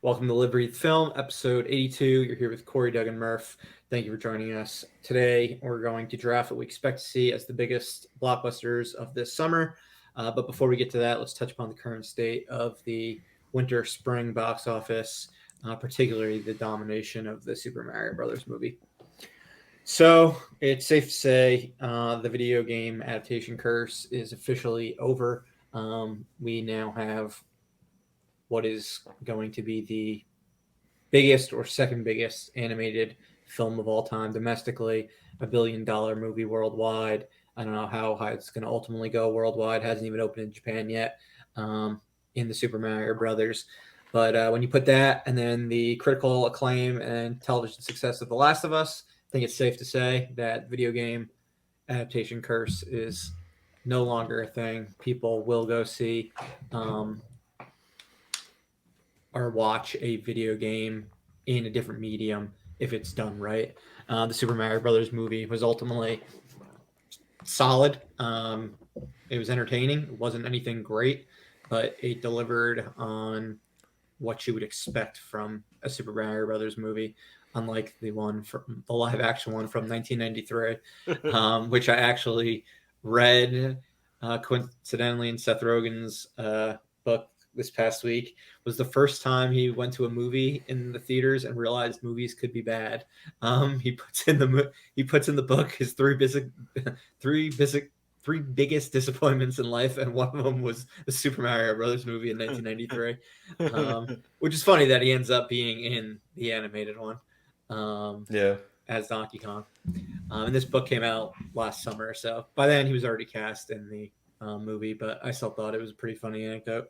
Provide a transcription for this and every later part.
Welcome to Live Breathe Film, episode 82. You're here with Corey, Doug, and Murph. Thank you for joining us. Today, we're going to draft what we expect to see as the biggest blockbusters of this summer. But before we get to that, let's touch upon the current state of the winter spring box office, particularly the domination of the Super Mario Brothers movie. So, it's safe to say the video game adaptation curse is officially over. We now have what is going to be the biggest or second biggest animated film of all time domestically, $1 billion movie worldwide. I don't know how high it's going to ultimately go worldwide. Hasn't even opened in Japan yet. In the Super Mario Brothers. But when you put that and then the critical acclaim and television success of The Last of Us, I think it's safe to say that video game adaptation curse is no longer a thing. People will go see or watch a video game in a different medium if it's done right. The Super Mario Brothers movie was ultimately solid. It was entertaining. It wasn't anything great, but it delivered on what you would expect from a Super Mario Brothers movie, unlike the one from the live action one from 1993, which I actually read coincidentally in Seth Rogen's book this past week. Was the first time he went to a movie in the theaters and realized movies could be bad. He puts in the book his three basic three biggest disappointments in life, and one of them was the Super Mario Brothers movie in 1993. Which is funny that he ends up being in the animated one Yeah. as Donkey Kong. And this book came out last summer, so by then he was already cast in the movie, but I still thought it was a pretty funny anecdote.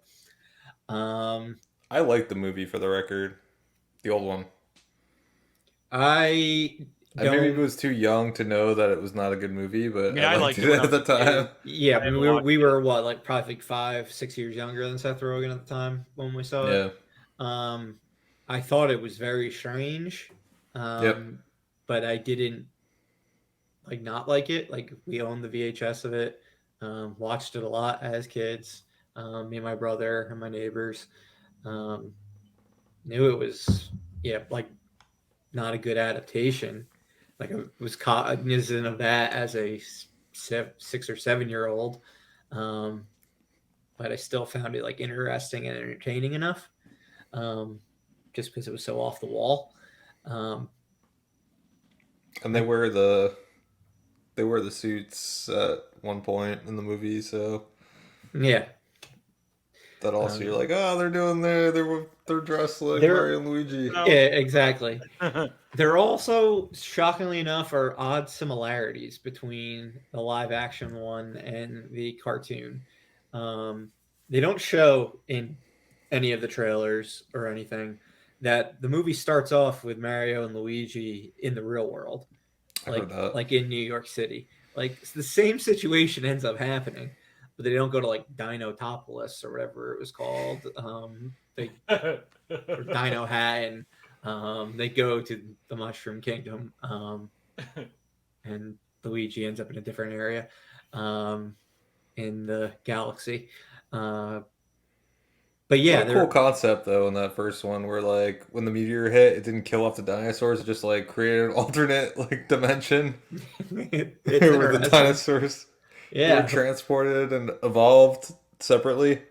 Um, I like the movie for the record. The old one. I I maybe don't. was too young to know that it was not a good movie, I but mean, I I liked liked it it when I at was the a kid. time. Yeah, I I mean, haven't we watched we it. were what, like probably like 5, 6 years younger than Seth Rogen at the time when we saw it. Yeah. Um, I thought it was very strange, Yep. um, but I didn't not like it. Like we owned the VHS of it, watched it a lot as kids. Me and my brother and my neighbors um, knew it was not a good adaptation. Like I was cognizant of that as a 6 or 7 year old, um, but I still found it like interesting and entertaining enough, um, just because it was so off the wall. Um, And I they wear the suits at one point in the movie, so yeah. that also you're Um, like, oh, they're dressed like they're Mario and Luigi. No. Yeah, exactly. There also, shockingly enough, are odd similarities between the live action one and the cartoon. Um, they don't show in any of the trailers or anything that the movie starts off with Mario and Luigi in the real world, I heard that. like in New York City. Like the same situation ends up happening, but they don't go to like Dinotopolis or whatever it was called. They or Dino Hat, and they go to the Mushroom Kingdom, and Luigi ends up in a different area um, in the galaxy. Uh, but What yeah, a cool they're concept though in that first one where like when the meteor hit it didn't kill off the dinosaurs, it just like created an alternate like dimension it's where the interesting. dinosaurs were Yeah, transported and evolved separately.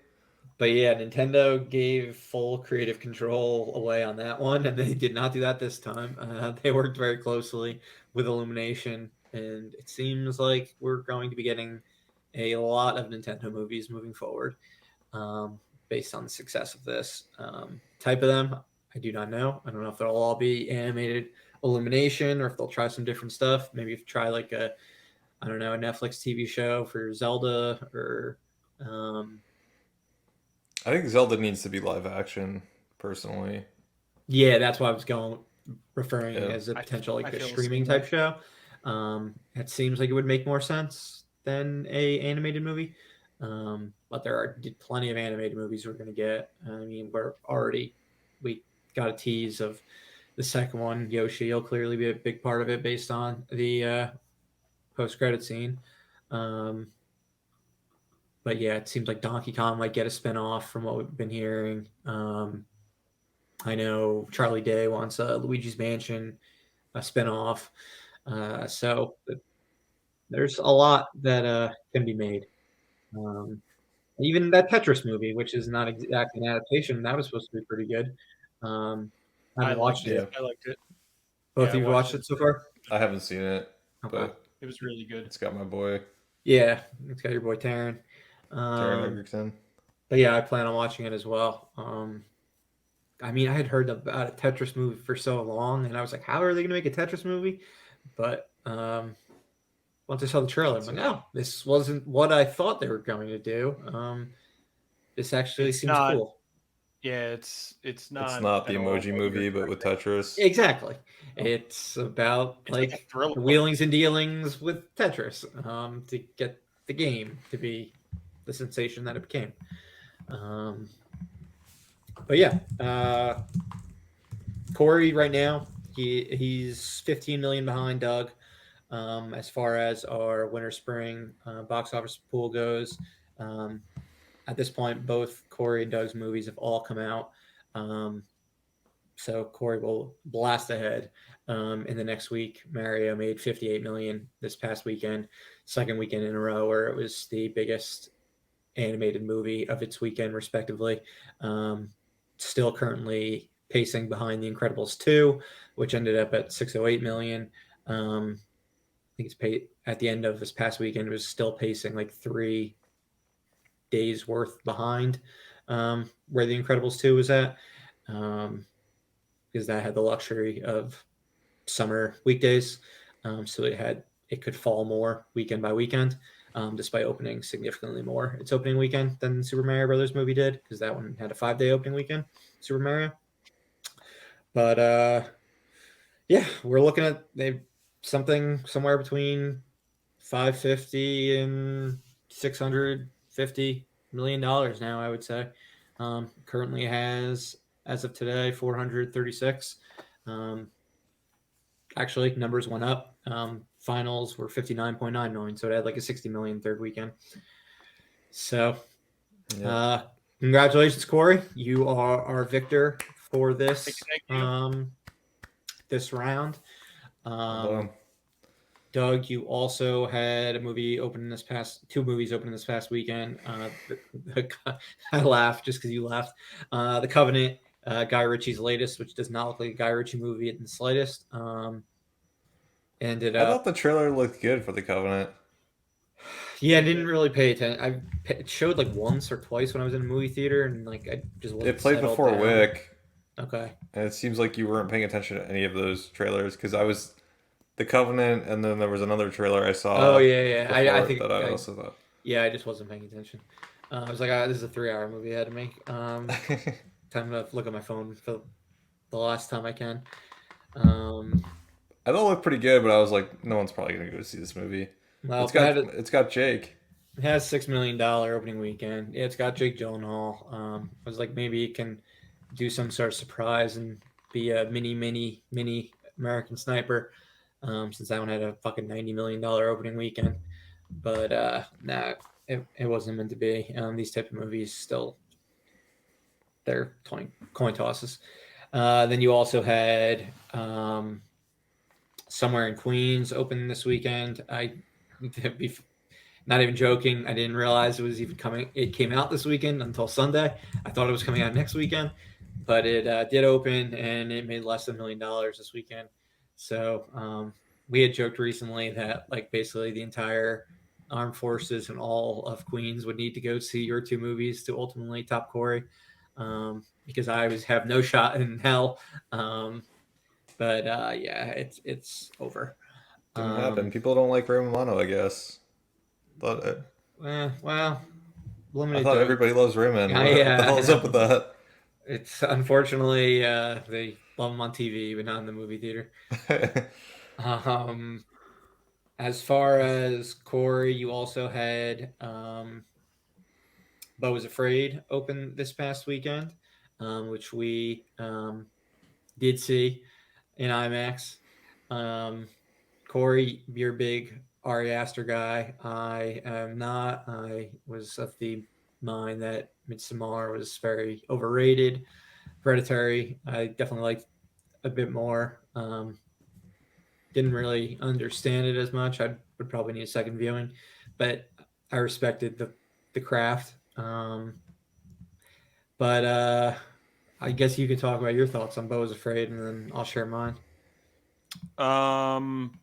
but yeah, Nintendo gave full creative control away on that one, and they did not do that this time. They worked very closely with Illumination, and it seems like we're going to be getting a lot of Nintendo movies moving forward, based on the success of this. Type of them, I do not know. I don't know if they'll all be animated Illumination or if they'll try some different stuff. Maybe try like I don't know, a Netflix TV show for Zelda or um, I think Zelda needs to be live action, personally. yeah, that's why I was going referring Yeah. as a potential like I a feel the streaming same type way. show. It seems like it would make more sense than a animated movie. But there are plenty of animated movies we're going to get. I mean, we got a tease of the second one. Yoshi will clearly be a big part of it based on the post credit scene. Um, but yeah, it seems like Donkey Kong might get a spinoff from what we've been hearing. I know Charlie Day wants a Luigi's Mansion, a spinoff. So there's a lot that can be made. Um, Even that Tetris movie, which is not exactly an adaptation, that was supposed to be pretty good. Um, I I haven't liked watched it it. Yeah, yet. I liked it. Both Yeah, of I you watched watched it. it so far? I haven't seen it, Okay. but It was really good. it's got my boy Yeah, it's got your boy Taryn. Taron Um, Egerton. but yeah, I plan on watching it as well. I mean, I had heard about a Tetris movie for so long, and I was like, how are they going to make a Tetris movie? But once I saw the trailer, I'm It's like, oh, this wasn't what I thought they were going to do. This actually It's seems not. cool. Yeah, it's it's not not the at all Emoji what you're Movie, but with expecting. Tetris. Exactly. No. It's about It's like a like thriller. the wheelings and dealings with Tetris to get the game to be the sensation that it became. Um, but yeah, Corey right now he's 15 million behind Doug as far as our winter spring box office pool goes. Um, at this point, both Corey and Doug's movies have all come out. Um, so Corey will blast ahead in the next week. Mario made 58 million this past weekend, second weekend in a row where it was the biggest animated movie of its weekend, respectively. Um, Still currently pacing behind The Incredibles 2, which ended up at 608 million. I think it's paid at the end of this past weekend. It was still pacing like 3 days worth behind where The Incredibles 2 was at. Um, because that had the luxury of summer weekdays, so it could fall more weekend by weekend, despite opening significantly more its opening weekend than Super Mario Brothers movie did, because that one had a 5 day opening weekend, Super Mario. But yeah, we're looking at something somewhere between 550 and $650 million now. I would say currently has, as of today, 436. Um, Actually, numbers went up. Finals were 59.9 million, so it had like a 60 million third weekend. So, Yep. uh, congratulations, Corey. You are our victor for this Thank you. this round. Well Um, done. Doug, you also had a movie open this past two movies open this past weekend. I laughed just because you laughed. The Covenant, Guy Ritchie's latest, which does not look like a Guy Ritchie movie in the slightest. Ended I thought up the trailer looked good for the Covenant. Yeah, I Yeah, didn't really pay attention. It showed like once or twice when I was in a movie theater, and like I just It wasn't played settled before down. Wick, Okay. and it seems like you weren't paying attention to any of those trailers because I was the Covenant, and then there was another trailer I Oh saw yeah, yeah. I before it think that I also thought. yeah, I just wasn't paying attention. I was like, this is a 3 hour movie ahead of me. Time to look at my phone for the last time I can. Um, I thought it looked pretty good, but I was like, no one's probably gonna go see this movie. well, it had It's got Jake. it has $6 million opening weekend. Yeah, it's got Jake Gyllenhaal. I was like, maybe it can do some sort of surprise and be a mini American Sniper. Since that one had a fucking $90 million opening weekend. But nah, it wasn't meant to be. These type of movies still they're coin tosses. Then you also had Somewhere in Queens open this weekend. Not even joking. I didn't realize it was even coming. It came out this weekend until Sunday. I thought it was coming out next weekend, but it did open and it made less than $1 million this weekend. So we had joked recently that like basically the entire armed forces and all of Queens would need to go see your two movies to ultimately top Corey, because I was have no shot in hell. Um, but yeah, it's over. Didn't happen. Um, People don't like Ray Romano, I guess. Thought well, I limited thought dose. everybody loves Raymond. What the Yeah, hell I is up with know. that? It's unfortunately they love them on TV, but not in the movie theater. Um, as far as Corey, you also had Bo Was Afraid open this past weekend, which we did see in IMAX. Um, Corey, you're a big Ari Aster guy. I am not. I was of the mind that Midsommar was very overrated Hereditary, I definitely liked a bit more. Didn't really understand it as much. I would probably need a second viewing, but I respected the craft. But I guess you could talk about your thoughts on Beau is Afraid, and then I'll share mine. Um,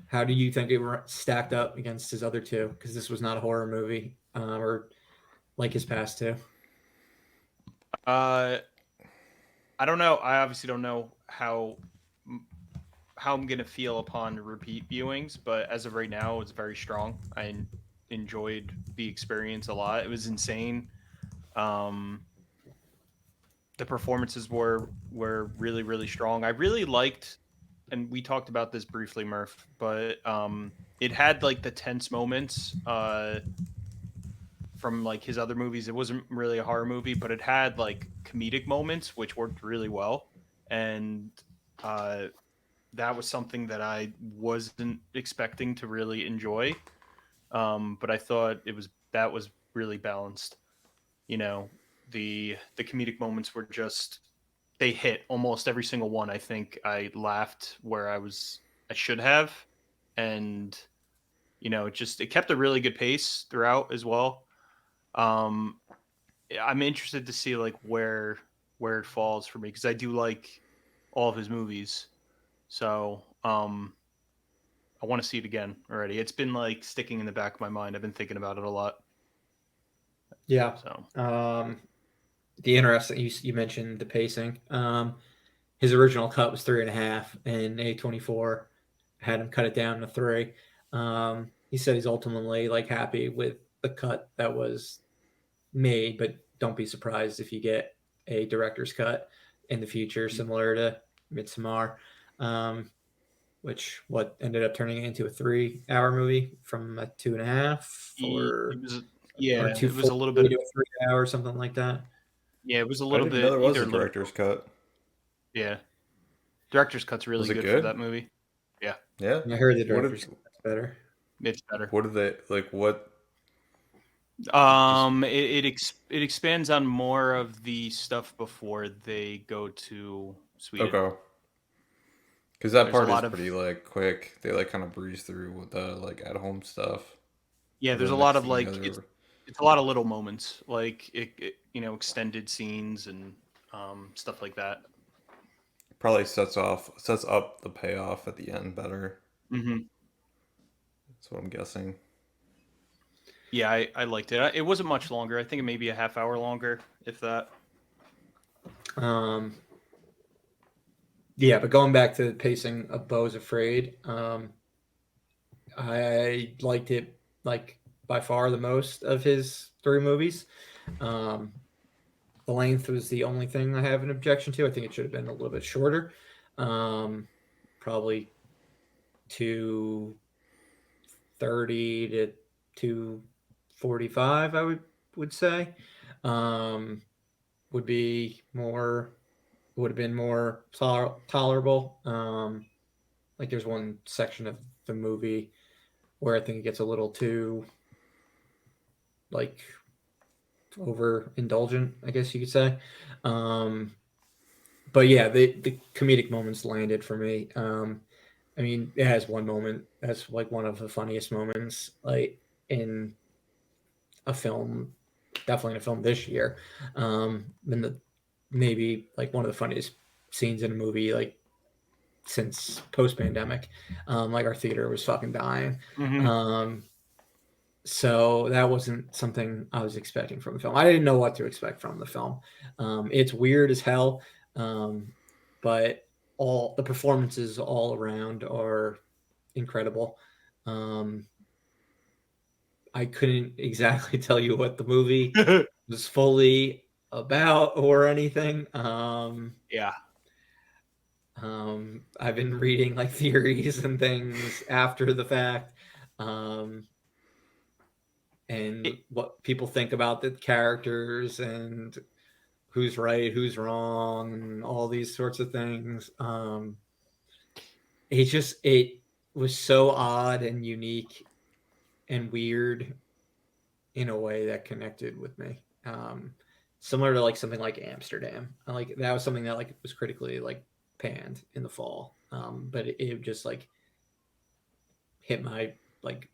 How do you think it stacked up against his other two? Because this was not a horror movie, or like his past two. uh, I don't know. I obviously don't know how I'm gonna feel upon repeat viewings, but as of right now, it's very strong. I enjoyed the experience a lot. It was insane. Um, the performances were really strong. I really liked, and we talked about this briefly, Murph, but it had like the tense moments from like his other movies. It wasn't really a horror movie, but it had like comedic moments which worked really well, and uh, that was something that I wasn't expecting to really enjoy. But I thought that was really balanced. You know, the comedic moments were just they hit almost every single one. I think I laughed where I should have, and it kept a really good pace throughout as well. Um, I'm interested to see like where it falls for me because I do like all of his movies. So I want to see it again already. It's been like sticking in the back of my mind. I've been thinking about it a lot. Yeah. So The interesting you mentioned the pacing. His original cut was 3.5, and A24 had him cut it down to 3. He said he's ultimately like happy with the cut that was made, but don't be surprised if you get a director's cut in the future, similar to Midsommar, which what ended up turning it into a 3-hour movie from a 2.5 it was or yeah, it was a little 240 bit. to a 3 hour, something like that. Yeah, it was a I little didn't even know bit there was either a a little. director's cut. Yeah, director's cut's really Was it good for good? that movie. Yeah, Yeah. I heard the What did director's cut's better. it's better. what did they like? What just It expands on more of the stuff before they go to Sweden. okay? Because that There's a part is lot of pretty like quick. They like kind of breeze through with the like at home stuff, yeah. and There's a then lot next of thing you know like they're it's a lot of little moments like extended scenes and stuff like that. probably sets up the payoff at the end better. Hmm. That's what I'm guessing. Yeah, I liked it. It wasn't much longer. I think it may be a half hour longer, if that. Um, yeah, but going back to the pacing of Beau's Afraid, I liked it like by far the most of his 3 movies. Um, the length was the only thing I have an objection to. I think it should have been a little bit shorter, probably 230 to 245. I would say would be more would have been more tolerable. Like there's one section of the movie where I think it gets a little too like overindulgent, I guess you could say. Um, but yeah, the comedic moments landed for me. I mean, it has one moment that's like one of the funniest moments, like in a film, definitely in a film this year. And the maybe like one of the funniest scenes in a movie, like since post pandemic. Like our theater was fucking dying. Hmm. Um, so that wasn't something I was expecting from the film. I didn't know what to expect from the film. It's weird as hell, um, but all the performances all around are incredible. Um, I couldn't exactly tell you what the movie was fully about or anything. Yeah. I've been reading like theories and things after the fact. Um, and It, what people think about the characters and who's right, who's wrong, and all these sorts of things. It was so odd and unique and weird in a way that connected with me. similar to like something like Amsterdam. Like that was something that like was critically like panned in the fall, but it just like hit my like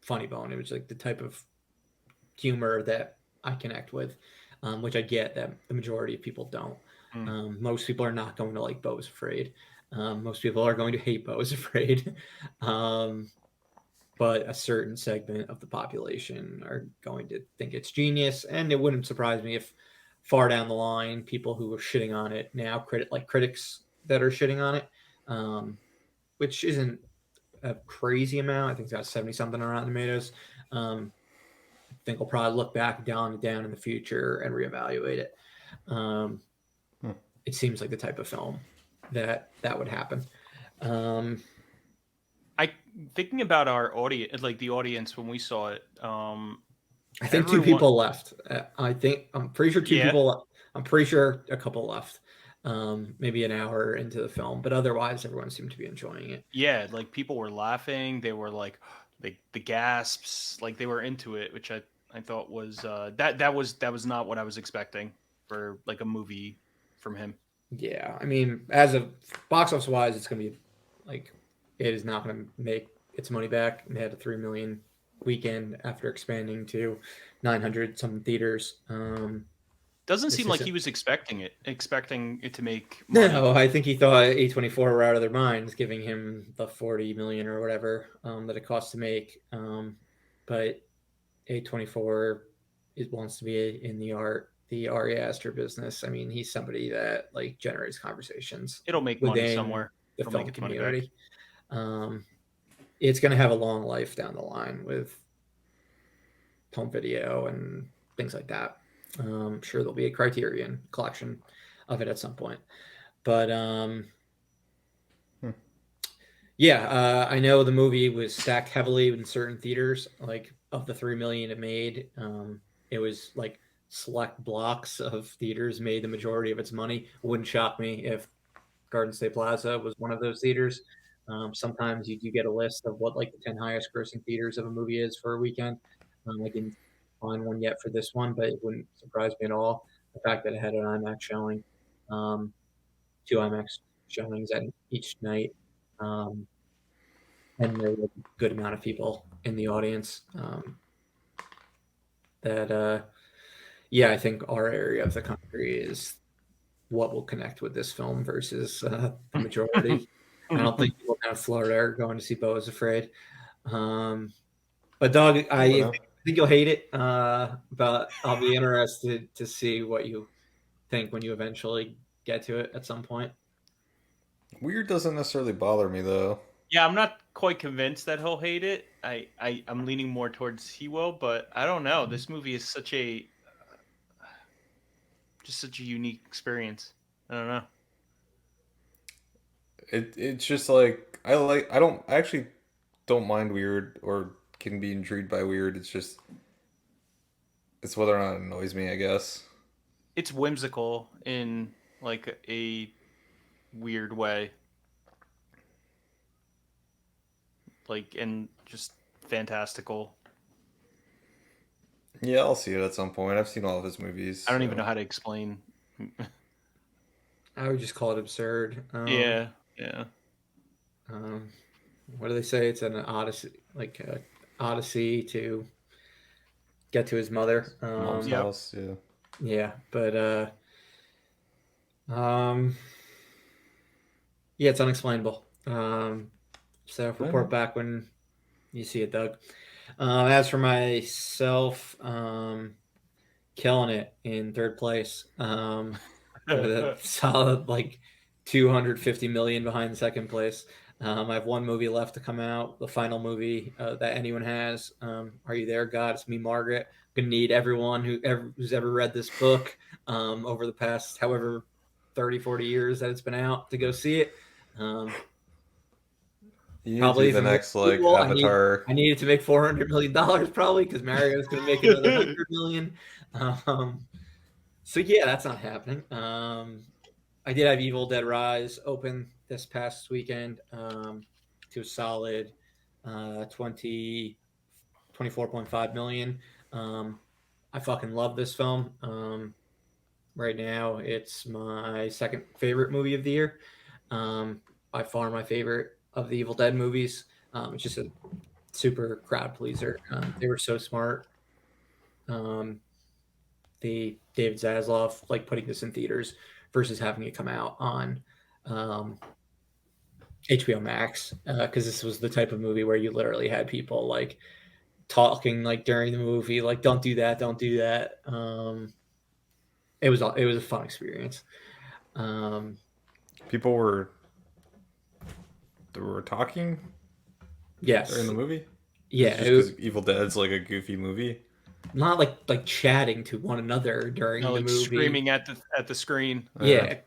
funny bone. It was like the type of humor that I connect with, which I get that the majority of people don't. Most people are not going to like Beau is Afraid. Most people are going to hate Beau is Afraid. But a certain segment of the population are going to think it's genius. And it wouldn't surprise me if far down the line, people who are shitting on it now, critics that are shitting on it, which isn't a crazy amount. I think it's got 70 something on Rotten Tomatoes. I think we'll probably look back down in the future and reevaluate it. Um, it seems like the type of film that would happen. I thinking about our audience, like the audience when we saw it. I think two people left. I'm pretty sure two people. I'm pretty sure a couple left. Maybe an hour into the film, but otherwise everyone seemed to be enjoying it. Yeah, like people were laughing. They were like, the gasps, like they were into it, which I thought was that was not what I was expecting for like a movie from him. Yeah, I mean, as of box office wise, it's gonna be like it is not gonna make its money back. They had a 3 million weekend after expanding to 900 some theaters. Doesn't seem like he was expecting it to make money. No, I think he thought A24 were out of their minds, giving him the 40 million or whatever that it costs to make. But A24 wants to be in the Ari Aster business. I mean, he's somebody that like generates conversations. It'll make money somewhere. The film community. It's going to have a long life down the line with home video and things like that. I'm sure there'll be a Criterion collection of it at some point. But yeah, I know the movie was stacked heavily in certain theaters. Like of the 3 million it made, it was like select blocks of theaters made the majority of its money. Wouldn't shock me if Garden State Plaza was one of those theaters. Sometimes you get a list of what like the 10 highest grossing theaters of a movie is for a weekend. I didn't find one yet for this one, but it wouldn't surprise me at all. The fact that it had an IMAX showing, 2 IMAX showings at each night, and there was a good amount of people in the audience. Yeah, I think our area of the country is what will connect with this film versus the majority. I don't think people down in Florida are going to see Beau is Afraid. But Doug, I think you'll hate it, but I'll be interested to see what you think when you eventually get to it at some point. Weird doesn't necessarily bother me though. Yeah, I'm not quite convinced that he'll hate it. I'm leaning more towards he will, but I don't know. This movie is such a unique experience. I don't know. It's just like I actually don't mind weird or can be intrigued by weird. It's whether or not it annoys me, I guess. It's whimsical in like a weird way. Like, and just fantastical. Yeah, I'll see it at some point. I've seen all of his movies. I don't even know how to explain. I would just call it absurd. Yeah. What do they say? It's an odyssey, like an odyssey to get to his mother. Mom's house, yeah. Yeah, but yeah, it's unexplainable. So report back when you see it, Doug. As for myself, killing it in third place. With a solid like 250 million behind second place. I have one movie left to come out, the final movie that anyone has. Are You There, God? It's Me, Margaret. I'm gonna need everyone who's ever read this book over the past however 30, 40 years that it's been out to go see it. You probably the next like Avatar. I needed to make $400 million probably because Mario's going to make another $100 million. So yeah, that's not happening. I did have Evil Dead Rise open this past weekend to a solid 24.5 million. I fucking love this film. right now. It's my second favorite movie of the year. Um, by far my favorite of the Evil Dead movies. It's just a super crowd pleaser. They were so smart. Um, the David Zaslav like putting this in theaters versus having it come out on um, HBO Max because this was the type of movie where you literally had people like talking like during the movie, like don't do that, don't do that. It was a fun experience. Um, People were talking during yes, the movie. Is it yeah, just because Evil Dead's like a goofy movie? not like chatting to one another during No, the like movie. screaming at the screen, Yeah,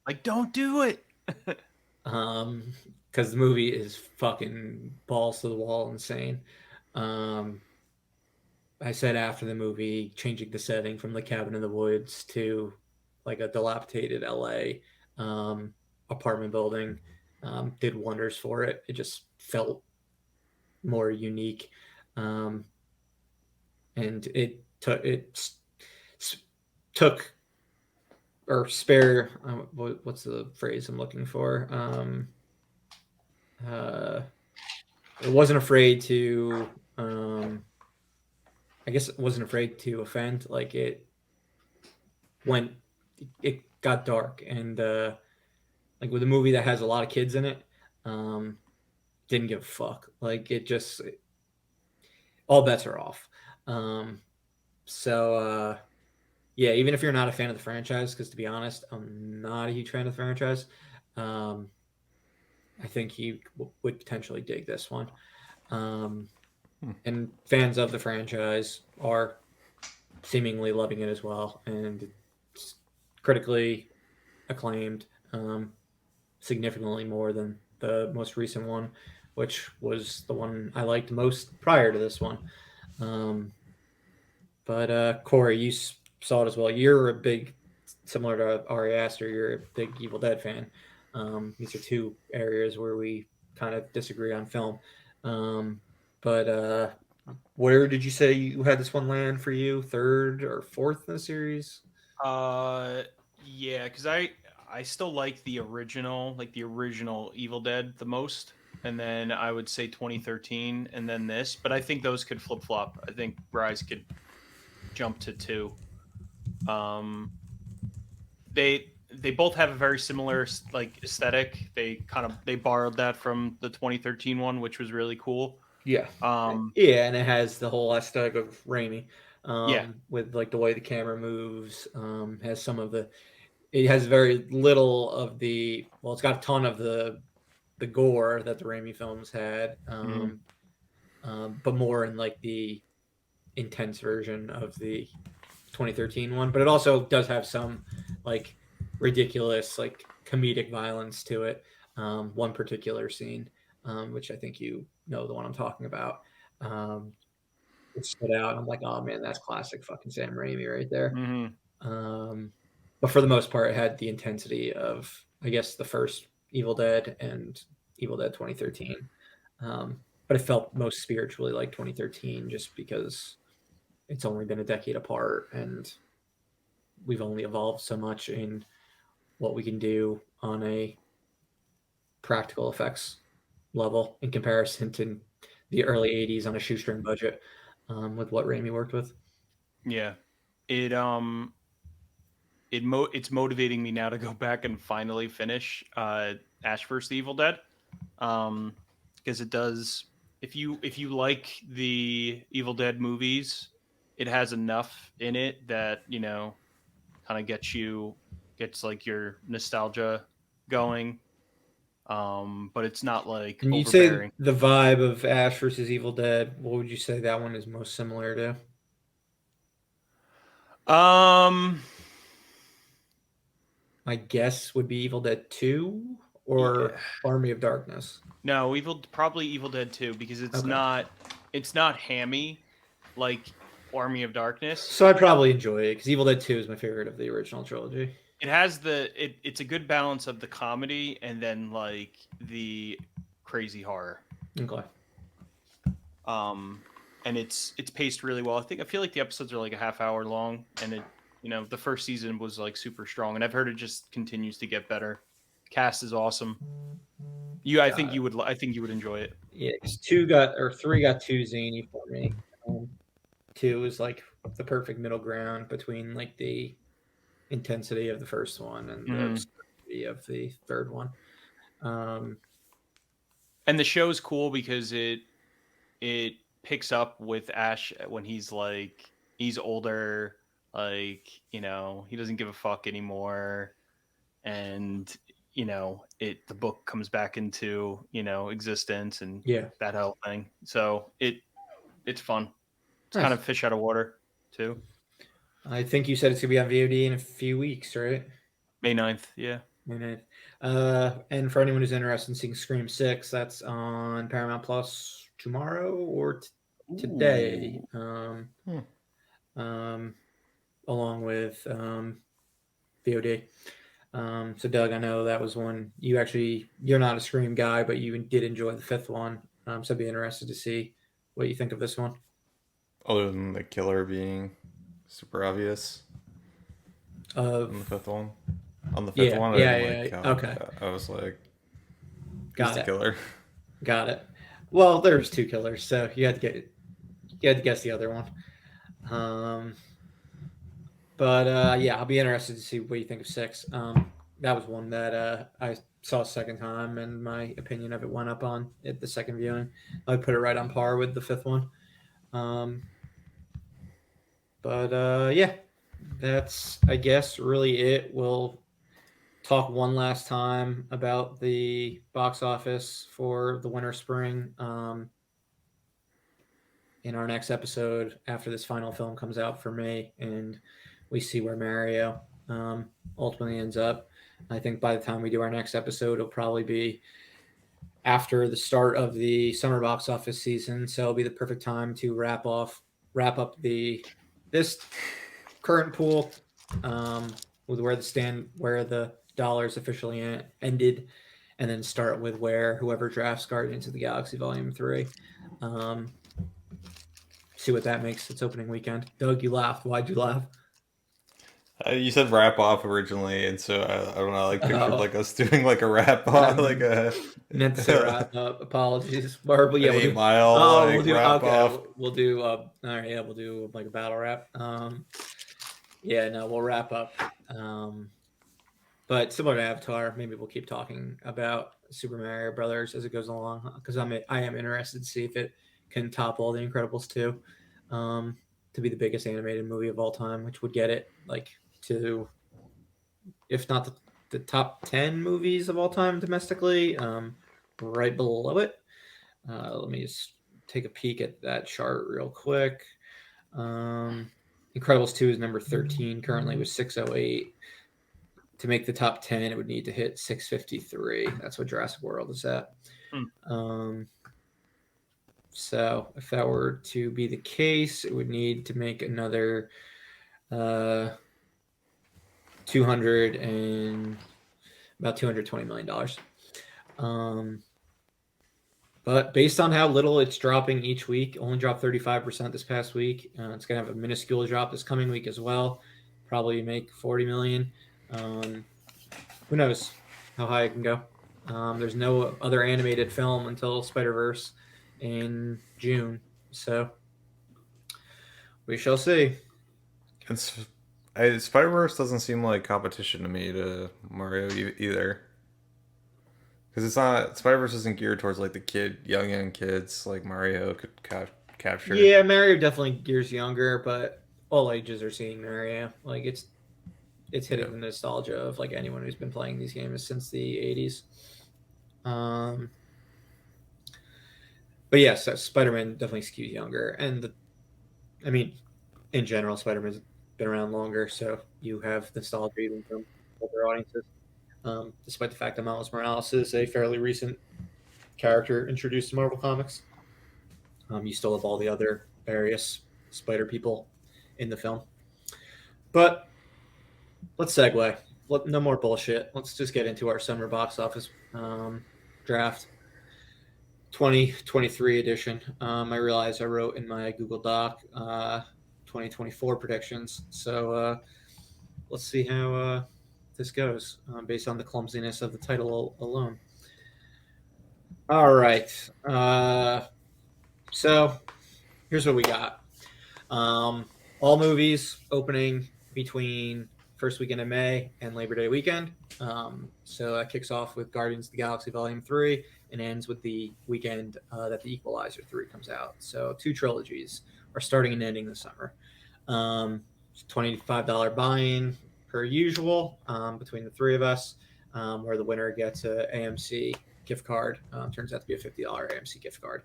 like "Don't do it!" um, because the movie is fucking balls to the wall insane. Um, I said after the movie, changing the setting from the cabin in the woods to like a dilapidated LA apartment building did wonders for it. It just felt more unique, um, and it took or spare. What's the phrase I'm looking for? Uh, it wasn't afraid to. I guess it wasn't afraid to offend. Like went it got dark and like with a movie that has a lot of kids in it, um didn't give a fuck. Like all bets are off. um so yeah, even if you're not a fan of the franchise, because to be honest, I'm not a huge fan of the franchise, um I think you would potentially dig this one. um Hmm. and fans of the franchise are seemingly loving it as well, and it's critically acclaimed, significantly more than the most recent one, which was the one I liked most prior to this one. Um, but Corey, you saw it as well. You're a big, similar to Ari Aster, you're a big Evil Dead fan. These are two areas where we kind of disagree on film. Um, but where did you say you had this one land for you? Third or fourth in the series? Uh, yeah, because I still like the original Evil Dead the most, and then I would say 2013, and then this. But I think those could flip flop. I think Rise could jump to two. Um, they both have a very similar like aesthetic. They borrowed that from the 2013 one, which was really cool. Yeah. Um, Yeah, and it has the whole aesthetic of Raimi, yeah. with like the way the camera moves. Has some of the. It has very little of the. Well, it's got a ton of the gore that the Raimi films had, Mhm. but more in like the intense version of the 2013 one. But it also does have some like ridiculous like comedic violence to it. One particular scene, which I think you know the one I'm talking about. Um, it stood out. I'm like, oh man, that's classic fucking Sam Raimi right there. Mhm. Um, but for the most part, it had the intensity of, I guess, the first Evil Dead and Evil Dead 2013. But it felt most spiritually like 2013 just because it's only been a decade apart and we've only evolved so much in what we can do on a practical effects level in comparison to the early 80s on a shoestring budget, with what Raimi worked with. Yeah. It it's motivating me now to go back and finally finish Ash vs. Evil Dead. Um because it does, if you like the Evil Dead movies, it has enough in it that, kind of gets like your nostalgia going. But it's not like And you'd say overbearing. the vibe of Ash versus Evil Dead, what would you say that one is most similar to? Um My guess would be Evil Dead 2 yeah. or Army of Darkness. No, probably Evil Dead 2 because Okay. it's not hammy like Army of Darkness. So I'd probably enjoy it because Evil Dead 2 is my favorite of the original trilogy. It has it's a good balance of the comedy and then like the crazy horror. Okay. Um and it's paced really well. I feel like the episodes are like a half hour long, and The first season was like super strong, and I've heard it just continues to get better. Cast is awesome. I think you would enjoy it. Yeah, 3 got too zany for me. Um, 2 is like the perfect middle ground between like the intensity of the first one and the Hmm. absurdity of the third one. Um, And the show's cool because it picks up with Ash when he's older, like, he doesn't give a fuck anymore, and the book comes back into, existence, and yeah, that whole thing. So it's fun. It's kind nice. of fish out of water too. I think you said it's gonna be on VOD in a few weeks, right? May 9th, yeah. May 9th. And for anyone who's interested in seeing Scream 6, that's on Paramount Plus tomorrow or today, Ooh. Hmm. um, along with VOD. So Doug, I know that was one you're not a Scream guy, but you did enjoy the fifth one. So I'd be interested to see what you think of this one. Other than the killer being super obvious Of on the fifth one. On the fifth Yeah, one, I yeah, didn't yeah. like Yeah. how Okay, I was like, who's got the it, killer? got it. Well, there's two killers, so you had to guess the other one. Um, but yeah, I'll be interested to see what you think of 6. That was one that I saw a second time, and my opinion of it went up on it the second viewing. I would put it right on par with the fifth one. Um, but yeah, that's I guess really it. We'll talk one last time about the box office for the winter spring in our next episode after this final film comes out for me, and we see where Mario ultimately ends up. I think by the time we do our next episode, it'll probably be after the start of the summer box office season, so it'll be the perfect time to wrap up this current pool with where the dollars officially ended, and then start with where whoever drafts Guardians of the Galaxy Volume 3. Um, see what that makes its opening weekend. Doug, you laughed. Why'd you laugh? You said wrap off originally, and so I don't know. I like pictured Oh, like us doing like a wrap I off, like a meant to say wrap up. Apologies. Or, yeah, an we'll eight do. mile Oh, we'll like do. wrap Okay, off. we'll do. All right, yeah, we'll do like a battle rap. Yeah, no, we'll wrap up. But similar to Avatar, maybe we'll keep talking about Super Mario Brothers as it goes along because I am interested to see if it can topple The Incredibles 2 to be the biggest animated movie of all time, which would get it like to, if not the top 10 movies of all time domestically, right below it. Let me just take a peek at that chart real quick. Incredibles 2 is number 13 currently with 608. To make the top 10, it would need to hit 653. That's what Jurassic World is at. Hmm. So if that were to be the case, it would need to make another 200 and about $220 million. But based on how little it's dropping each week, only dropped 35% this past week. It's going to have a minuscule drop this coming week as well. Probably make 40 million. Who knows how high it can go? There's no other animated film until Spider-Verse in June, so we shall see. It's Spider Verse doesn't seem like competition to me to Mario either. Because it's not Spider Verse isn't geared towards like the young kids like Mario could capture. Yeah, Mario definitely gears younger, but all ages are seeing Mario. Like it's Yeah, hitting the nostalgia of like anyone who's been playing these games since the 80s. Um, but yes, Spider-Man definitely skews younger, and I mean, in general, Spider-Man's been around longer, so you have nostalgia even from older audiences. Despite the fact that Miles Morales is a fairly recent character introduced to Marvel Comics, you still have all the other various Spider people in the film. But let's segue. No more bullshit. Let's just get into our summer box office draft 2023 edition. I realized I wrote in my Google Doc 2024 predictions. So let's see how this goes based on the clumsiness of the title alone. All right. So here's what we got. All movies opening between first weekend of May and Labor Day weekend. So that kicks off with Guardians of the Galaxy Volume 3 and ends with the weekend that The Equalizer 3 comes out. So 2 trilogies are starting and ending this summer. $25 buy-in per usual between the 3 of us, where the winner gets a AMC gift card. Turns out to be a $50 AMC gift card.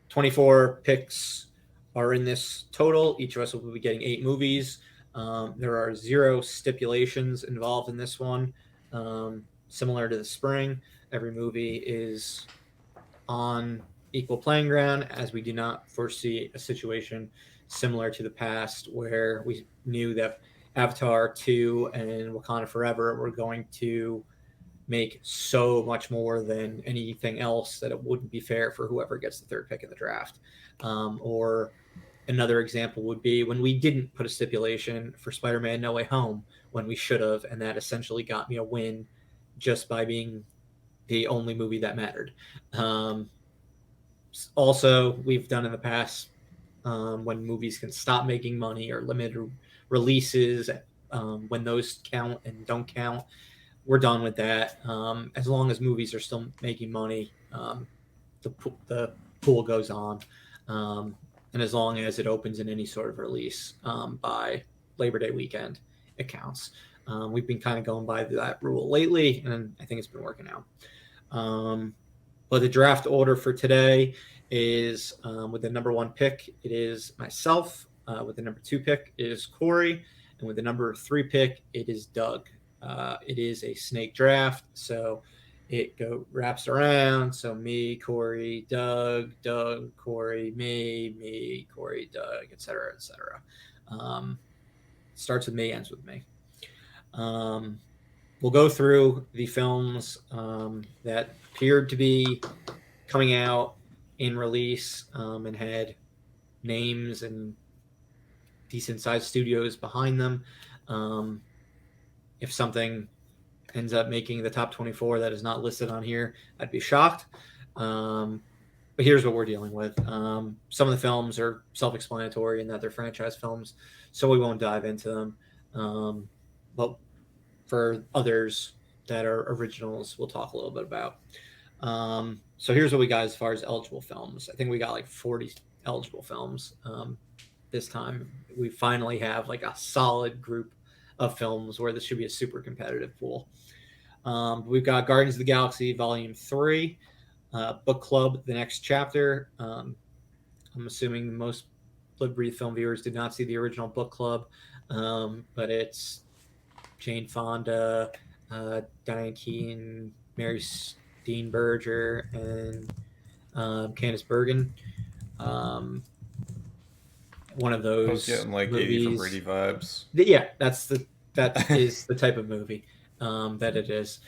24 picks are in this total. Each of us will be getting 8 movies. There are 0 stipulations involved in this one. Similar to the spring, every movie is on equal playing ground, as we do not foresee a situation similar to the past where we knew that Avatar 2 and Wakanda Forever were going to make so much more than anything else that it wouldn't be fair for whoever gets the 3rd pick in the draft. Or another example would be when we didn't put a stipulation for Spider-Man No Way Home when we should have, and that essentially got me a win just by being the only movie that mattered. Also, we've done in the past when movies can stop making money or limited releases, when those count and don't count, we're done with that. As long as movies are still making money, the pool goes on. And as long as it opens in any sort of release by Labor Day weekend, it counts. We've been kind of going by that rule lately, and I think it's been working out. But the draft order for today is with the number 1 pick, it is myself. With the number 2 pick, it is Corey. And with the number 3 pick, it is Doug. It is a snake draft, so it wraps around. So me, Corey, Doug, Corey, me, Corey, Doug, etc., etc. Starts with me, ends with me. We'll go through the films that appeared to be coming out in release and had names and decent-sized studios behind them. If something ends up making the top 24 that is not listed on here, I'd be shocked. But here's what we're dealing with. Some of the films are self-explanatory in that they're franchise films, so we won't dive into them. But for others that are originals, we'll talk a little bit about. So here's what we got as far as eligible films. I think we got like 40 eligible films this time. We finally have like a solid group of films where this should be a super competitive pool. We've got Guardians of the Galaxy Volume 3, Book Club, The Next Chapter. I'm assuming most Live Breathe film viewers did not see the original Book Club, but it's Jane Fonda, Diane Keaton, Mary Steenburgen, and Candice Bergen. One of those. I was getting like movies. 80 from Brady vibes. Yeah, that is the type of movie that it is.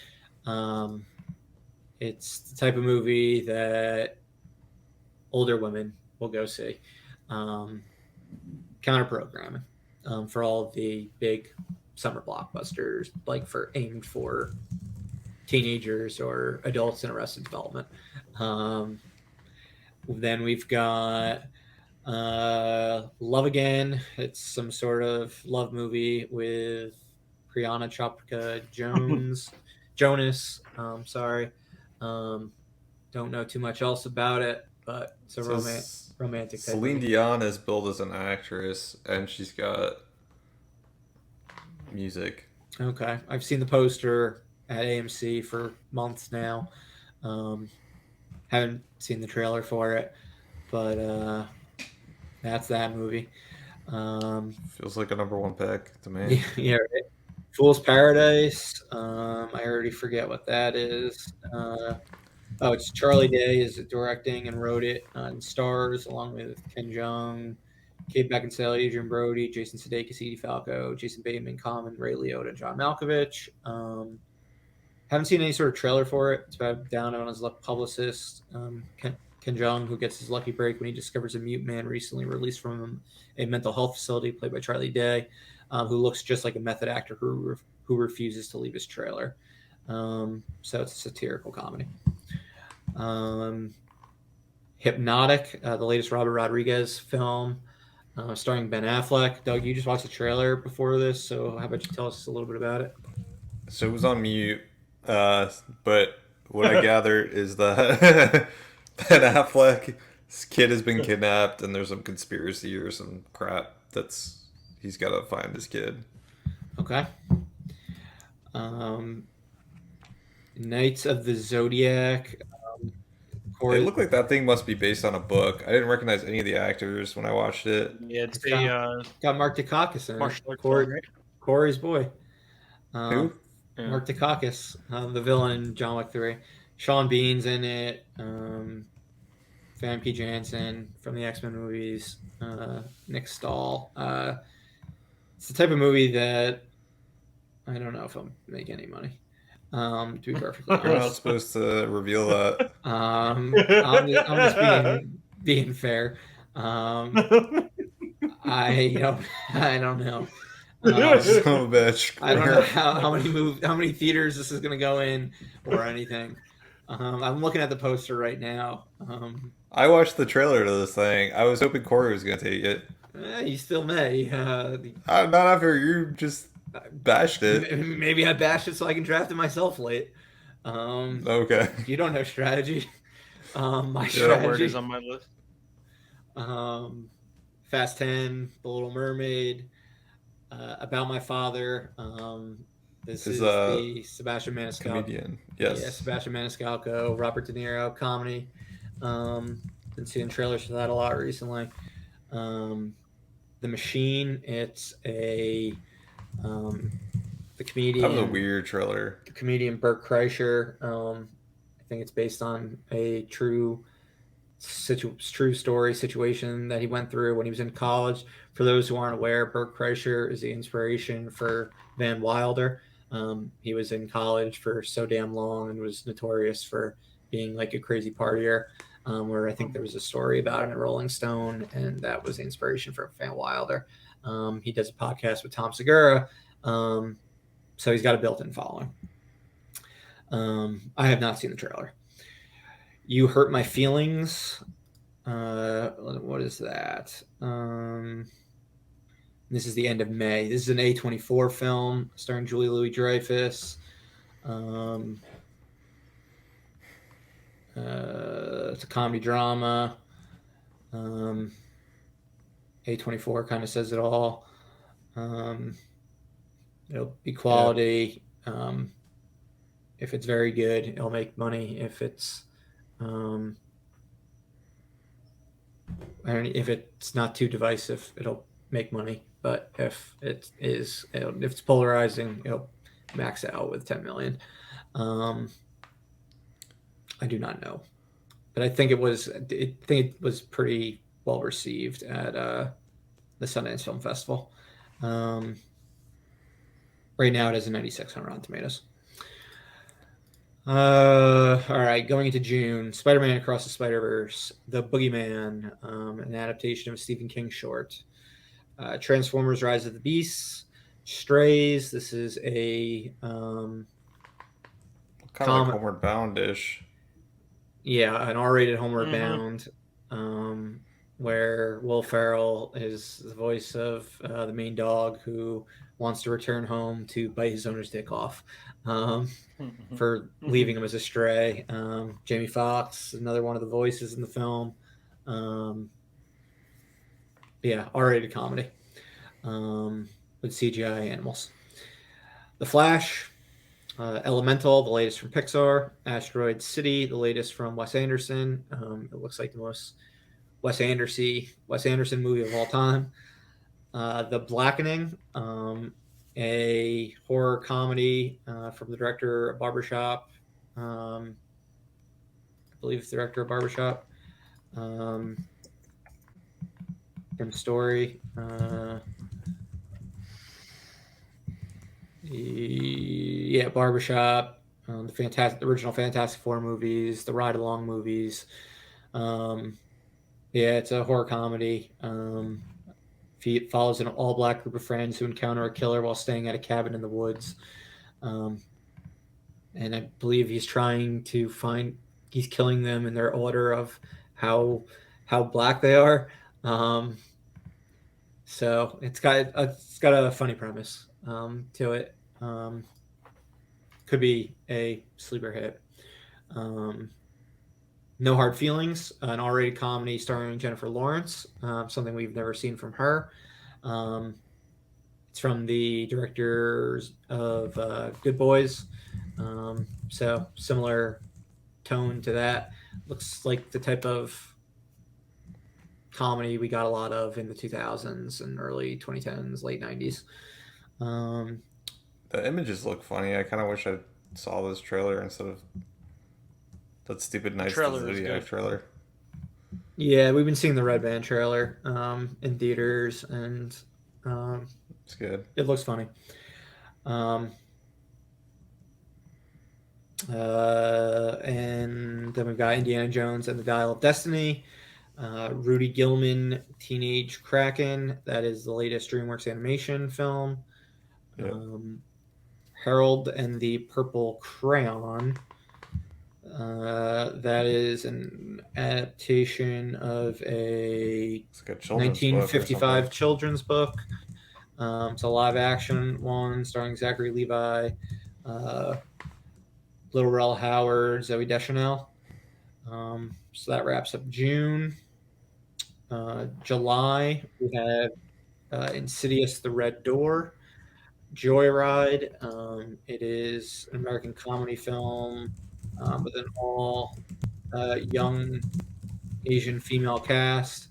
It's the type of movie that older women will go see. Counter programming for all of the big summer blockbusters, like aimed for teenagers or adults in Arrested Development. Then we've got Love Again. It's some sort of love movie with Priyanka Chopra Jonas. Don't know too much else about it, but it's a romantic type Celine movie. Dion is billed as an actress, and she's got music. Okay, I've seen the poster at AMC for months now. Haven't seen the trailer for it, but that's that movie. Feels like a number 1 pick to me. Yeah, right. Fool's Paradise. I already forget what that is. It's Charlie Day is directing and wrote it and stars along with Ken Jeong, Kate Beckinsale, Adrian Brody, Jason Sudeikis, Edie Falco, Jason Bateman, Common, Ray Liotta, John Malkovich. Haven't seen any sort of trailer for it. It's about down on his publicist, Ken Jeong, who gets his lucky break when he discovers a mute man recently released from a mental health facility, played by Charlie Day, who looks just like a method actor who refuses to leave his trailer. So it's a satirical comedy. Hypnotic, the latest Robert Rodriguez film, starring Ben Affleck. Doug, you just watched the trailer before this, so how about you tell us a little bit about it? So it was on mute, but what I gather is that Ben Affleck's kid has been kidnapped, and there's some conspiracy or some crap that's he's got to find his kid. Okay. Knights of the Zodiac. It looked like that thing must be based on a book. I didn't recognize any of the actors when I watched it. Yeah, it's got Mark Dacascos in martial it. arts film, right? Corey's boy. Who? Yeah. Mark Dacascos, the villain in John Wick 3. Sean Bean's in it. Van P. Jansen from the X-Men movies. Nick Stahl. It's the type of movie that I don't know if I'll make any money. To be perfectly You're not honest. supposed to reveal that. I'm just being fair. I don't know. Son of a bitch. I don't know how many theaters this is going to go in or anything. I'm looking at the poster right now. I watched the trailer to this thing. I was hoping Corey was going to take it. You still may. Not after you just bashed it. Maybe I bashed it so I can draft it myself late. Okay. You don't know strategy. My That word strategy is on my list. Fast 10, The Little Mermaid, About My Father. This is the Sebastian Maniscalco comedian. Yes. Yeah, Sebastian Maniscalco, Robert De Niro comedy. Been seeing trailers for that a lot recently. The Machine. It's the comedian. That was a weird trailer. The comedian Burt Kreischer. I think it's based on a true story situation that he went through when he was in college. For those who aren't aware, Burt Kreischer is the inspiration for Van Wilder. He was in college for so damn long and was notorious for being like a crazy partier. Where I think there was a story about it in Rolling Stone, and that was the inspiration for Van Wilder. He does a podcast with Tom Segura, so he's got a built-in following. I have not seen the trailer. You Hurt My Feelings. What is that? This is the end of May. This is an A24 film starring Julie Louis-Dreyfus. It's a comedy drama. A24 kind of says it all. It'll be quality. Yeah. If it's very good, it'll make money. If it's not too divisive, it'll make money. But if if it's polarizing, it'll max out with 10 million. I do not know, but I think it was pretty well received at the Sundance Film Festival. Right now, it has a 96 on Rotten Tomatoes. All right, going into June, Spider-Man Across the Spider-Verse, The Boogeyman, an adaptation of Stephen King's short. Transformers: Rise of the Beasts, Strays. This is a kind of like Homeward Bound-ish. Yeah, an R-rated Homeward Bound, where Will Ferrell is the voice of the main dog who wants to return home to bite his owner's dick off for leaving him as a stray. Jamie Foxx, another one of the voices in the film. Yeah, R-rated comedy with CGI animals. The Flash. Elemental, the latest from Pixar. Asteroid City, the latest from Wes Anderson. It looks like the most Wes Anderson movie of all time. The Blackening, a horror comedy from the director of Barbershop. I believe it's the director of Barbershop. From Story. Yeah, Barbershop, the original Fantastic Four movies, the Ride Along movies, Um, yeah, it's a horror comedy. It follows an all-black group of friends who encounter a killer while staying at a cabin in the woods. Um, and I believe he's killing them in their order of how how black they are. Um, so it's got a funny premise to it. Could be a sleeper hit. Um, No Hard Feelings, an R-rated comedy starring Jennifer Lawrence, something we've never seen from her. Um, it's from the directors of Good Boys, so similar tone to that. Looks like the type of comedy we got a lot of in the 2000s and early 2010s, late 90s. Um, The images look funny. I kind of wish I saw this trailer instead of that stupid The Nights to trailer is Zodiac good. trailer. yeah, we've been seeing the Red Band trailer in theaters, and um, It's good. it looks funny. Um, and then we've got Indiana Jones and the Dial of Destiny, Rudy Gilman, Teenage Kraken. That is the latest DreamWorks animation film. Yep. Harold and the Purple Crayon. That is an adaptation of a It's like a children's book or 1955 something. children's book. It's a live action one starring Zachary Levi, uh, Little Rel Howard, Zoe Deschanel. So that wraps up June. July, we have Insidious the Red Door, Joyride. It is an American comedy film with an all young Asian female cast,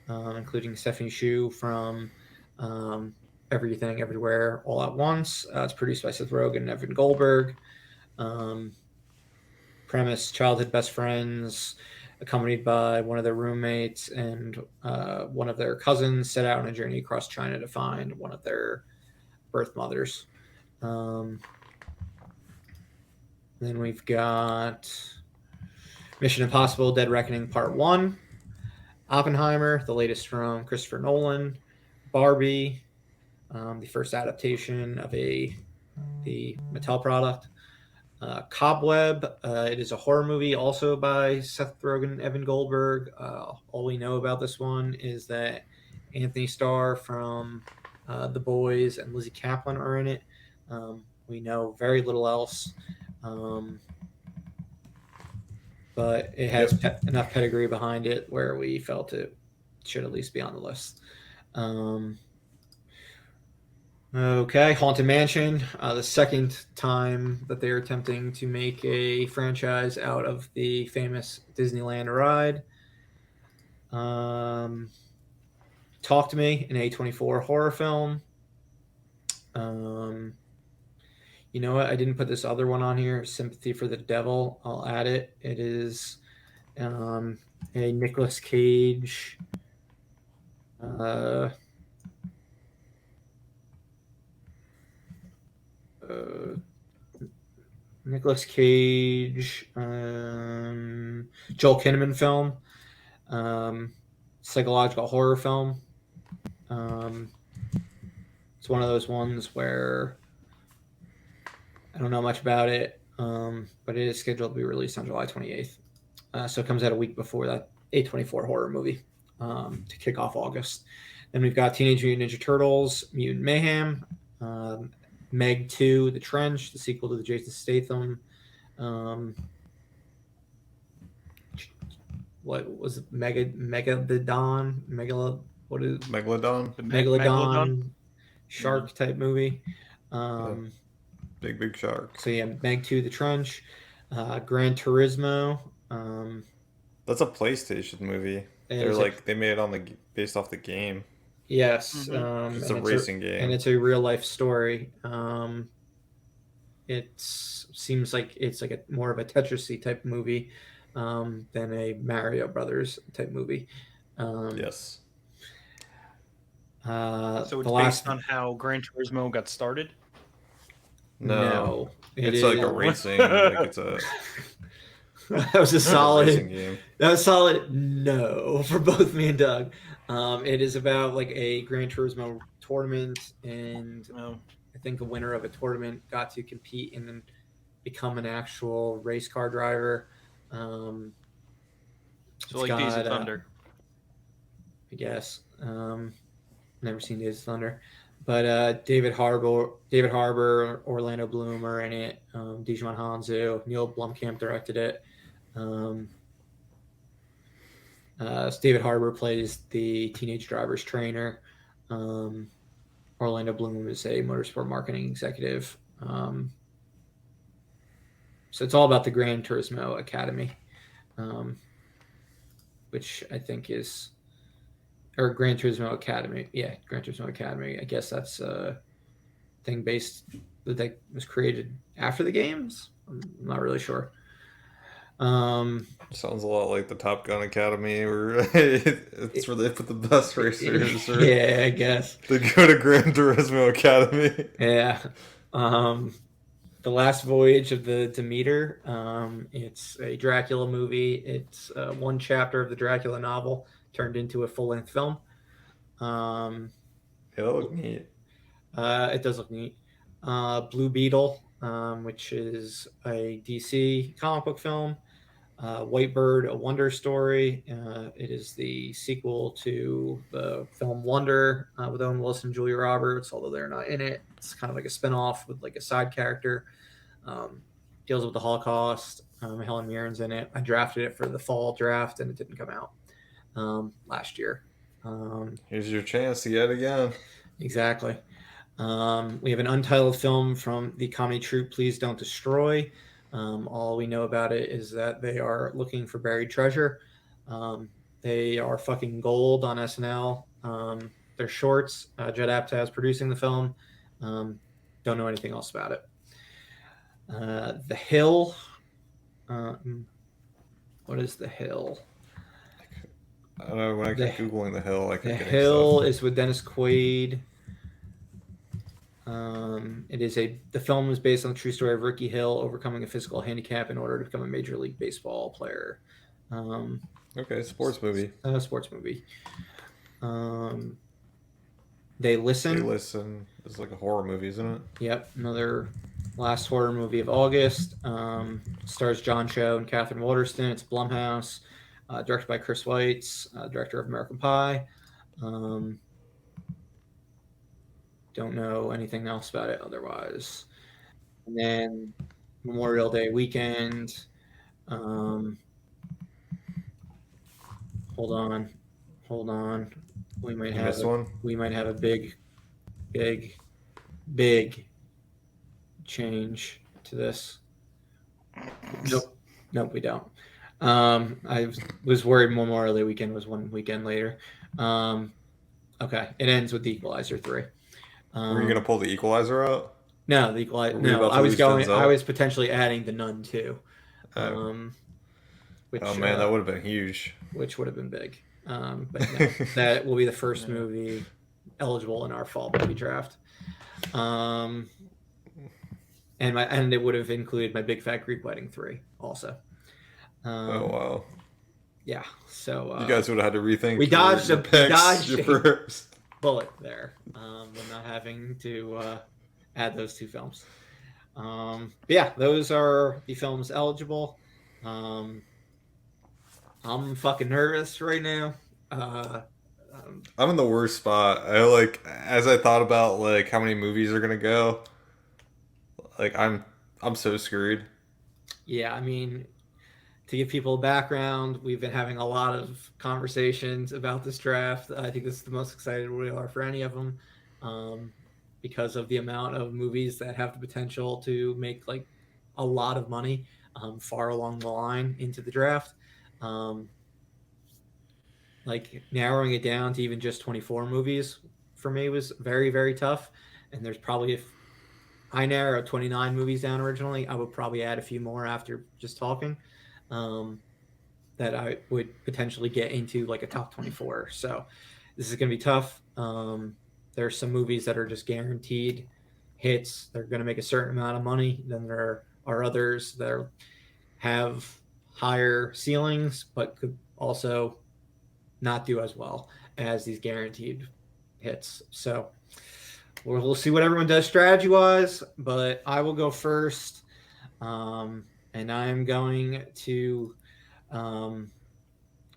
including Stephanie Hsu from um, Everything Everywhere All at Once. It's produced by Seth Rogen and Evan Goldberg. Um, Premise: childhood best friends, accompanied by one of their roommates and one of their cousins, set out on a journey across China to find one of their birth mothers. Um, then we've got Mission Impossible: Dead Reckoning Part 1, Oppenheimer, the latest from Christopher Nolan, Barbie, the first adaptation of the Mattel product, Cobweb. It is a horror movie also by Seth Rogen and Evan Goldberg. All we know about this one is that Anthony Starr from The Boys and Lizzie Kaplan are in it. We know very little else. But it has enough pedigree behind it where we felt it should at least be on the list. Okay, Haunted Mansion, the second time that they're attempting to make a franchise out of the famous Disneyland ride. Talk to Me, an A24 horror film. You know what? I didn't put this other one on here, Sympathy for the Devil. I'll add it. It is a Nicolas Cage Nicolas Cage, Joel Kinnaman film, psychological horror film. It's one of those ones where I don't know much about it, but it is scheduled to be released on July 28th. So it comes out a week before that A24 horror movie to kick off August. Then we've got Teenage Mutant Ninja Turtles, Mutant Mayhem, Meg 2, The Trench, the sequel to the Jason Statham. What was it? Megalodon? What is Megalodon? The Megalodon shark type movie. Big shark. So yeah, Meg 2, The Trench, Gran Turismo. That's a PlayStation movie. They're like they made it based off the game. Yes, It's a racing game, and it's a real life story. It seems like it's like more of a Tetrisy type movie than a Mario Brothers type movie. Yes. So it's based on how Gran Turismo got started? No, it's like a racing. Like it's a. That was a Racing solid. game. That was solid. No, for both me and Doug. It is about like a Gran Turismo tournament, and Oh, I think the winner of a tournament got to compete and then become an actual race car driver. Um, so it's like Days got, of Thunder. I guess, never seen Days of Thunder, but David Harbour, Orlando Bloom are in it. Dijon Hanzu, Neil Blomkamp directed it. Um, David Harbour plays the teenage driver's trainer. Um, Orlando Bloom is a motorsport marketing executive. So it's all about the Gran Turismo Academy, um, which I think is, or Gran Turismo Academy. Yeah, Gran Turismo Academy. I guess that's a thing based that was created after the games. I'm not really sure. Um, Sounds a lot like the Top Gun Academy, where it's where they put the best racers, or yeah, I guess. they go to Gran Turismo Academy. Yeah. The Last Voyage of the Demeter. It's a Dracula movie. It's one chapter of the Dracula novel turned into a full length film. Um, Yeah, that look neat. it does look neat. Blue Beetle, which is a DC comic book film. White Bird, A Wonder Story. It is the sequel to the film Wonder with Owen Wilson and Julia Roberts, although they're not in it. It's kind of like a spinoff with like a side character. Um, Deals with the Holocaust. Helen Mirren's in it. I drafted it for the fall draft, and it didn't come out last year. Here's your chance to get it again. Exactly. We have an untitled film from the comedy troupe Please Don't Destroy. All we know about it is that they are looking for buried treasure. They are fucking gold on SNL. They're shorts. Judd Apatow is producing the film. Don't know anything else about it. The Hill. What is The Hill? I don't know, when I kept Googling The Hill, I The kept getting Hill stuff. is with Dennis Quaid. The film is based on the true story of Ricky Hill overcoming a physical handicap in order to become a Major League Baseball player. Okay, sports movie. Sports movie. They Listen. They Listen. It's like a horror movie, isn't it? Yep, another last horror movie of August. Stars John Cho and Catherine Waterston. It's Blumhouse. Directed by Chris Weitz, director of American Pie. Don't know anything else about it otherwise. And then Memorial Day weekend. Hold on. We might You have missed one? We might have a big change to this. Nope, we don't. I was worried Memorial Day weekend was one weekend later. Okay, it ends with The Equalizer 3. Were you gonna pull the Equalizer out? No, The Equalizer. Were we No, about to I was lose going. Denzel? I was potentially adding The Nun too. Which, Oh man, that would have been huge. which would have been big. But no, that will be the first movie eligible in our fall movie draft. And it would have included My Big Fat Greek Wedding 3 also. Oh wow. Yeah, so You guys would have had to rethink. we dodged your a picks, your first. bullet there with not having to add those two films. Yeah, those are the films eligible. I'm fucking nervous right now. I'm in the worst spot. As I thought about like how many movies are gonna go. Like I'm so screwed. Yeah, I mean, to give people a background, we've been having a lot of conversations about this draft. I think this is the most excited we are for any of them, because of the amount of movies that have the potential to make like a lot of money far along the line into the draft. Like narrowing it down to even just 24 movies for me was very, very tough. And there's probably, if I narrow 29 movies down originally, I would probably add a few more after just talking. That I would potentially get into like a top 24. So this is going to be tough. There's some movies that are just guaranteed hits. They're going to make a certain amount of money. Then there are others that have higher ceilings, but could also not do as well as these guaranteed hits. So we'll see what everyone does strategy wise, but I will go first. And I'm going to um,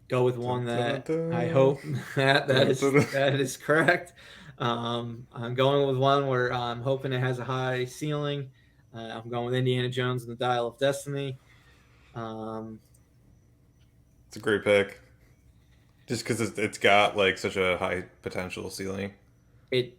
go with Dun, one dun, dun, that I dun. hope that Dun, dun, dun. that is correct. I'm going with one where I'm hoping it has a high ceiling. I'm going with Indiana Jones and the Dial of Destiny. Um, It's a great pick. Just because it's got like such a high potential ceiling. it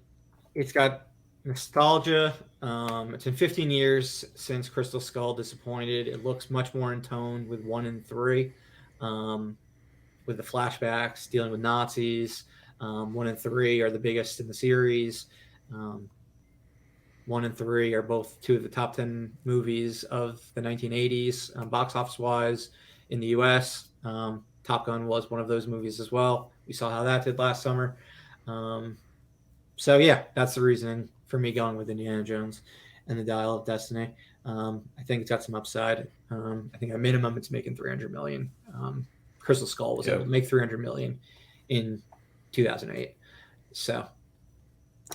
it's got nostalgia. It's been 15 years since Crystal Skull disappointed. It looks much more in tone with 1 and 3, with the flashbacks dealing with Nazis. 1 and 3 are the biggest in the series. Um, 1 and 3 are both two of the top 10 movies of the 1980s, box office wise in the US. Top Gun was one of those movies as well. We saw how that did last summer. Um, so yeah, that's the reasoning for me going with Indiana Jones and the Dial of Destiny. I think it's got some upside. I think at minimum it's making 300 million. Crystal Skull was able Yep. to make 300 million in 2008. So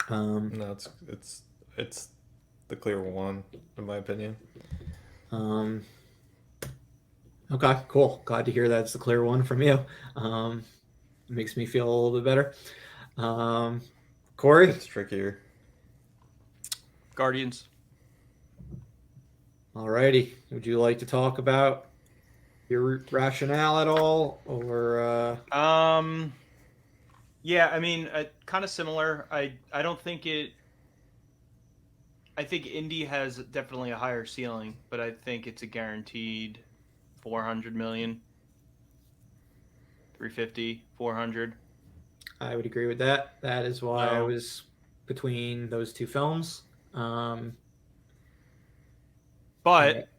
No, it's the clear one in my opinion. um, okay, cool. Glad to hear that's the clear one from you. Um, Makes me feel a little bit better. Um, Corey, It's trickier. Guardians. alrighty. Would you like to talk about your rationale at all, or Yeah, I mean, kind of similar. I don't think it. I think Indy has definitely a higher ceiling, but I think it's a guaranteed 400 million, 350, 400. I would agree with that. That is why I No, was between those two films. Yeah, but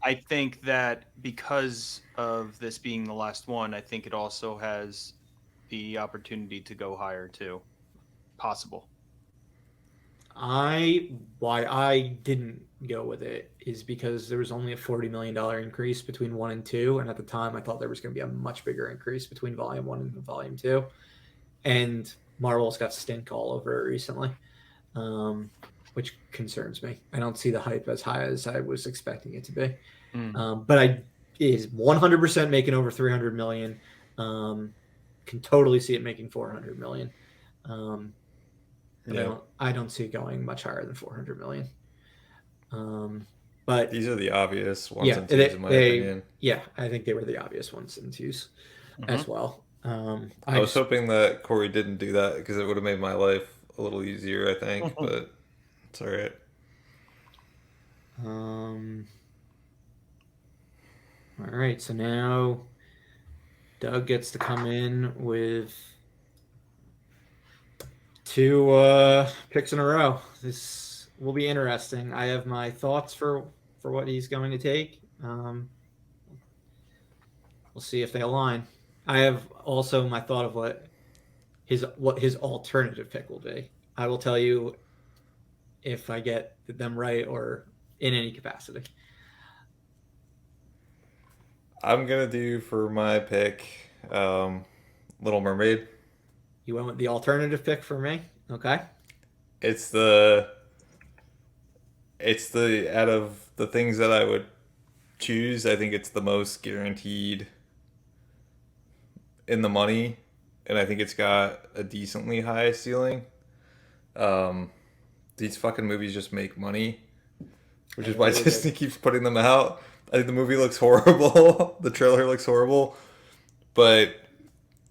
I think that because of this being the last one, I think it also has the opportunity to go higher too. Possible. why I didn't go with it is because there was only a $40 million increase between 1 and 2, and at the time I thought there was going to be a much bigger increase between Volume 1 and Volume 2, and Marvel's got stink all over it recently, um, which concerns me. I don't see the hype as high as I was expecting it to be, Mm. but I is 100% making over 300 million. Can totally see it making 400 million. But Yeah. I don't see it going much higher than 400 million. But These are the obvious ones yeah, and twos in my opinion. yeah, I think they were the obvious ones in twos Hmm. as well. I I was just hoping that Corey didn't do that because it would have made my life a little easier, I think, but it's alright. um all right, so now Doug gets to come in with two picks in a row. This will be interesting. I have my thoughts for what he's going to take. We'll see if they align. I have also my thought of what his alternative pick will be. I will tell you if I get them right or in any capacity. I'm gonna do for my pick, Little Mermaid. You went with the alternative pick for me. Okay. It's the it's the out of the things that I would choose, I think it's the most guaranteed in the money, and I think it's got a decently high ceiling. Um, these fucking movies just make money, which They is why really do. Disney keeps putting them out. I think the movie looks horrible. The trailer looks horrible, but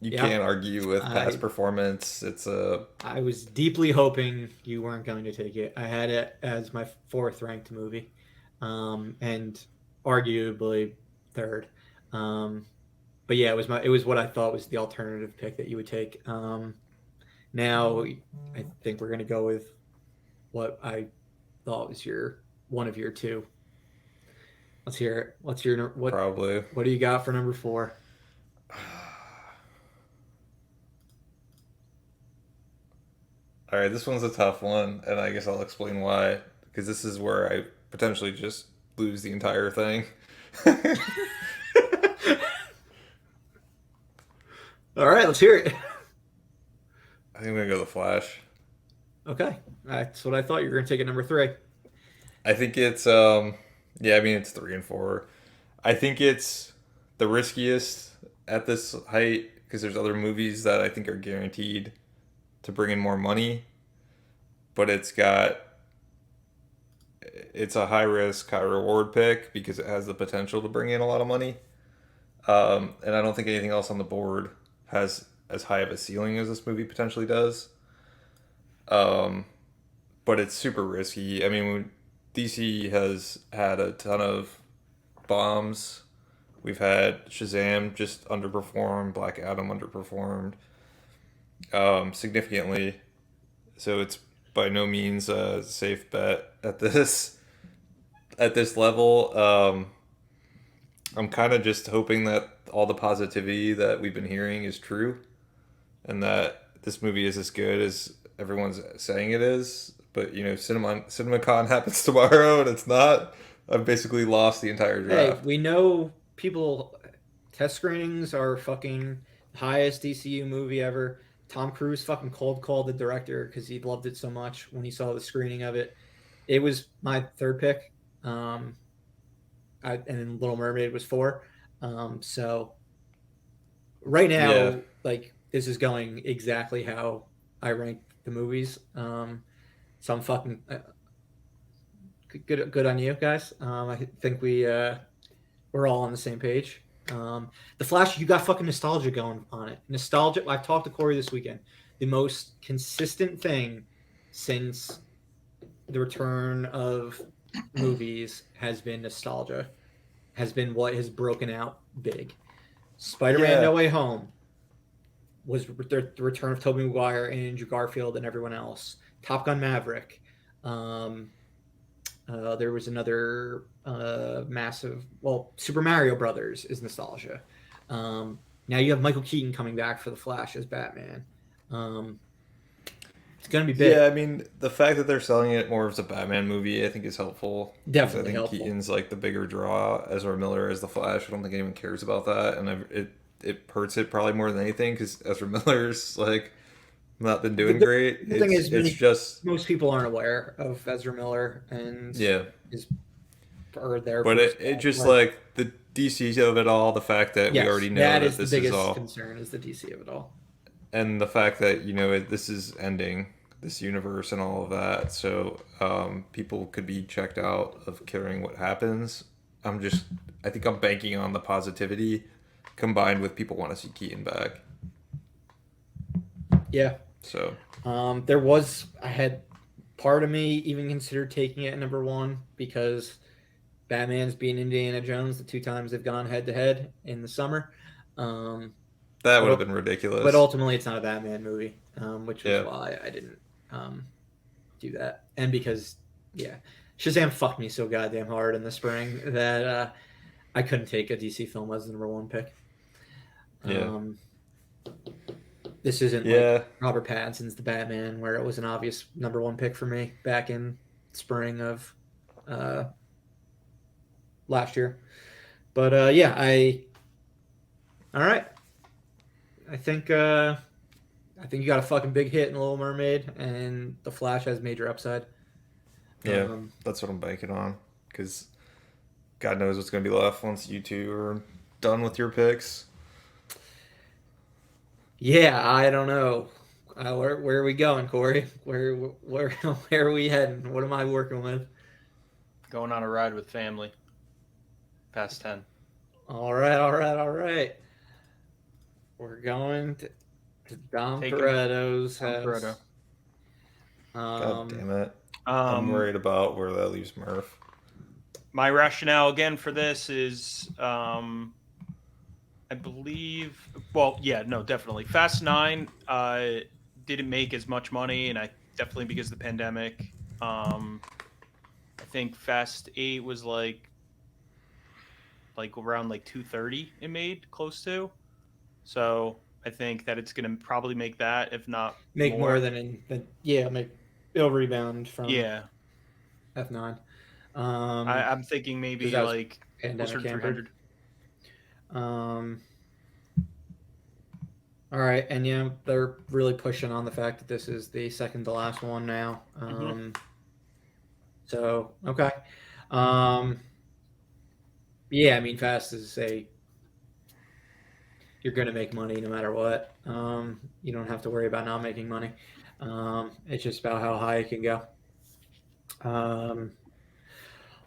you Yeah. can't argue with past I performance. It's a I was deeply hoping you weren't going to take it. I had it as my fourth ranked movie, and arguably third. Um, but yeah, it was what I thought was the alternative pick that you would take. Now I think we're gonna go with what I thought was your one of your two. Let's hear it. probably. What do you got for number 4? All right, this one's a tough one, and I guess I'll explain why. Because this is where I potentially just lose the entire thing. All right, let's hear it. I think I'm gonna go The Flash. Okay, that's what I thought. You were going to take it number three. I think it's yeah, I mean it's 3 and 4. I think it's the riskiest at this height because there's other movies that I think are guaranteed to bring in more money, but it's a high risk, high reward pick because it has the potential to bring in a lot of money. And I don't think anything else on the board has as high of a ceiling as this movie potentially does. Um, but it's super risky. I mean, DC has had a ton of bombs. We've had Shazam just underperformed, Black Adam underperformed significantly. So it's by no means a safe bet at this level. I'm kind of just hoping that all the positivity that we've been hearing is true, and that this movie is as good as everyone's saying it is. But CinemaCon happens tomorrow, and it's not. I've basically lost the entire Hey, draft. we know people. Test screenings are fucking highest DCU movie ever. Tom Cruise fucking cold called the director because he loved it so much when he saw the screening of it. It was my third pick. Um, and then Little Mermaid was four. So right Yeah, now, like this is going exactly how I rank the movies. So I'm fucking good on you guys. I think we're all on the same page. The Flash, you got fucking nostalgia going on it. Nostalgia. I talked to Corey this weekend. The most consistent thing since the return of movies has been nostalgia. Has been what has broken out big. Spider-Man: yeah, No Way Home was the return of Tobey Maguire and Andrew Garfield and everyone else. Top Gun: Maverick. Um, there was another massive, well, Super Mario Brothers is nostalgia. Now you have Michael Keaton coming back for the Flash as Batman. Um, it's gonna be big, yeah. I mean, the fact that they're selling it more as a Batman movie, I think, is helpful because I definitely think helpful. Keaton's like the bigger draw. Ezra Miller as the Flash. I don't think anyone cares about that, and it hurts it probably more than anything because Ezra Miller's like not been The, doing the, great. the thing is, It's just most people aren't aware of Ezra Miller and yeah, his or their but it personal just life. like the DC of it all, the fact that we Yes, already know that that is the this is biggest all, concern is the DC of it all. and the fact that this is ending this universe and all of that, so people could be checked out of caring what happens. I think I'm banking on the positivity combined with people want to see Keaton back. Yeah. So I had part of me even considered taking it at number one because Batman's being Indiana Jones the two times they've gone head to head in the summer. Um, that would have but been but ridiculous. ultimately it's not a Batman movie, which was Yeah, why I didn't do that. And because yeah, Shazam fucked me so goddamn hard in the spring that I couldn't take a DC film as the number one pick. yeah, Um, this isn't like yeah, Robert Pattinson's The Batman, where it was an obvious number one pick for me back in spring of uh, last year. But yeah, I all right. I think I think you got a fucking big hit in Little Mermaid, and The Flash has major upside. yeah. Um, That's what I'm banking on because God knows what's going to be left once you two are done with your picks. yeah, I don't know. Where are we going, Corey? Where are we heading? What am I working with? Going on a ride with family. Past 10. All right, all right, all right. We're going to Dom Taking Toretto's Tom Toretto. house. God damn it. I'm Um, worried about where that leaves Murph. my rationale again for this is, I believe, well, yeah, no, definitely. Fast 9 didn't make as much money, and I definitely because of the pandemic. I think Fast 8 was like around like 230 it made close to. So I think that it's going to probably make that, if not Make more more. than yeah, make it'll rebound from Yeah, F9. I'm thinking Because maybe that was like closer pandemic to hampered. 300. Um, all right, and yeah, they're really pushing on the fact that this is the second to last one now. Hmm. So okay. Um, yeah, I mean, Fast is a you're gonna make money no matter what. You don't have to worry about not making money. It's just about how high it can go. Um,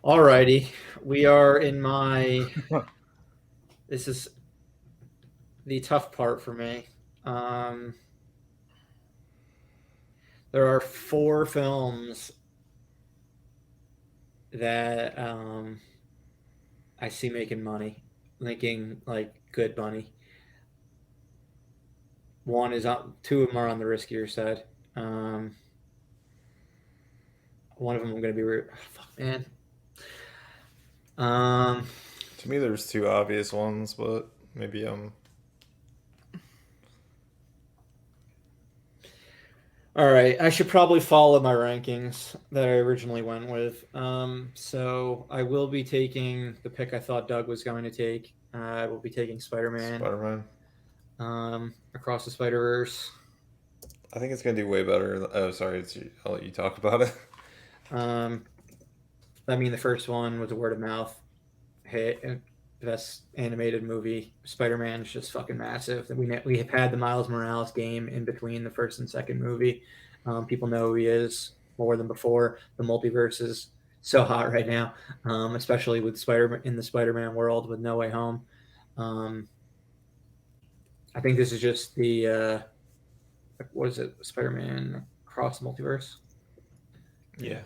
alrighty, we are in my. This is the tough part for me. Um, there are four films that I see making money, making like good money. One is on, two of them are on the riskier side. Um, one of them I'm going to be, oh, fuck, man. Um, To me, there's two obvious ones, but maybe all right, I should probably follow my rankings that I originally went with. So I will be taking the pick I thought Doug was going to take. I will be taking Spider-Man, Spider-Man. Across the Spider-Verse. I think it's gonna do way better. Oh, sorry, I'll let you talk about it. Um, I mean, the first one was a word of mouth hit. Best animated movie. Spider-Man is just fucking massive. We have had the Miles Morales game in between the first and second movie. People know who he is more than before. The multiverse is so hot right now, especially with Spider in the Spider-Man world with No Way Home. Um, I think this is just the what is it? Spider-Man Cross Multiverse. Yeah.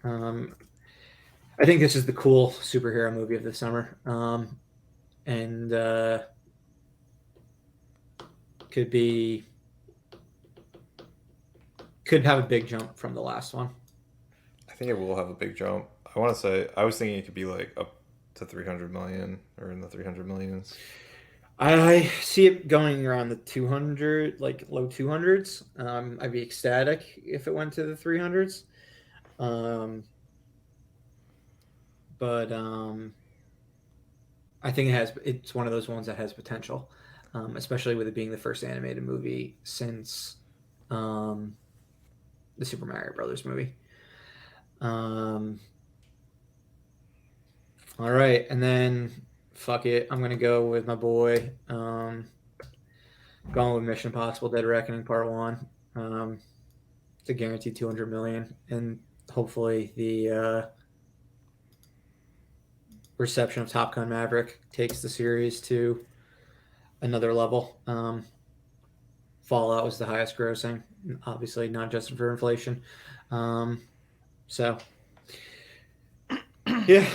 Um, I think this is the cool superhero movie of the summer, and could be could have a big jump from the last one. I think it will have a big jump. I want to say I was thinking it could be like up to 300 million or in the 300 millions. I see it going around the 200, like low 200s. I'd be ecstatic if it went to the 300s. Um, but I think it's one of those ones that has potential, especially with it being the first animated movie since um, the Super Mario Brothers movie. Um, all right, and then fuck it, I'm gonna go with my boy. Going with Mission Impossible: Dead Reckoning Part One. It's a guaranteed 200 million, and hopefully the reception of Top Gun Maverick takes the series to another level. Fallout was the highest grossing, obviously not adjusted for inflation. Um, so yeah,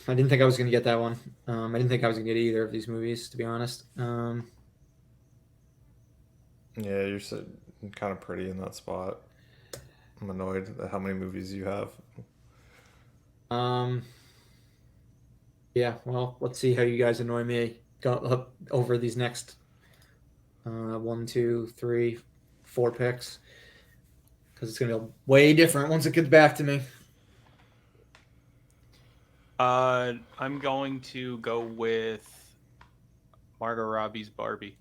I didn't think I was going to get that one. I didn't think I was going to get either of these movies, to be honest. Yeah, you're so, kind of pretty in that spot. I'm annoyed at how many movies you have. Um, yeah, well, let's see how you guys annoy me over these next one, two, three, four picks, because it's going to be way different once it gets back to me. I'm going to go with Margot Robbie's Barbie.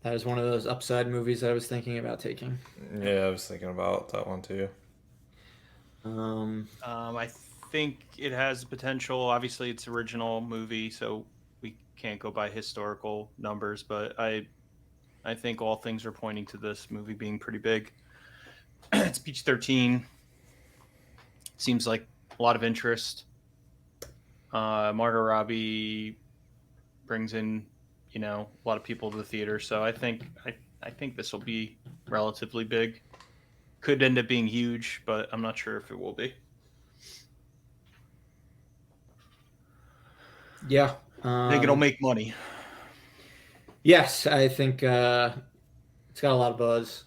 That is one of those upside movies that I was thinking about taking. Yeah, I was thinking about that one too. I think it has potential. Obviously, it's original movie, so we can't go by historical numbers. But I think all things are pointing to this movie being pretty big. It's PG-13. Seems like a lot of interest. Margot Robbie brings in, a lot of people to the theater, so I think this will be relatively big. Could end up being huge, but I'm not sure if it will be. Yeah. I think it'll make money. Yes, I think it's got a lot of buzz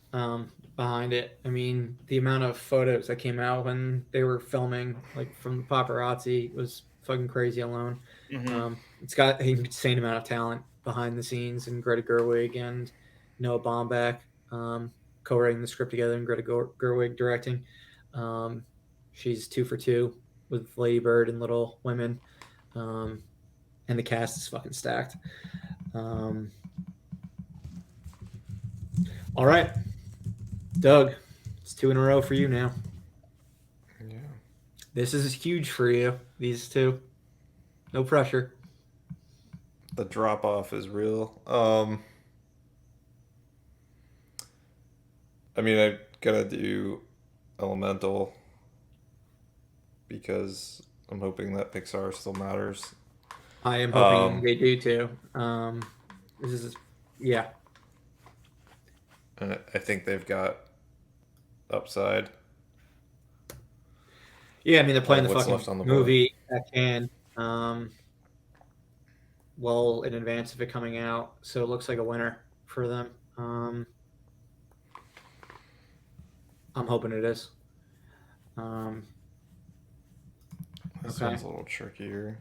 behind it. I mean, the amount of photos that came out when they were filming, like from the paparazzi, was fucking crazy alone. Mm-hmm. It's got an insane amount of talent behind the scenes, and Greta Gerwig and Noah Baumbach co-writing the script together, and Greta Gerwig directing. She's two for two with Lady Bird and Little Women. Um, and the cast is fucking stacked. All right, Doug, it's 2 in a row for you now. Yeah. This is huge for you. These two, no pressure. The drop off is real. I mean, I gotta do Elemental because I'm hoping that Pixar still matters. I am hoping Um, they do too. This is, yeah, and I think they've got upside, yeah. I mean, they're playing like the what's fucking left on the board. movie at Cannes, well in advance of it coming out, so it looks like a winner for them. I'm hoping it is. Um, This okay. one's a little trickier.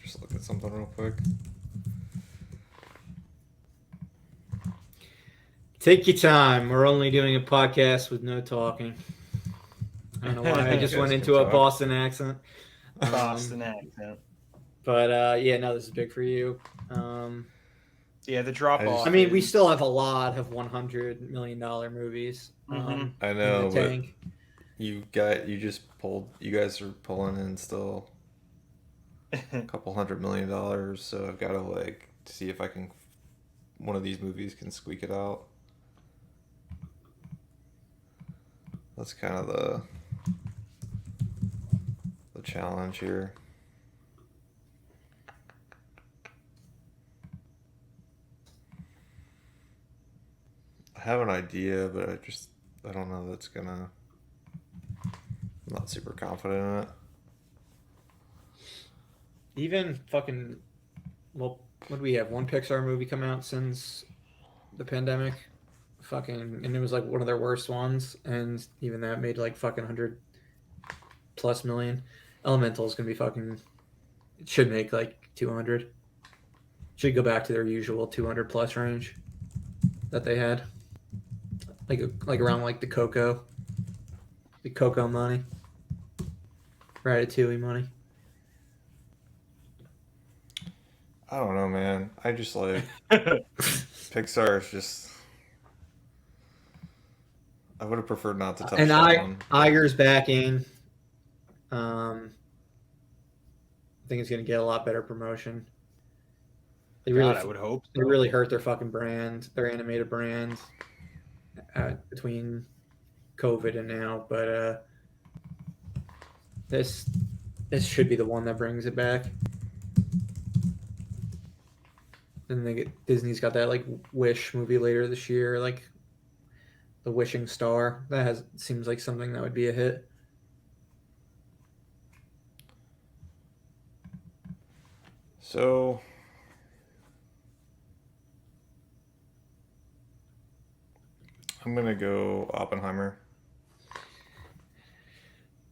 Just look at something real quick. Take your time. We're only doing a podcast with no talking. I don't know why I You just guys went can into a talk. Boston accent. Boston accent. But yeah, no, this is big for you. Yeah, the drop off. I mean, we still have a lot of $100 million movies Mhm. I in the know, but tank. you guys are pulling in still a couple $100 million, so I've got to like see if I can one of these movies can squeak it out. That's kind of the challenge here. I have an idea, but I don't know that's gonna. I'm not super confident in it. Even fucking, well, what do we have? One Pixar movie come out since the pandemic. Fucking, and it was like one of their worst ones, and even that made like fucking 100+ million. Elemental is gonna be fucking. It should make like 200. Should go back to their usual 200+ range that they had, like around like the Coco money, Ratatouille money. I don't know, man. I just like Pixar is just. I would have preferred not to touch And that one. Iger's backing. I think it's gonna get a lot better promotion. They God, I would hope they so. really hurt their fucking brand, their animated brand, between COVID and now. But this should be the one that brings it back. And Disney's got that like Wish movie later this year, like the Wishing Star. That seems like something that would be a hit. So I'm gonna go Oppenheimer.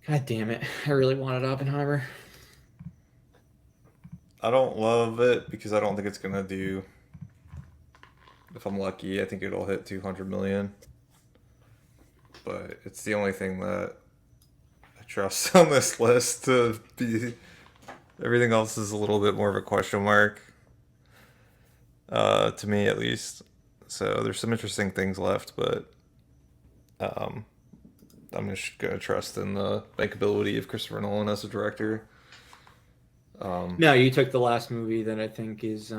God damn it! I really wanted Oppenheimer. I don't love it because I don't think it's gonna do. If I'm lucky, I think it'll hit 200 million. But it's the only thing that I trust on this list to be. Everything else is a little bit more of a question mark. To me, at least. So there's some interesting things left, but um, I'm just gonna trust in the bankability of Christopher Nolan as a director. No, you took the last movie that I think is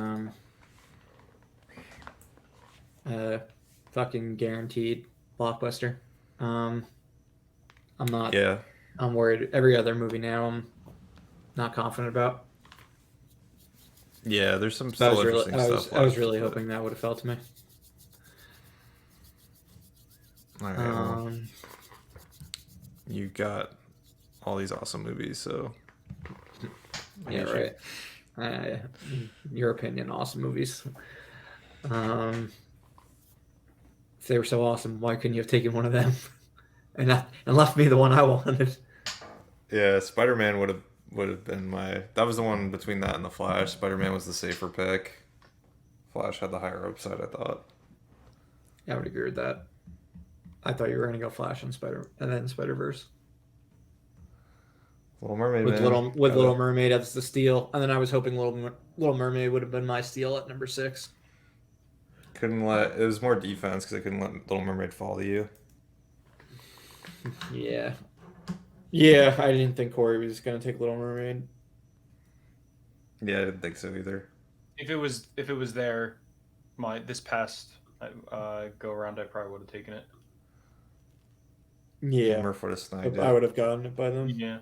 fucking guaranteed blockbuster. I'm not Yeah, I'm worried. Every other movie now, I'm not confident about. Yeah, there's some But still interesting stuff I was left. really But hoping that would have fell to me. all right, well, Um, you got all these awesome movies, so yeah, right. Your opinion, awesome movies. If they were so awesome, why couldn't you have taken one of them and left me the one I wanted? Yeah, Spider-Man would have been my. That was the one between that and the Flash. Spider-Man was the safer pick. Flash had the higher upside, I thought. I would agree with that. I thought you were going to go Flash and then Spider Verse Little Mermaid, with man. Little Mermaid as the steal, and then I was hoping Little Mermaid would have been my steal at number 6. Couldn't let. It was more defense because I couldn't let Little Mermaid fall to you. Yeah, yeah. I didn't think Corey was going to take Little Mermaid. Yeah, I didn't think so either. If it was there, this past go around, I probably would have taken it. Yeah, Murph would have snagged I it. would have gotten it by them. Yeah.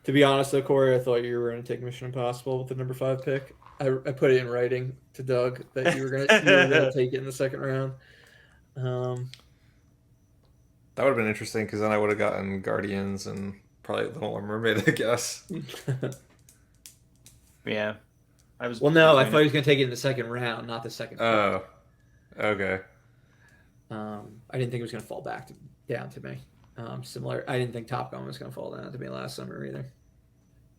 To be honest, though, Corey, I thought you were going to take Mission Impossible with the number 5 pick. I put it in writing to Doug that you were going to take it in the second round. That would have been interesting because then I would have gotten Guardians and probably Little Mermaid, I guess. Yeah. I was. Well, no, I thought he was going to take it in the second round, not the second. Oh, okay. I didn't think it was going to fall down to me. Similar, I didn't think Top Gun was going to fall down to me last summer either.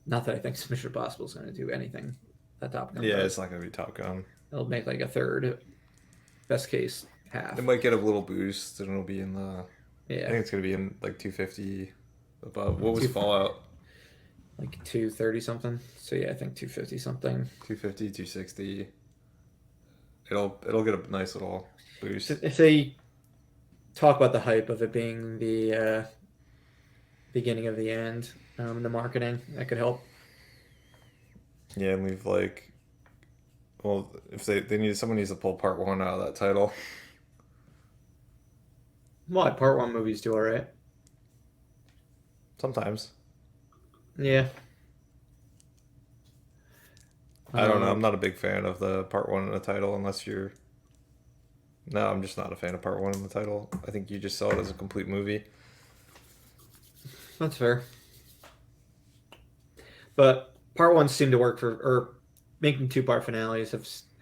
Not that I think Mission Impossible is going to do anything that Top Gun Yeah, does. it's not going to be Top Gun. It'll make like a third, best case half. It might get a little boost and it'll be in the. Yeah, I think it's going to be in like 250 above. What was Fallout? Like 230 something. So yeah, I think 250 something. 250, 260. It'll get a nice little boost. If they talk about the hype of it being the beginning of the end, the marketing, that could help. Yeah, and we've like, well, if someone needs to pull part 1 out of that title. What part 1 movies do all right? Sometimes. Yeah. I don't know. I'm not a big fan of the part 1 in the title unless you're. No, I'm just not a fan of part 1 in the title. I think you just saw it as a complete movie. That's fair. But part 1 seemed to work or making 2-part finales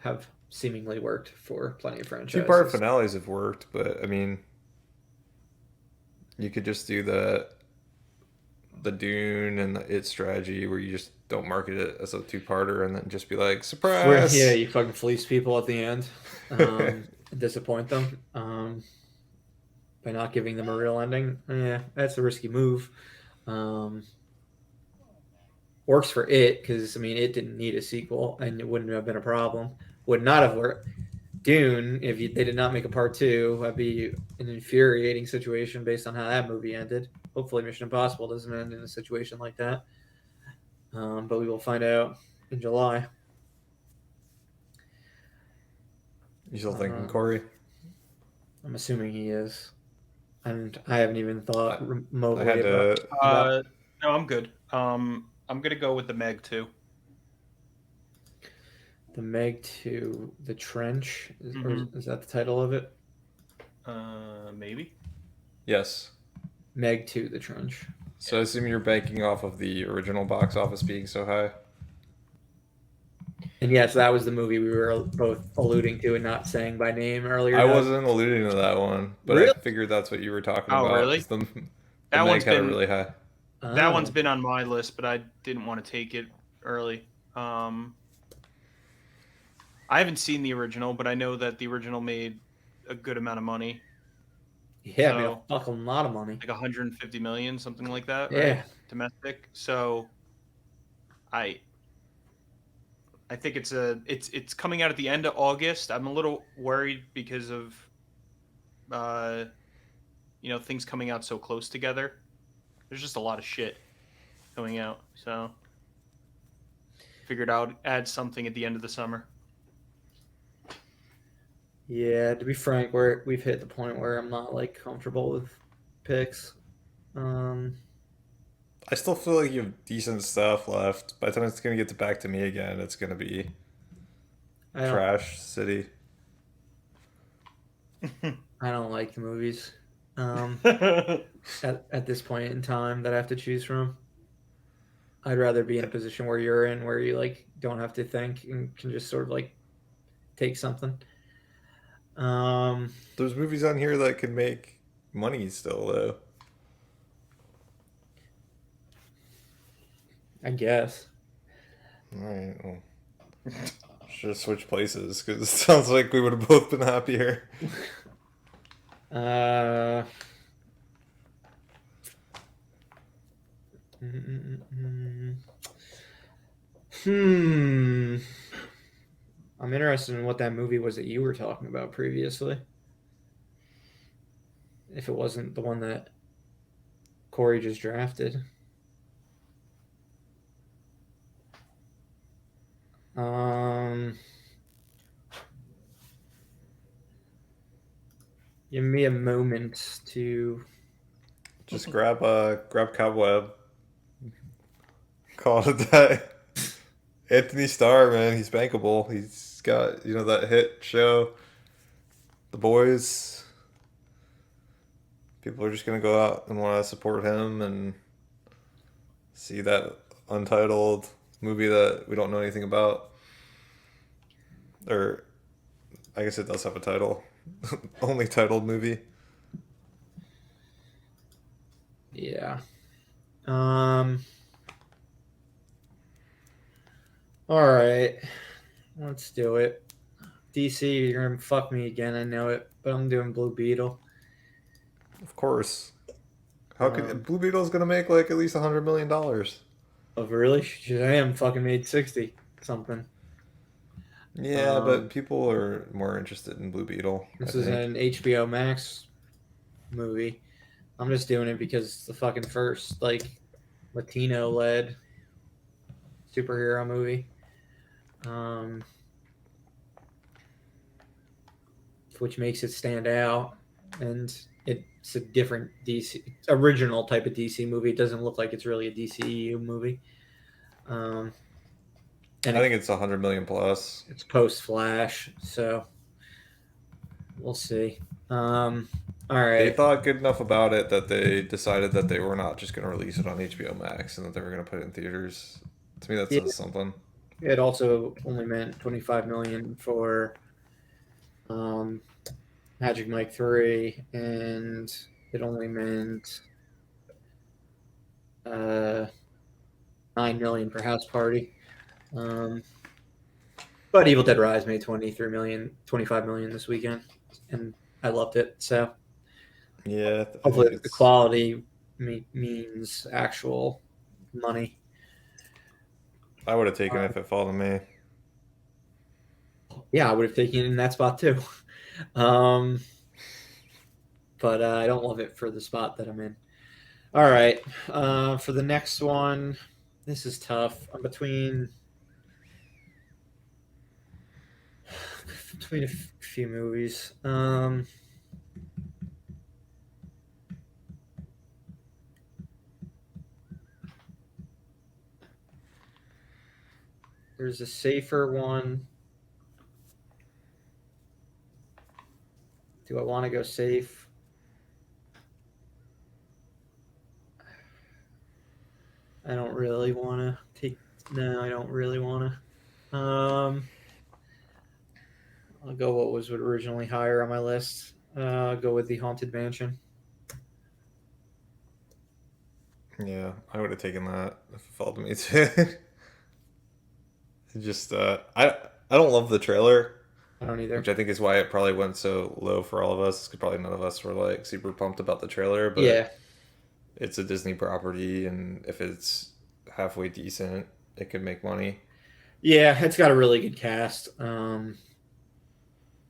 have seemingly worked for plenty of franchises. 2-part finales have worked, but I mean, you could just do the Dune and the It strategy where you just don't market it as a 2-parter and then just be like, surprise! Yeah, you fucking fleece people at the end. Disappoint them by not giving them a real ending. Yeah, that's a risky move. Works for it because I mean it didn't need a sequel and it wouldn't have been a problem. Would not have worked. Dune, if they did not make a part 2, that'd be an infuriating situation based on how that movie ended. Hopefully, Mission Impossible doesn't end in a situation like that. But we will find out in July. You still thinking Corey? I'm assuming he is. And I haven't even thought remotely I had about... No, I'm good. I'm going to go with the Meg 2. The Meg 2, The Trench? Is that the title of it? Maybe. Yes. Meg 2, The Trench. So I assume you're banking off of the original box office being so high? And yes, that was the movie we were both alluding to and not saying by name earlier. I wasn't alluding to that one, but really? I figured that's what you were talking about. Oh, really? That one's been really high. That one's been on my list, but I didn't want to take it early. I haven't seen the original, but I know that the original made a good amount of money. Yeah, so, a fucking lot of money. Like 150 million, something like that. Yeah. Right? Domestic. So I think it's coming out at the end of August. I'm a little worried because of things coming out so close together. There's just a lot of shit coming out. So figured I'd add something at the end of the summer. Yeah, to be frank, we've hit the point where I'm not like comfortable with picks. I still feel like you have decent stuff left. By the time it's gonna get back to me again, it's gonna be I don't trash city. I don't like the movies. Um, at this point in time that I have to choose from. I'd rather be in a position where you're in, where you like don't have to think and can just sort of like take something. Um, There's movies on here that could make money still though. I guess. All right, well, should switch places because it sounds like we would have both been happier. Uh, mm, mm, mm, hmm. I'm interested in what that movie was that you were talking about previously. If it wasn't the one that Corey just drafted. Um, Give me a moment to. Just grab Cobweb, call it a day. Anthony Starr, man, he's bankable. He's got that hit show, The Boys. People are just gonna go out and want to support him and see that untitled movie that we don't know anything about. Or I guess it does have a title. Only titled movie. Yeah. Um. All right. Let's do it. DC, you're gonna fuck me again. I know it, but I'm doing Blue Beetle. Of course. How could Blue Beetle's gonna make like at least $100 million? Oh, really? Shazam fucking made 60 something. Yeah, but Um, people are more interested in Blue Beetle, I this is think. an HBO Max movie. I'm just doing it because it's the fucking first like Latino led superhero movie. Um, which makes it stand out, and it's a different DC original type of DC movie. It doesn't look like it's really a DCEU movie. Um, and I think it's 100 million plus. it's post Flash, so we'll see. All They right. thought good enough about it that they decided that they were not just going to release it on HBO Max and that they were going to put it in theaters. To me, that Yeah, says something. it also only meant 25 million for um, Magic Mike 3, and it only meant uh, 9 million for House Party. Um, but Evil Dead Rise made 23 million, 25 million this weekend, and I loved it. So Yeah, I hopefully think the it's. quality means actual money. I would have taken it if it fell to me. Yeah, I would have taken it in that spot too. Um, but I don't love it for the spot that I'm in. All right. For the next one, this is tough. I'm between a few movies. There's a safer one. Do I want to go safe? I don't really want to take. No, I don't really want to. I'll go what was originally higher on my list. I'll go with the Haunted Mansion. Yeah, I would have taken that if it fell to me too. Just I don't love the trailer, I don't which either. I think is why it probably went so low for all of us. Because probably none of us were like super pumped about the trailer, Yeah, but it's a Disney property, and if it's halfway decent, it could make money. yeah, it's got a really good cast.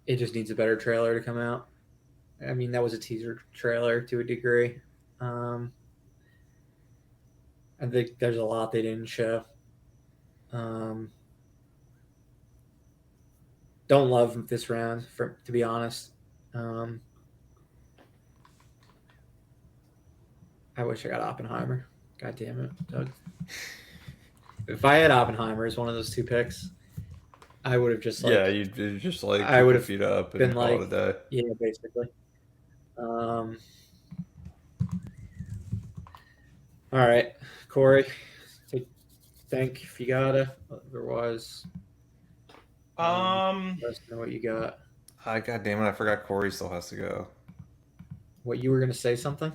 It just needs a better trailer to come out. I mean, that was a teaser trailer to a degree. Um, I think there's a lot they didn't show. Um, don't love this round, to be honest. Um, I wish I got Oppenheimer. God damn it, Doug. If I had Oppenheimer as one of those two picks, I would have just like Yeah, you just like I keep would your have feet up been and call like, it a day. yeah, basically. All right, Corey, think if you gotta. Otherwise, Um, let us know what you got. God damn it, I forgot Corey still has to go. What you were gonna say something?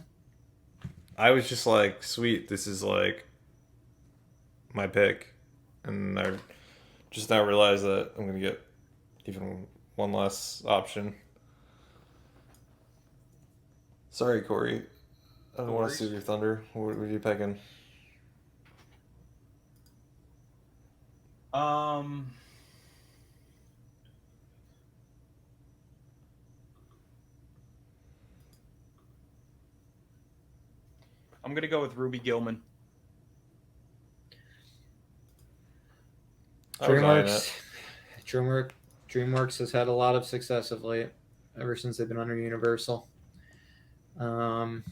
I was just like, sweet, this is like my pick. And I just now realized that I'm gonna get even one less option. Sorry, Corey. I don't want to steal your thunder. What were you picking? um, I'm gonna go with Ruby Gilman. I was eyeing it. DreamWorks has had a lot of success of late, ever since they've been under Universal. It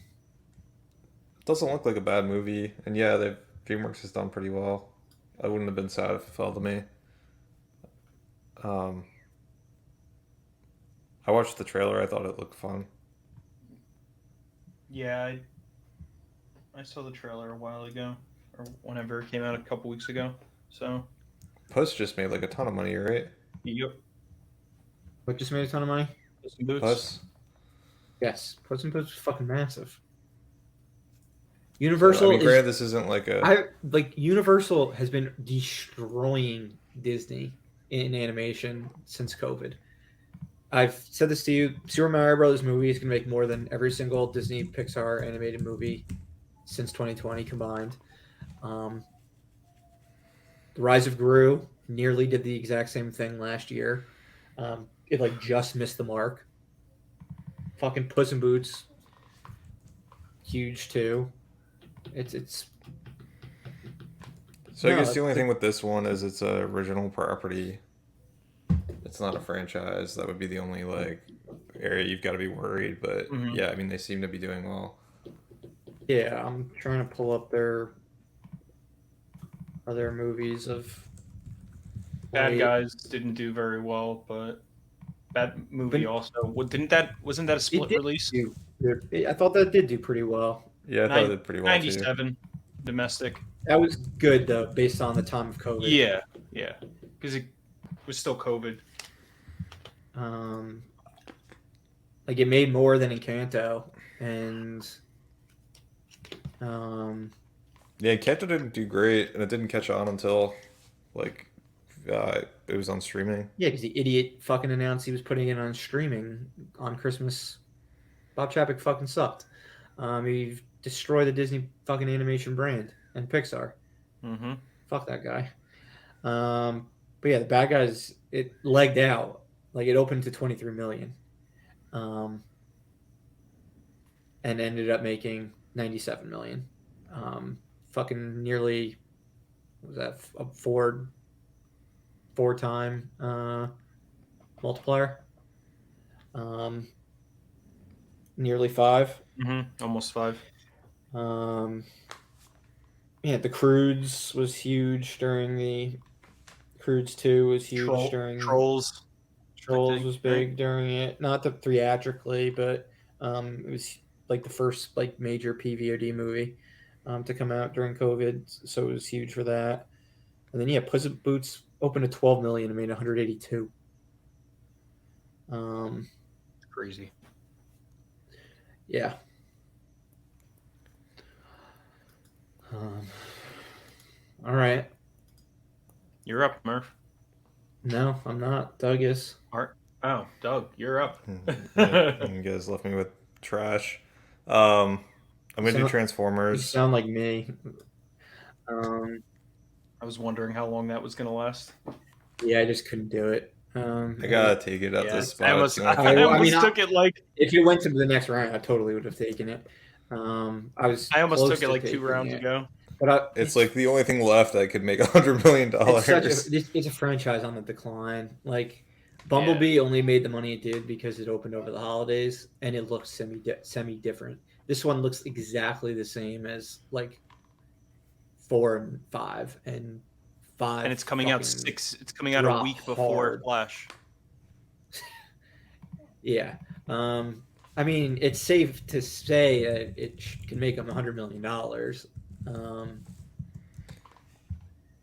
doesn't look like a bad movie, and yeah, DreamWorks has done pretty well. I wouldn't have been sad if it fell to me. Um, I watched the trailer. I thought it looked fun. Yeah, I saw the trailer a while ago, or whenever it came out a couple weeks ago. So, Puss just made like a ton of money, right? yep, What just made a ton of money? Puss in Boots. Puss. Yes, Puss in Boots was fucking massive. So, Universal granted, this isn't like a. Universal has been destroying Disney in animation since COVID. I've said this to you. Super Mario Brothers movie is going to make more than every single Disney Pixar animated movie since 2020 combined. The Rise of Gru nearly did the exact same thing last year. It like just missed the mark. Fucking Puss in Boots, huge too. It's. So I guess the only thing with this one is it's a original property. It's not a franchise. That would be the only like area you've got to be worried. But yeah, I mean they seem to be doing well. Yeah, I'm trying to pull up their other movies of. Bad Guys didn't do very well, but that movie also wasn't that a split release? I thought that did do pretty well. Yeah, I thought it did pretty well 97 domestic. That was good though, based on the time of COVID. Yeah, because it was still COVID. Like it made more than Encanto, and yeah, Encanto didn't do great, and it didn't catch on until like it was on streaming. Yeah, because the idiot fucking announced he was putting it on streaming on Christmas. Bob Chapek fucking sucked. He destroyed the Disney fucking animation brand and Pixar. Mm-hmm. Fuck that guy. But yeah, the Bad Guys, it legged out. Like it opened to 23 million. And ended up making 97 million. Fucking nearly, what was that, a four-time multiplier. Nearly 5. Mm-hmm. Almost 5. Yeah, the Croods was huge during the Croods 2 was huge during Trolls. Trolls was big during it. Not the theatrically, but it was like the first like major PVOD movie to come out during COVID, so it was huge for that. And then yeah, Puss in Boots opened at 12 million and made 182. Crazy. Yeah. All right. You're up, Murph. No, I'm not. Doug is. Oh, Doug, you're up. Yeah, you guys left me with trash. I'm gonna do Transformers. You sound like me. I was wondering how long that was gonna last. Yeah, I just couldn't do it. I gotta take it at this spot. I almost took it like. If it went to the next round, I totally would have taken it. I almost took it like 2 rounds ago. But it's like the only thing left that could make $100 million. It's a franchise on the decline. Like Bumblebee only made the money it did because it opened over the holidays and it looked semi different. This one looks exactly the same as like 4 and 5, and 5 And it's coming out fucking It's coming out a drop week before hard. Flash. Yeah. I mean, it's safe to say that it can make them $100 million. Um,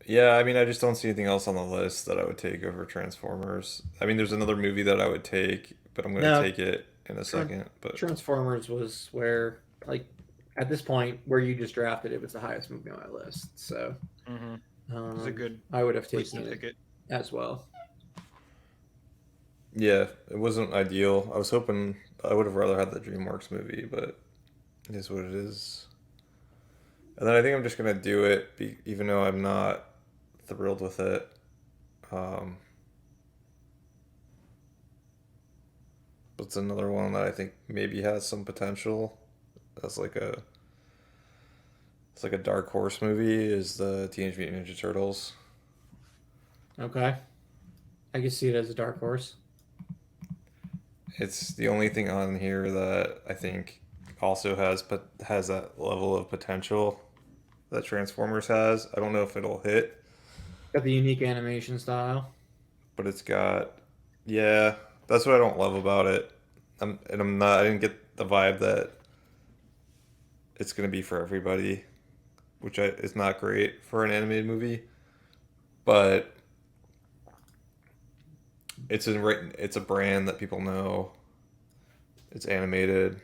Yeah, I mean, I just don't see anything else on the list that I would take over Transformers. I mean, there's another movie that I would take, but I'm going to no, take it in a Tran- second. But Transformers was where, like, at this point, where you just drafted it was the highest movie on my list. So Mm-hmm. It's a good I would have place taken to it pick it. as well. yeah, it wasn't ideal. I was hoping I would have rather had the DreamWorks movie, but it is what it is. And then I think I'm just going to do it, even though I'm not thrilled with it. Um, It's another one that I think maybe has some potential. That's like a it's like a dark horse movie. Is the Teenage Mutant Ninja Turtles? Okay. I can see it as a dark horse. It's the only thing on here that I think also has that level of potential that Transformers has. I don't know if it'll hit, Got the unique animation style. but it's got yeah. That's what I don't love about it. I'm not. I didn't get the vibe that it's gonna be for everybody, is not great for an animated movie. But it's a brand that people know. It's animated.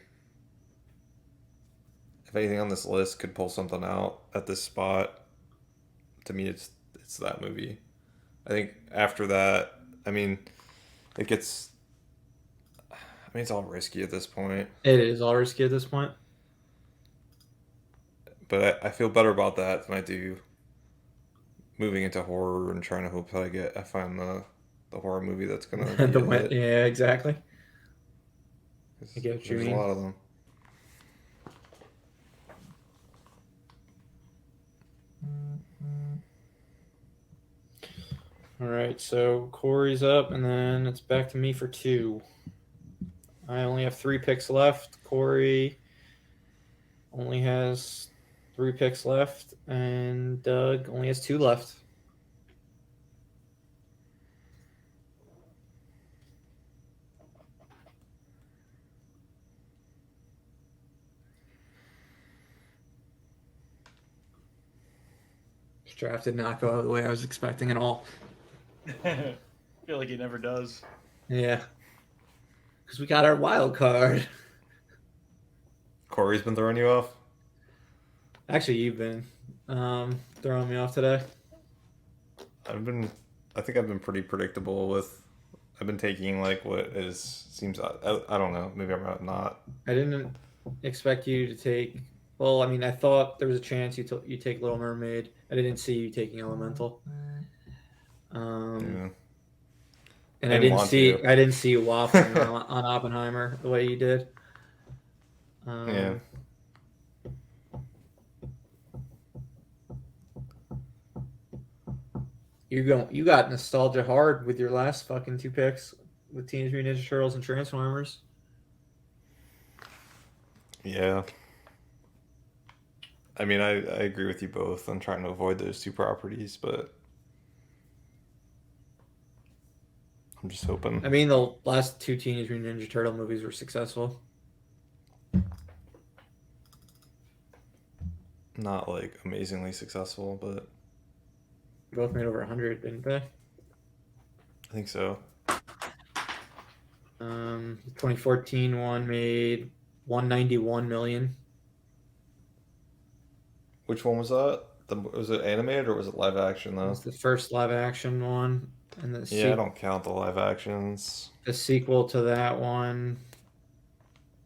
If anything on this list could pull something out at this spot, to me it's that movie. I think after that, I mean, it gets. I mean, it's all risky at this point, It is all risky at this point. but I feel better about that than I do moving into horror and trying to hope I find the horror movie that's gonna be a hit. Yeah, exactly. 'Cause I get what you there's a mean. lot of them. All right, so Corey's up, and then it's back to me for 2. I only have 3 picks left. Corey only has 3 picks left, and Doug only has 2 left. This draft did not go the way I was expecting at all. I feel like it never does. Yeah, because we got our wild card. Corey's been throwing you off. Actually, you've been throwing me off today. I think I've been pretty predictable with. I've been taking like what seems. I don't know. Maybe I'm not. I didn't expect you to take. Well, I mean, I thought there was a chance you take Little Mermaid. I didn't see you taking Elemental. Yeah. And I didn't want to. I didn't see you waffling on Oppenheimer the way you did. Yeah. You got nostalgia hard with your last fucking 2 picks with Teenage Mutant Ninja Turtles and Transformers. Yeah. I mean, I agree with you both on trying to avoid those 2 properties, but I'm just hoping. I mean, the last 2 Teenage Mutant Ninja Turtle movies were successful. Not like amazingly successful, but Both made over 100, didn't they? I think so. The 2014 one made 191 million. Which one was that? Was it animated or was it live action It though? was the first live action one, and Yeah, I don't count the live actions. the sequel to that one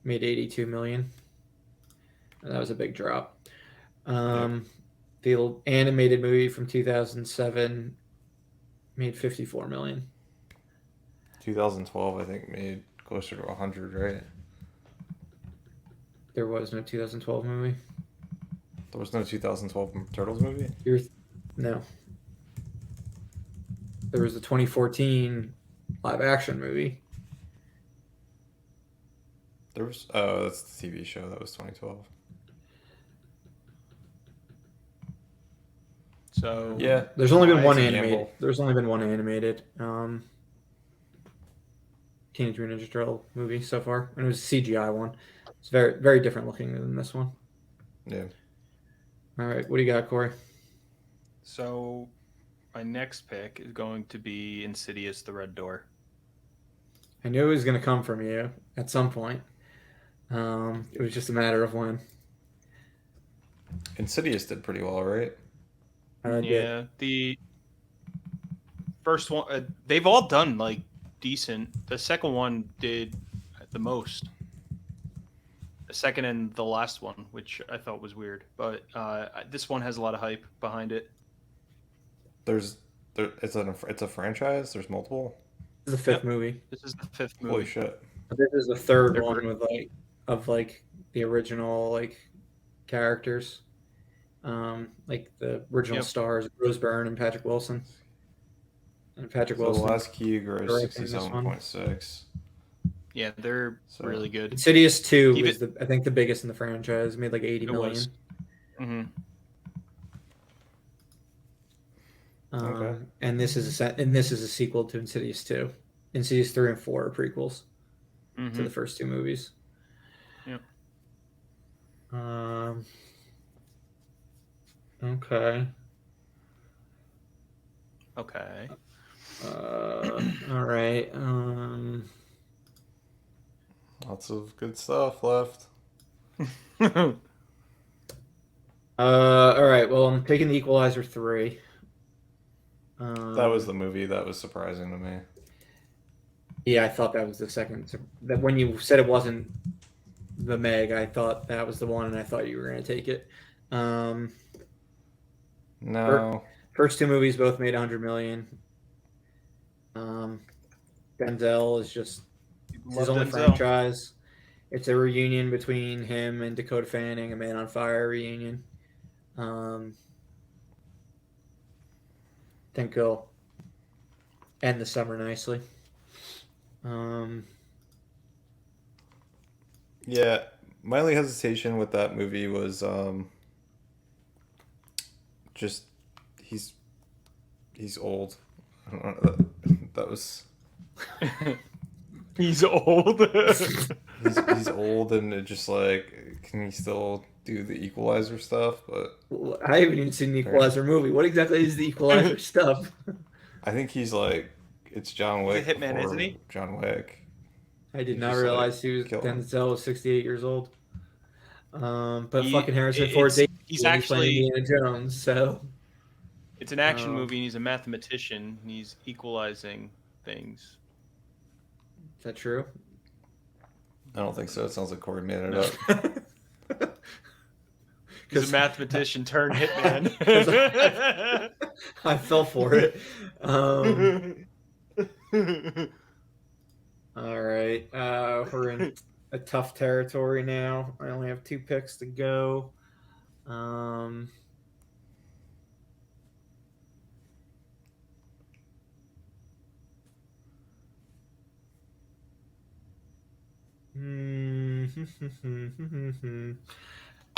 made 82 million. And that was a big drop. The animated movie from 2007 made 54 million. 2012, I think, made closer to 100, right? There was no 2012 movie. There was no 2012 Turtles movie? No. There was the 2014 live action movie. There Rovers? Oh, that's the TV show. That was 2012. So Yeah. There's only been why- one It's a animated. gamble. There's only been one animated Teenage Mutant Ninja Turtle movie so far, and it was a CGI one. It's very very different looking than this one. Yeah. All right, what do you got, Corey? So my next pick is going to be Insidious: The Red Door. I knew it was going to come from you at some point. It was just a matter of when. Insidious did pretty well, right? Yeah, the first one, they've all done like decent. The second one did the most. The second and the last one, which I thought was weird, but this one has a lot of hype behind it. It's a franchise. There's multiple. This is the fifth Yep. movie. This is the fifth movie. Holy shit! This is the third They're one great. with like the original like characters, like the original Yep. stars, Rose Byrne and Patrick Wilson. And Patrick So the Wilson. last key grossed directing this one. 67.6. Yeah, they're So- really good. Insidious 2 Even- is I think the biggest in the franchise. It made like 80 It million. was. hmm Okay. And this is a sequel to Insidious 2. Insidious 3 and 4 are prequels to the first two movies. Yep. Okay. Okay. All right. Lots of good stuff left. All right. Well, I'm taking the Equalizer 3. That was the movie that was surprising to me. Yeah, I thought that was the second. That when you said it wasn't the Meg, I thought that was the one, and I thought you were going to take it. No. First two movies both made 100 million. Denzel is just his only franchise. It's a reunion between him and Dakota Fanning, a Man on Fire reunion. Think he'll end the summer nicely. Yeah, my only hesitation with that movie was just he's old. I don't know, that was He's old. he's old, and it just like, can he still do the Equalizer stuff? But I haven't even seen the Equalizer movie. What exactly is the Equalizer stuff? I think he's like, it's John Wick. He's a hitman, before isn't he? John Wick. I did He's not just, realize like, he was kill him. Denzel was 68 years old. But He- fucking Harrison it's- Ford's he's playing actually- Indiana Jones, so It's an action Oh. movie, and he's a mathematician. And he's equalizing things. is that true? I don't think so. It sounds like Corey made it No. up. He's 'Cause a mathematician turned hitman. I fell for it. All right, we're in a tough territory now. I only have 2 picks to go.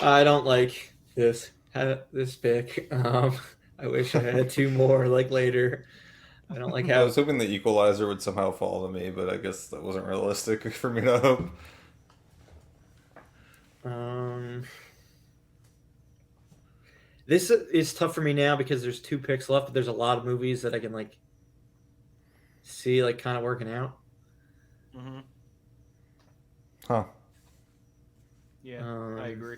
I don't like this pick. I wish I had 2 more like later. I don't like I how was hoping the Equalizer would somehow fall to me, but I guess that wasn't realistic for me to hope. This is tough for me now because there's 2 picks left, but there's a lot of movies that I can like see like kind of working out. Mhm. Huh. Yeah, Um, I agree.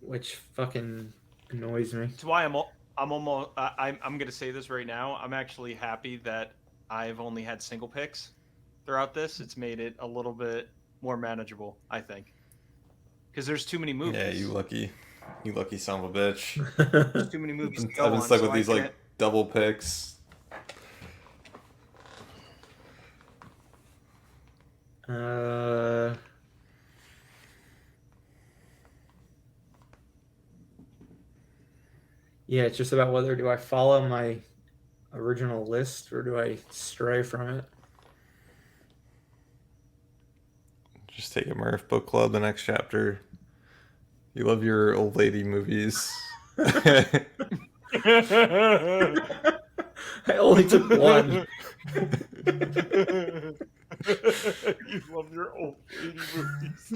Which fucking annoys me. That's why I'm almost. I'm gonna say this right now. I'm actually happy that I've only had single picks throughout this. It's made it a little bit more manageable, I think, because there's too many movies. Yeah, you lucky son of a bitch. There's too many movies. To go I've been on, stuck so with I these like can't- double picks. Yeah, it's just about whether do I follow my original list or do I stray from it. Just take a Murph book club. The next chapter. You love your old lady movies. I only took one. You love your old lady movies.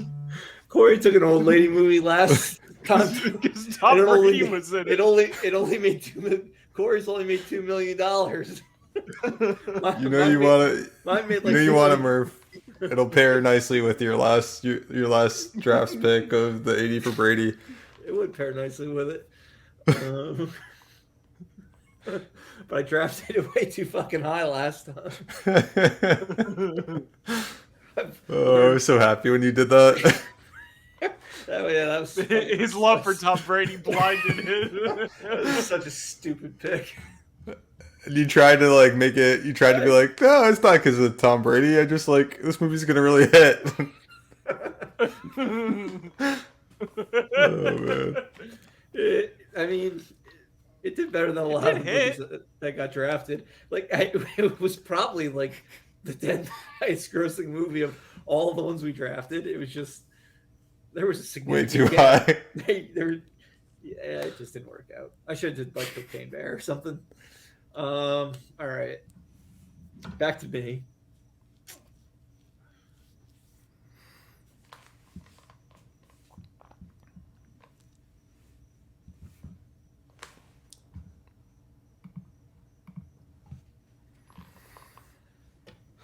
Corey took an old lady movie last time Because Tom Brady was in it. It only made Corey's only made $2 million. You know you want to. Mine made You like know you $2 want to million. Murph. It'll pair nicely with your last draft pick of the 80 for Brady. It would pair nicely with it. But I drafted it way too fucking high last time. Oh, I was so happy when you did that. That was His love for Tom Brady blinded him. That was such a stupid pick. And you tried to like make it. You tried to be like, no, it's not because of Tom Brady. I just like this movie's gonna really hit. Oh man. I mean, it did better than a lot of movies that got drafted. Like, it was probably like the 10th highest grossing movie of all the ones we drafted. It was just there was a significant Way too high. Yeah, it just didn't work out. I should have did like Cocaine Bear or something. All right, back to me.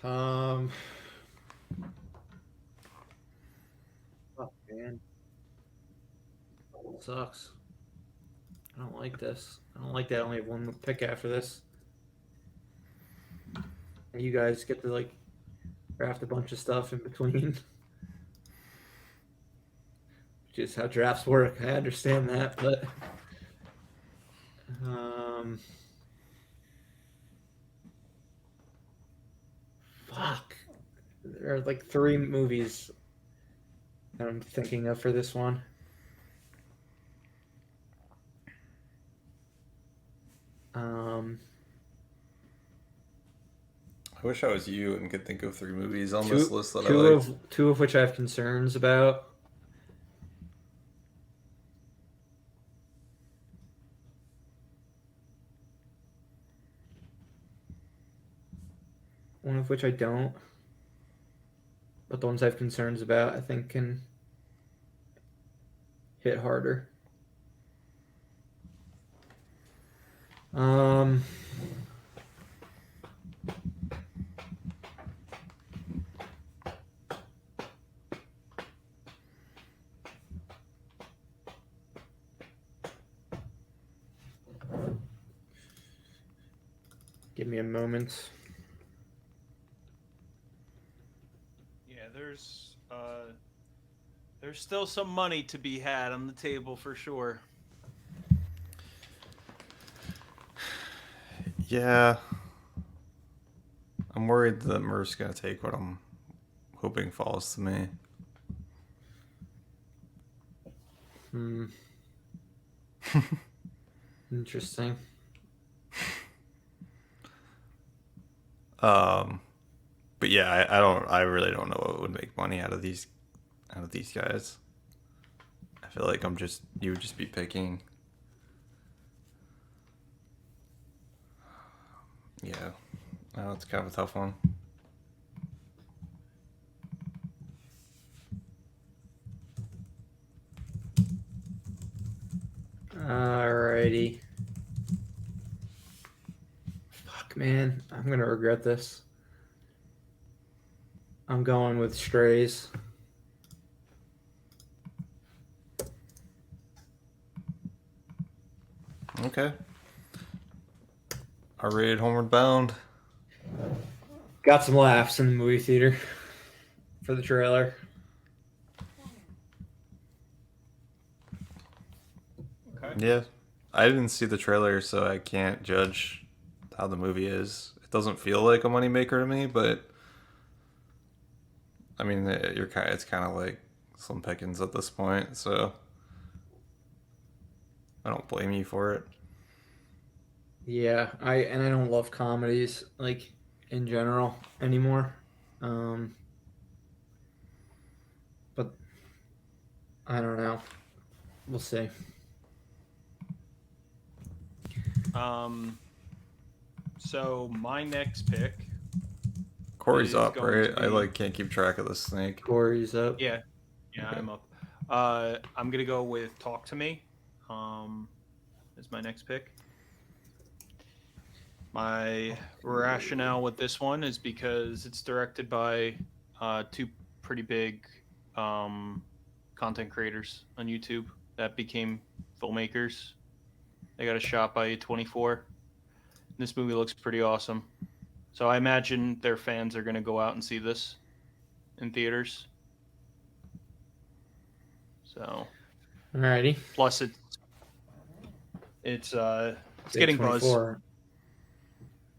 Oh man, it sucks. I don't like this. I don't like that I only have one pick after this. And you guys get to like draft a bunch of stuff in between. Which is how drafts work. I understand that, but fuck. There are like 3 movies that I'm thinking of for this one. I wish I was you and could think of 3 movies on this list that I like. Two of which I have concerns about. One of which I don't. But the ones I have concerns about, I think, can hit harder. Give me a moment. Yeah, there's still some money to be had on the table for sure. Yeah. I'm worried that Murph's gonna take what I'm hoping falls to me. Interesting. But yeah, I really don't know what would make money out of these guys. I feel like you would just be picking. Yeah. Oh, it's kind of a tough one. Alrighty. Fuck, man. I'm going to regret this. I'm going with Strays. Okay. R-rated Homeward Bound. Got some laughs in the movie theater for the trailer. Okay. Yeah. I didn't see the trailer, so I can't judge how the movie is. It doesn't feel like a moneymaker to me, but I mean, it's kind of like Slim Pickens at this point, so I don't blame you for it. Yeah, I don't love comedies like in general anymore. I don't know. We'll see. So my next pick. Corey's is up, going right? to I be- like can't keep track of this snake. Corey's up. Yeah, Okay. I'm up. I'm gonna go with "Talk to Me." Is my next pick. My rationale with this one is because it's directed by two pretty big content creators on YouTube that became filmmakers. They got a shot by A24. This movie looks pretty awesome. So I imagine their fans are going to go out and see this in theaters. So, Alrighty. plus it's getting buzz. A24.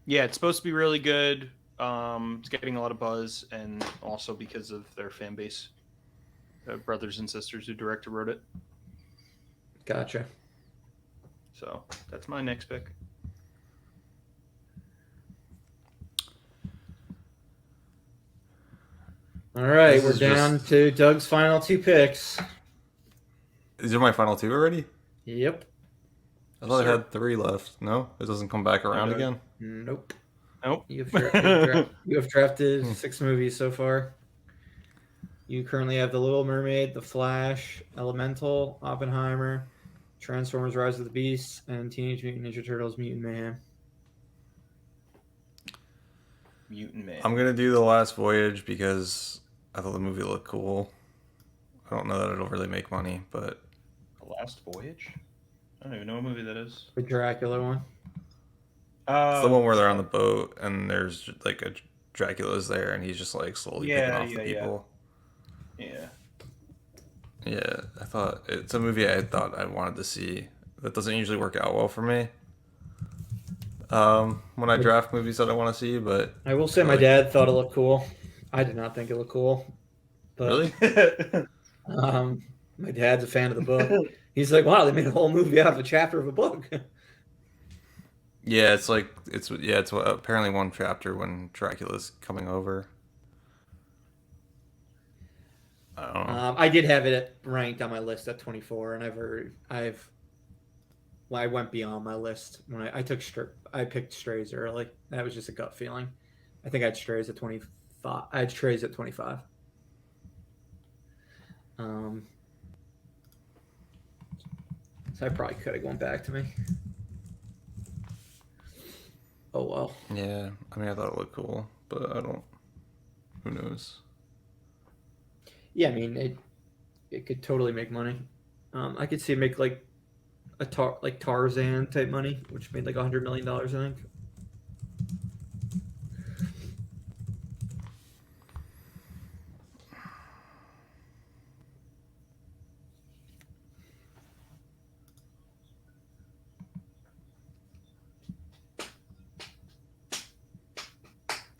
Yeah, it's supposed to be really good. It's getting a lot of buzz, and also because of their fan base, brothers and sisters who directed wrote it. Gotcha. So that's my next pick. All right, This we're is down just- to Doug's final 2 picks. These are my final 2 already? Yep. I thought I Sir. had 3 left. No? It doesn't come back around Okay. again? Nope. Nope. You have drafted 6 movies so far. You currently have The Little Mermaid, The Flash, Elemental, Oppenheimer, Transformers: Rise of the Beasts, and Teenage Mutant Ninja Turtles: Mutant Mayhem. Mutant Man. I'm going to do The Last Voyage because I thought the movie looked cool. I don't know that it'll really make money, but... The Last Voyage? I don't even know what movie that is. The Dracula one. It's the one where they're on the boat and there's like a Dracula's there and he's just like slowly picking off the people. Yeah. Yeah, I thought it's a movie I thought I wanted to see. That doesn't usually work out well for me. When I draft movies that I want to see, but I will say my dad thought it looked cool. I did not think it looked cool. But, really, my dad's a fan of the book. He's like, wow, they made a whole movie out of a chapter of a book. yeah, it's apparently one chapter when Dracula's coming over. I don't know. I did have it ranked on my list at 24, and I went beyond my list when I picked Strays early. That was just a gut feeling. I think I had Strays at 25. I had Strays at 25. So I probably could have gone back to me. Oh well. Yeah, I mean, I thought it looked cool, but I don't. Who knows? Yeah, I mean it could totally make money. I could see it make like Tarzan type money, which made like $100 million, I think.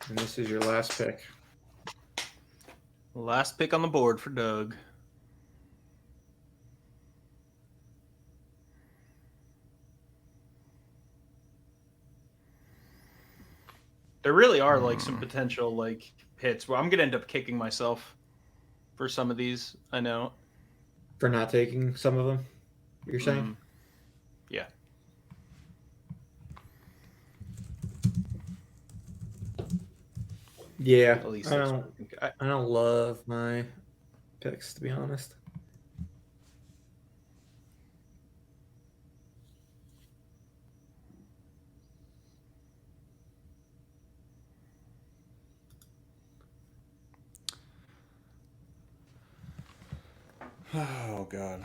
And this is your last pick. Last pick on the board for Doug. There really are like some potential like hits. Well, I'm gonna end up kicking myself for some of these. I know. For not taking some of them, you're saying? Yeah. Yeah. At least I that's don't. what I think. I don't love my picks, to be honest. Oh God.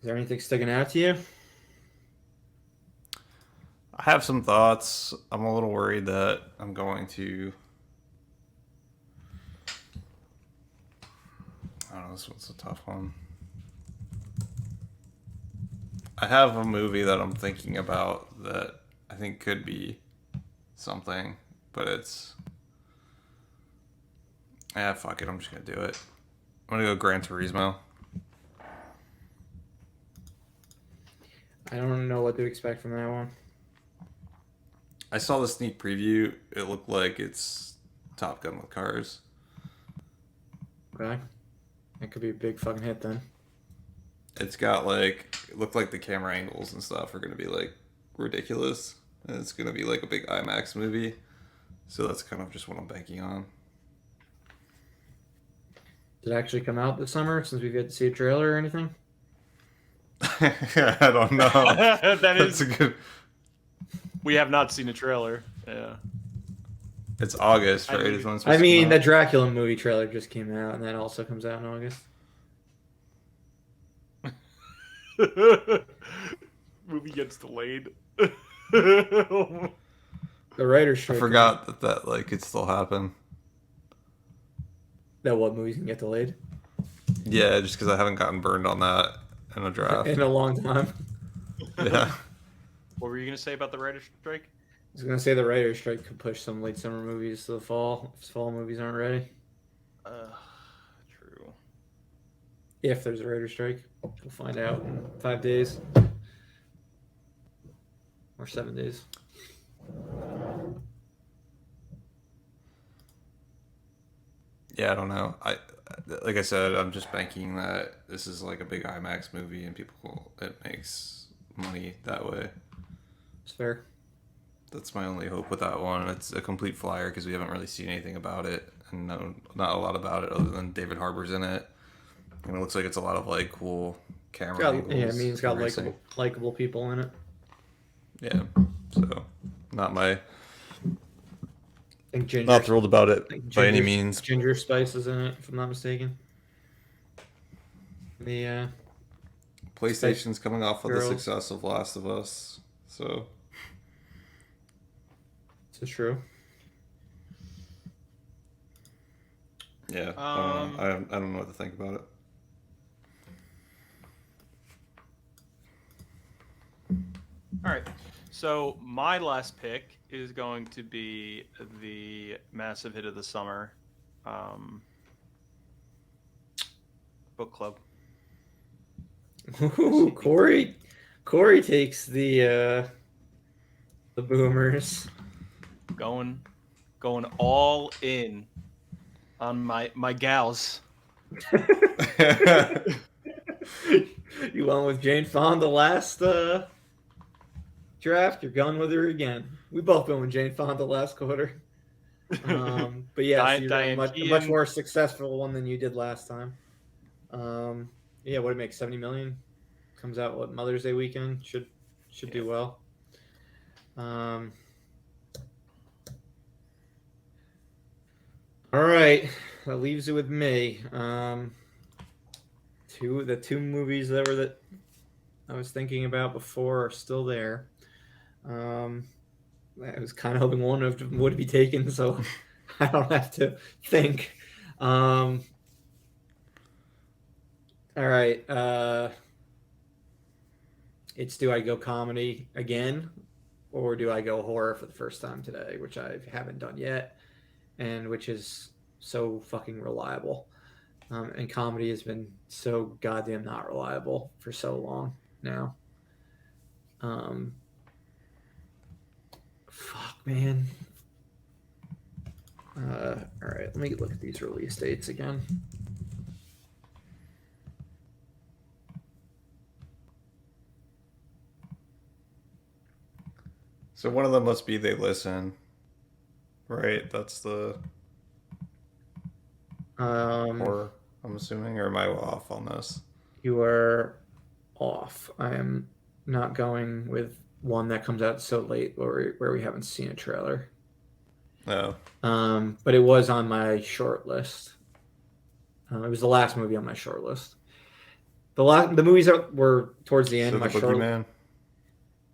Is there anything sticking out to you? I have some thoughts. I'm a little worried that I'm going to. I don't know, this one's a tough one. I have a movie that I'm thinking about that I think could be something, but it's. Yeah, fuck it. I'm just gonna do it. I'm gonna go Gran Turismo. I don't know what to expect from that one. I saw the sneak preview. It looked like it's Top Gun with cars. Okay. That could be a big fucking hit then. It's got like it looked like the camera angles and stuff are gonna be like ridiculous, and it's gonna be like a big IMAX movie. So that's kind of just what I'm banking on. Did it actually come out this summer since we've yet to see a trailer or anything? I don't know. That That's is. a good. We have not seen a trailer. Yeah. It's August, right? Is when it's supposed I to mean, come the out. Dracula movie trailer just came out, and that also comes out in August. Movie gets delayed. The writer's I strike. forgot that like could still happen. That what movies can get delayed Yeah, just because I haven't gotten burned on that in a draft. in a long time. Yeah. What were you gonna say about the writer's strike? I was gonna say the writer's strike could push some late summer movies to the fall if fall movies aren't ready. True. If there's a writer's strike, we'll find out in 5 days or 7 days. Yeah, I don't know. Like I said, I'm just banking that this is like a big IMAX movie and it makes money that way. It's fair. That's my only hope with that one. It's a complete flyer because we haven't really seen anything about it and not a lot about it other than David Harbour's in it. And it looks like it's a lot of like cool camera angles. Yeah, I mean it's got racing. likable people in it. Yeah, so not my. I think Ginger, Not thrilled about it by any means. Ginger Spice is in it, if I'm not mistaken. The PlayStation's coming off of the Girls. success of Last of Us, so This is true. yeah, I don't know what to think about it. All right. So my last pick is going to be the massive hit of the summer, book club. Ooh, Corey takes the boomers. Going all in on my gals. You went with Jane Fonda last draft. You're going with her again. We both went with Jane Fonda last quarter. But yes, you're Diane a much Keaton. more successful one than you did last time. Yeah, what did it make? 70 million. Comes out what, Mother's Day weekend? Should do well. All right, that leaves it with me. The two movies that I was thinking about before are still there. I was kind of hoping one of them would be taken, so I don't have to think. All right. It's do I go comedy again, or do I go horror for the first time today, which I haven't done yet, and which is so fucking reliable. And comedy has been so goddamn not reliable for so long now. Fuck, man. All right, let me look at these release dates again. So one of them must be They Listen, right? That's the horror, I'm assuming, or am I off on this? You are off. I am not going with one that comes out so late where we haven't seen a trailer. No. But it was on my short list. It was the last movie on my short list. The movies that were towards the end So of my the short Boogeyman.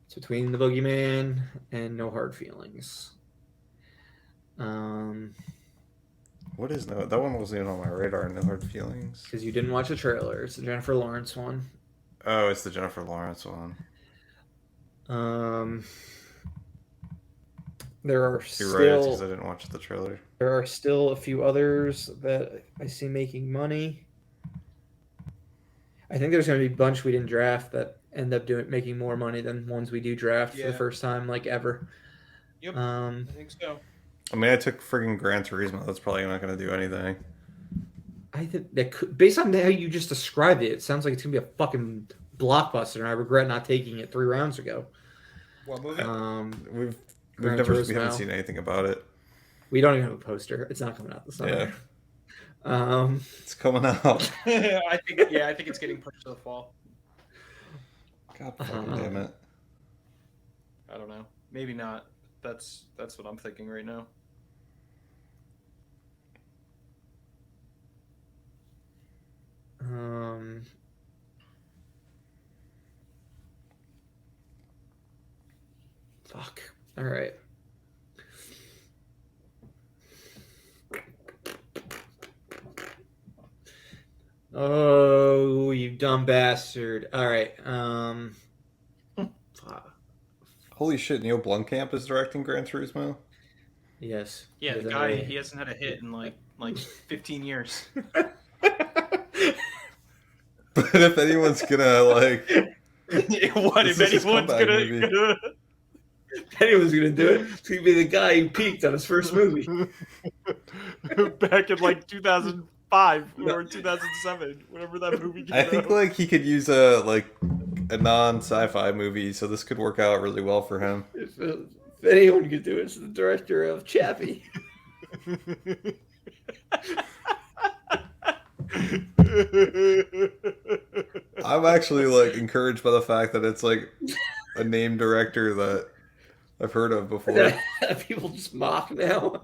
It's between The Boogeyman and No Hard Feelings. What is no? That one wasn't even on my radar. No Hard Feelings. Because you didn't watch the trailer. It's the Jennifer Lawrence one. Oh, it's the Jennifer Lawrence one. There are You're still right. It's because I didn't watch the trailer. there are still a few others that I see making money. I think there's going to be a bunch we didn't draft that end up making more money than ones we do draft for the Yeah. first time, like ever. Yep, Um, I think so. I mean, I took friggin' Gran Turismo. That's probably not going to do anything. I think that could, based on how you just described it, it sounds like it's gonna be a fucking blockbuster, and I regret not taking it 3 rounds ago. What movie? We've Gran we haven't Turismo. seen anything about it. We don't even have a poster. It's not coming out this Yeah, summer. Um, it's coming out. I think it's getting pushed to the fall. God fucking damn it. I don't know. Maybe not. That's what I'm thinking right now. um, fuck. All right. Oh, you dumb bastard. All right. Fuck. Holy shit, Neil Blomkamp is directing Gran Turismo? Yes. Yeah, the Is that guy right? he hasn't had a hit in like 15 years. But if anyone's gonna, like... What This if is his anyone's comeback gonna, movie. If anyone's gonna do it, it's gonna be the guy who peaked on his first movie. back in like 2005 No. or 2007, whenever that movie came I think, out. like, he could use a non-sci-fi movie, so this could work out really well for him. If anyone could do it, it's the director of Chappie. I'm actually, like, encouraged by the fact that it's, like, a named director that I've heard of before. People just mock now.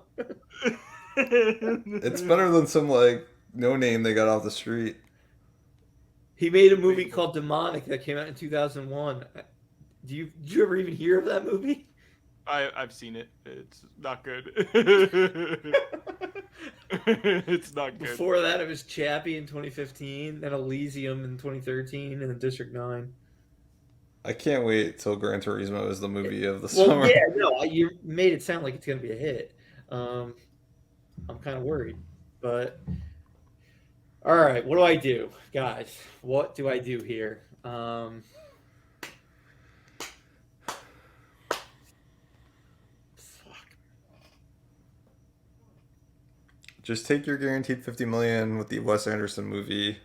It's better than some, like, no-name they got off the street. He made a movie called Demonic that came out in 2001. Did you ever even hear of that movie? I've seen it. It's not good. It's not good. Before that, it was Chappie in 2015, then Elysium in 2013, and then District 9. I can't wait till Gran Turismo is the movie of the Well, summer. yeah, no, you made it sound like it's going to be a hit. I'm kind of worried, but all right, what do I do, guys? What do I do here? Fuck. Just take your guaranteed $50 million with the Wes Anderson movie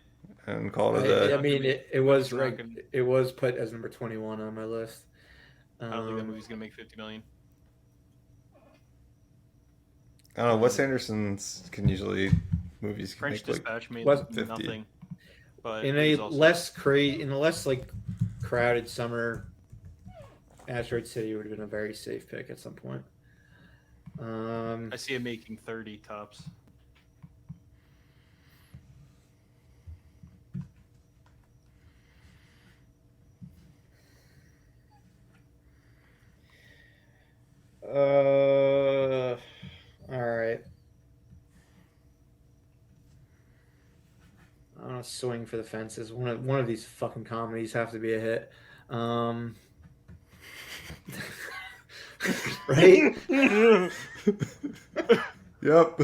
and call it a day. I mean, it was It's not right. gonna- It was put as number 21 on my list. I don't think that movie's gonna make 50 million. I don't know. Wes Anderson's can usually movies can French make like Dispatch made Was- 50. nothing. But in it a was also- less like crowded summer, Asteroid City would have been a very safe pick at some point. I see it making 30 tops. All right. I'm gonna swing for the fences. One of these fucking comedies have to be a hit. Right? Yep.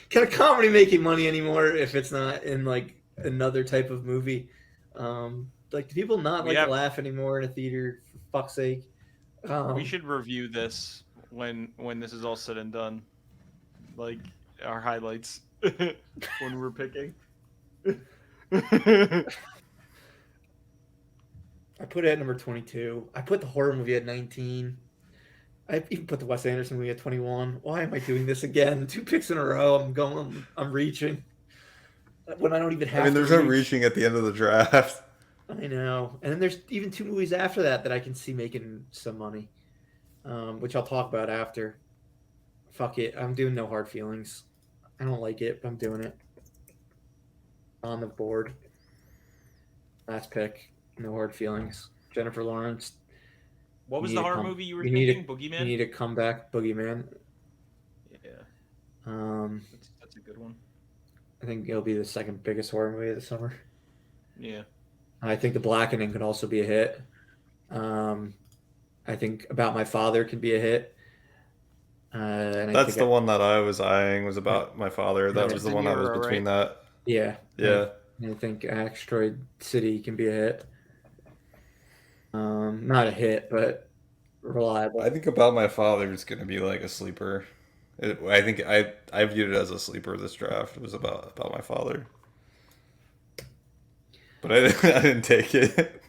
Can a comedy make you money anymore if it's not in like another type of movie? Like, do people not We like have- laugh anymore in a theater? For fuck's sake. We should review this when this is all said and done. Like our highlights when we're picking. I put it at number 22. I put the horror movie at 19. I even put the Wes Anderson movie at 21. Why am I doing this again? 2 picks in a row. I'm reaching. When I don't even have I mean, to there's no reach. reaching at the end of the draft. I know. And then there's even 2 movies after that I can see making some money, which I'll talk about after. Fuck it. I'm doing No Hard Feelings. I don't like it, but I'm doing it. On the board. Last pick. No Hard Feelings. Jennifer Lawrence. What was You the need to horror come- movie you were you need to- thinking? You Boogeyman? need a comeback, Boogeyman. Yeah, that's a good one. I think it'll be the second biggest horror movie of the summer. Yeah. I think The Blackening could also be a hit. I think About My Father can be a hit. And I That's think the one that I was eyeing, was about my father. That Yeah. was the one I was De Niro, between right? that. Yeah. Yeah. I think Asteroid City can be a hit. Not a hit, but reliable. I think About My Father is gonna be like a sleeper. I think I viewed it as a sleeper this draft. It was about my father, but I I didn't take it.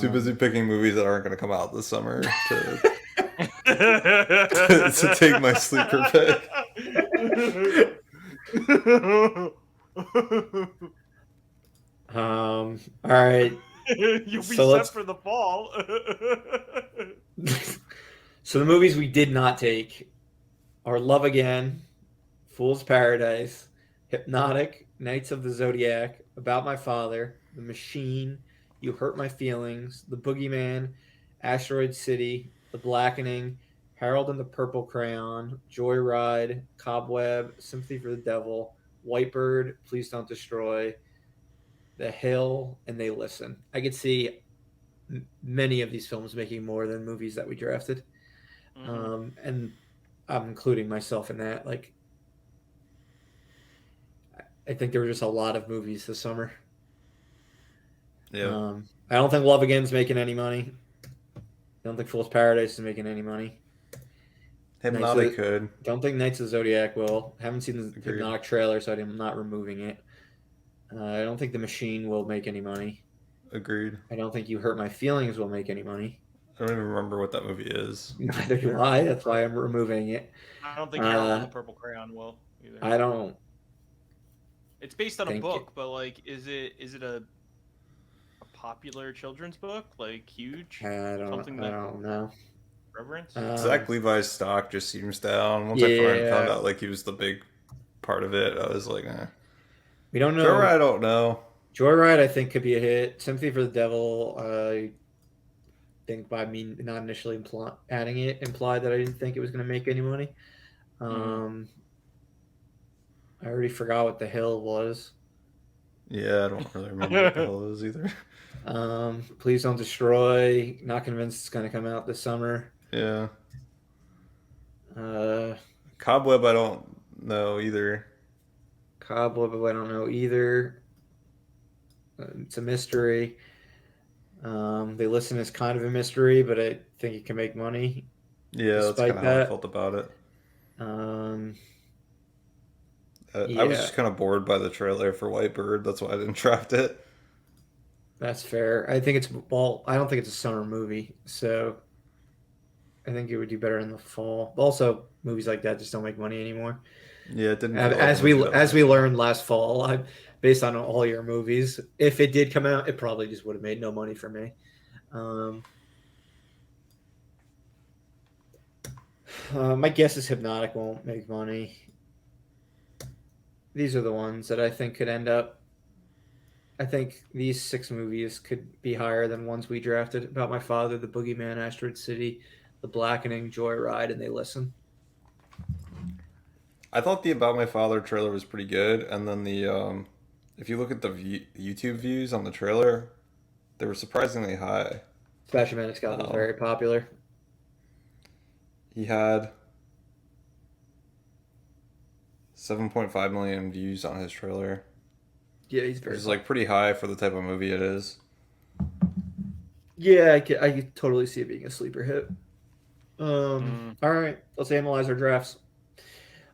Too busy Um, picking movies that aren't gonna come out this summer to take my sleeper pick. all right. You'll be So set let's. for the fall. So the movies we did not take are Love Again, Fool's Paradise, Hypnotic, Knights of the Zodiac, About My Father, The Machine, You Hurt My Feelings, The Boogeyman, Asteroid City, The Blackening, Harold and the Purple Crayon, Joyride, Cobweb, Sympathy for the Devil, Whitebird, Please Don't Destroy, The Hill, and They Listen. I could see many of these films making more than movies that we drafted. Mhm. And I'm including myself in that. Like, I think there were just a lot of movies this summer. Yeah, I don't think Love Again's making any money. I don't think Fool's Paradise is making any money. Knights Hypnotic of could. don't think Knights of Zodiac will. Haven't seen the Agreed. Hypnotic trailer, so I'm not removing it. I don't think The Machine will make any money. Agreed. I don't think You Hurt My Feelings will make any money. I don't even remember what that movie is. Neither do I. That's why I'm removing it. I don't think Harold and Uh, the Purple Crayon will either. I don't It's based on a think. book, but like, is it a popular children's book? Like huge? Something I that don't know. reverence? Zach Levi's stock just seems down. Once I found Yeah, out like he was the big part of it, I was like, eh. we don't Trevor, know. I don't know. Joyride, I think, could be a hit. Sympathy for the Devil, I think by me not initially adding it implied that I didn't think it was going to make any money. Mhm. Um, I already forgot what The Hill was. Yeah, I don't really remember what the hell it is either. Please Don't Destroy. Not convinced it's going to come out this summer. Yeah. Uh, Cobweb, I don't know either. Cobweb, I don't know either. It's a mystery. They listen as kind of a mystery, but I think it can make money Yeah, that's kind despite of how I that. felt about it. Um, I was yeah, just kind of bored by the trailer for Whitebird. That's why I didn't draft it. that's fair. I think it's well. I don't think it's a summer movie, so I think it would do better in the fall. Also, movies like that just don't make money anymore. Yeah, it didn't feel like a As movie we that was as gonna we come learned out. last fall, based on all your movies, if it did come out, it probably just would have made no money for me. Um, my guess is Hypnotic won't make money. These are the ones that I think could end up. I think these 6 movies could be higher than ones we drafted. About My Father, The Boogeyman, Asteroid City, The Blackening, Joyride, and They Listen. I thought the About My Father trailer was pretty good, and then if you look at the YouTube views on the trailer, they were surprisingly high. Sebastian Maniscalco was Um, very popular. he had 7.5 million views on his trailer, Yeah, he's which very is popular. like pretty high for the type of movie it is. Yeah, I could totally see it being a sleeper hit. Mm. All right, let's analyze our drafts.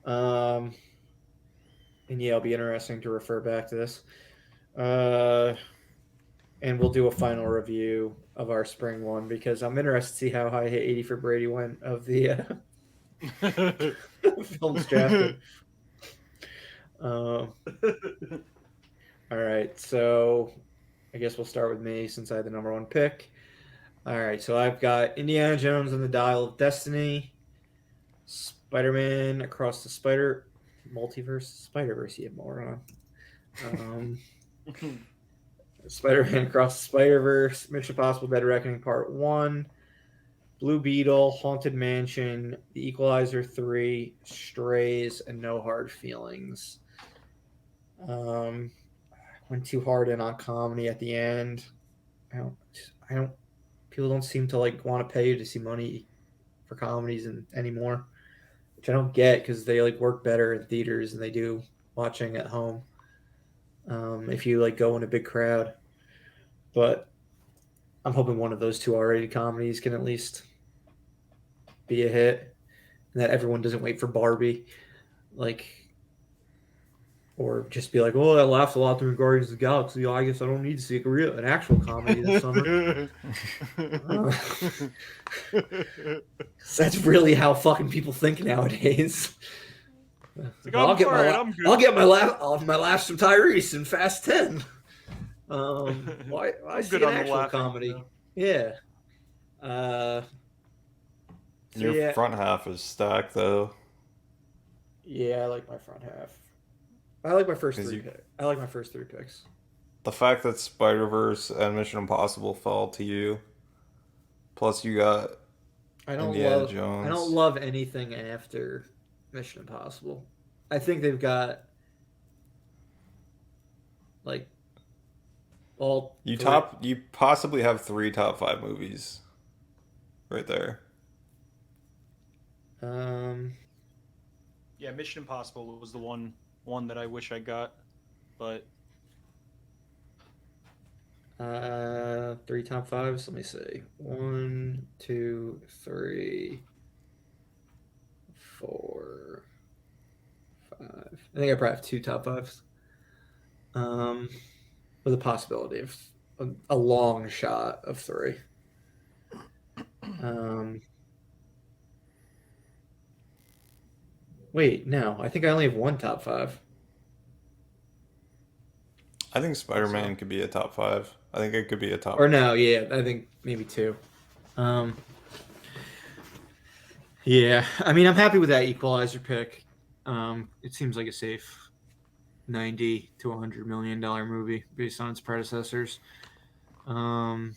Um, and yeah, it'll be interesting to refer back to this. Uh, and we'll do a final review of our spring one because I'm interested to see how high hit 80 for Brady went of the films drafted. Um, all right, so I guess we'll start with me since I had the number 1 pick. All right, so I've got Indiana Jones and the Dial of Destiny, Spider-Man Across the Spider-Verse, you moron. Spider-Man Across the Spider-Verse, Mission Impossible: Dead Reckoning Part 1, Blue Beetle, Haunted Mansion, The Equalizer 3, Strays, and No Hard Feelings. Went too hard in on comedy at the end. I don't. People don't seem to like want to pay you to see money for comedies anymore, which I don't get because they like work better in theaters than they do watching at home. If you like go in a big crowd, but I'm hoping one of those two R-rated comedies can at least be a hit, and that everyone doesn't wait for Barbie, like, or just be like, "Oh, I laughed a lot during Guardians of the Galaxy. I guess I don't need to see an actual comedy this summer." Uh, that's really how fucking people think nowadays. Like, I'm alright, I'm good. I'll have my laughs from Tyrese in Fast 10. Why I'm see good an on the actual laughing. comedy? Yeah. So Your yeah, front half is stacked though, yeah, I like my front half. I like my first because three you picks. I like my first three picks. the fact that Spider Verse and Mission Impossible fell to you, plus you got Indiana I don't Jones. love anything after Mission Impossible. I think they've got like all three. You possibly have three top five movies right there. Um, Yeah, Mission Impossible was the one that I wish I got, but three top fives. Let me see. One, two, three, four, five. I think I probably have two top fives. Um, with a possibility of a long shot of three. Um, wait, no, I think I only have one top five. I think Spider so Man could be a top five. I think it could be a Or top. no, yeah, I think maybe two. Um, yeah, I mean, I'm happy with that Equalizer pick. It seems like a safe 90 to $100 million movie based on its predecessors. Um,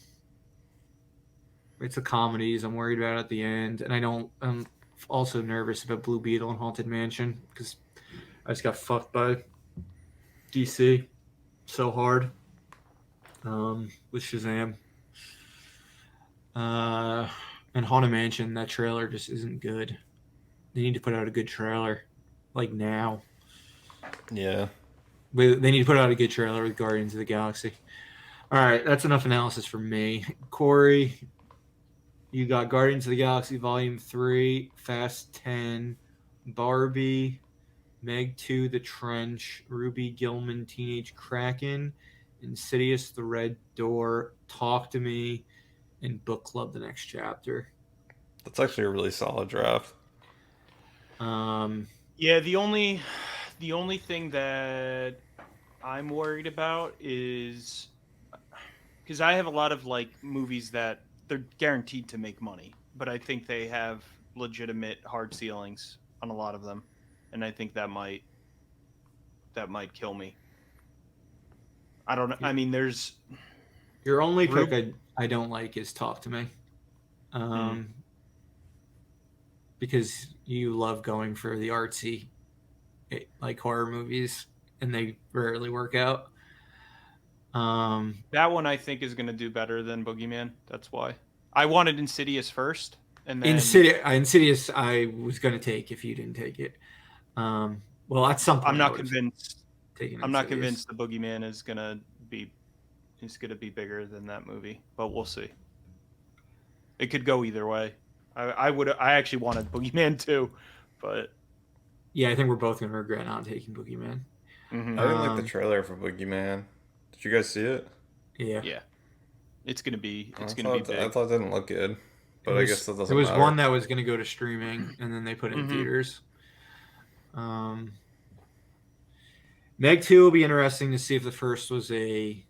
it's the comedies I'm worried about at the end, and I'm also nervous about Blue Beetle and Haunted Mansion because I just got fucked by DC so hard with Shazam. And Haunted Mansion, that trailer just isn't good. They need to put out a good trailer, like now. Yeah. They need to put out a good trailer with Guardians of the Galaxy. All right, that's enough analysis from me. Corey, you got Guardians of the Galaxy Volume 3, Fast 10, Barbie, Meg 2, The Trench, Ruby Gilman, Teenage Kraken, Insidious, The Red Door, Talk to Me, and Book Club, The Next Chapter. That's actually a really solid draft. yeah, the only thing that I'm worried about is because I have a lot of like movies that they're guaranteed to make money, but I think they have legitimate hard ceilings on a lot of them, and I think that might kill me. I don't know. I mean, there's Your only Rube. pick I don't like is Talk to Me. Because you love going for the artsy, like horror movies, and they rarely work out. That one I think is going to do better than Boogeyman. That's why I wanted Insidious first, and then Insidious, I was going to take if you didn't take it. Well, at some point, I'm I not was convinced. taking I'm not Insidious. convinced the Boogeyman be is going to be bigger than that movie, but we'll see. It could go either way. I actually wanted Boogeyman too, but Yeah, I think we're both going to regret not taking Boogeyman. mhm. I didn't like the trailer for Boogeyman. Did you guys see it? Yeah. Yeah, it's gonna be I big. thought it didn't look good, but I guess that It doesn't was matter. one that was going to go to streaming, and then they put it in Mhm. theaters. Meg 2 will be interesting to see if the first was a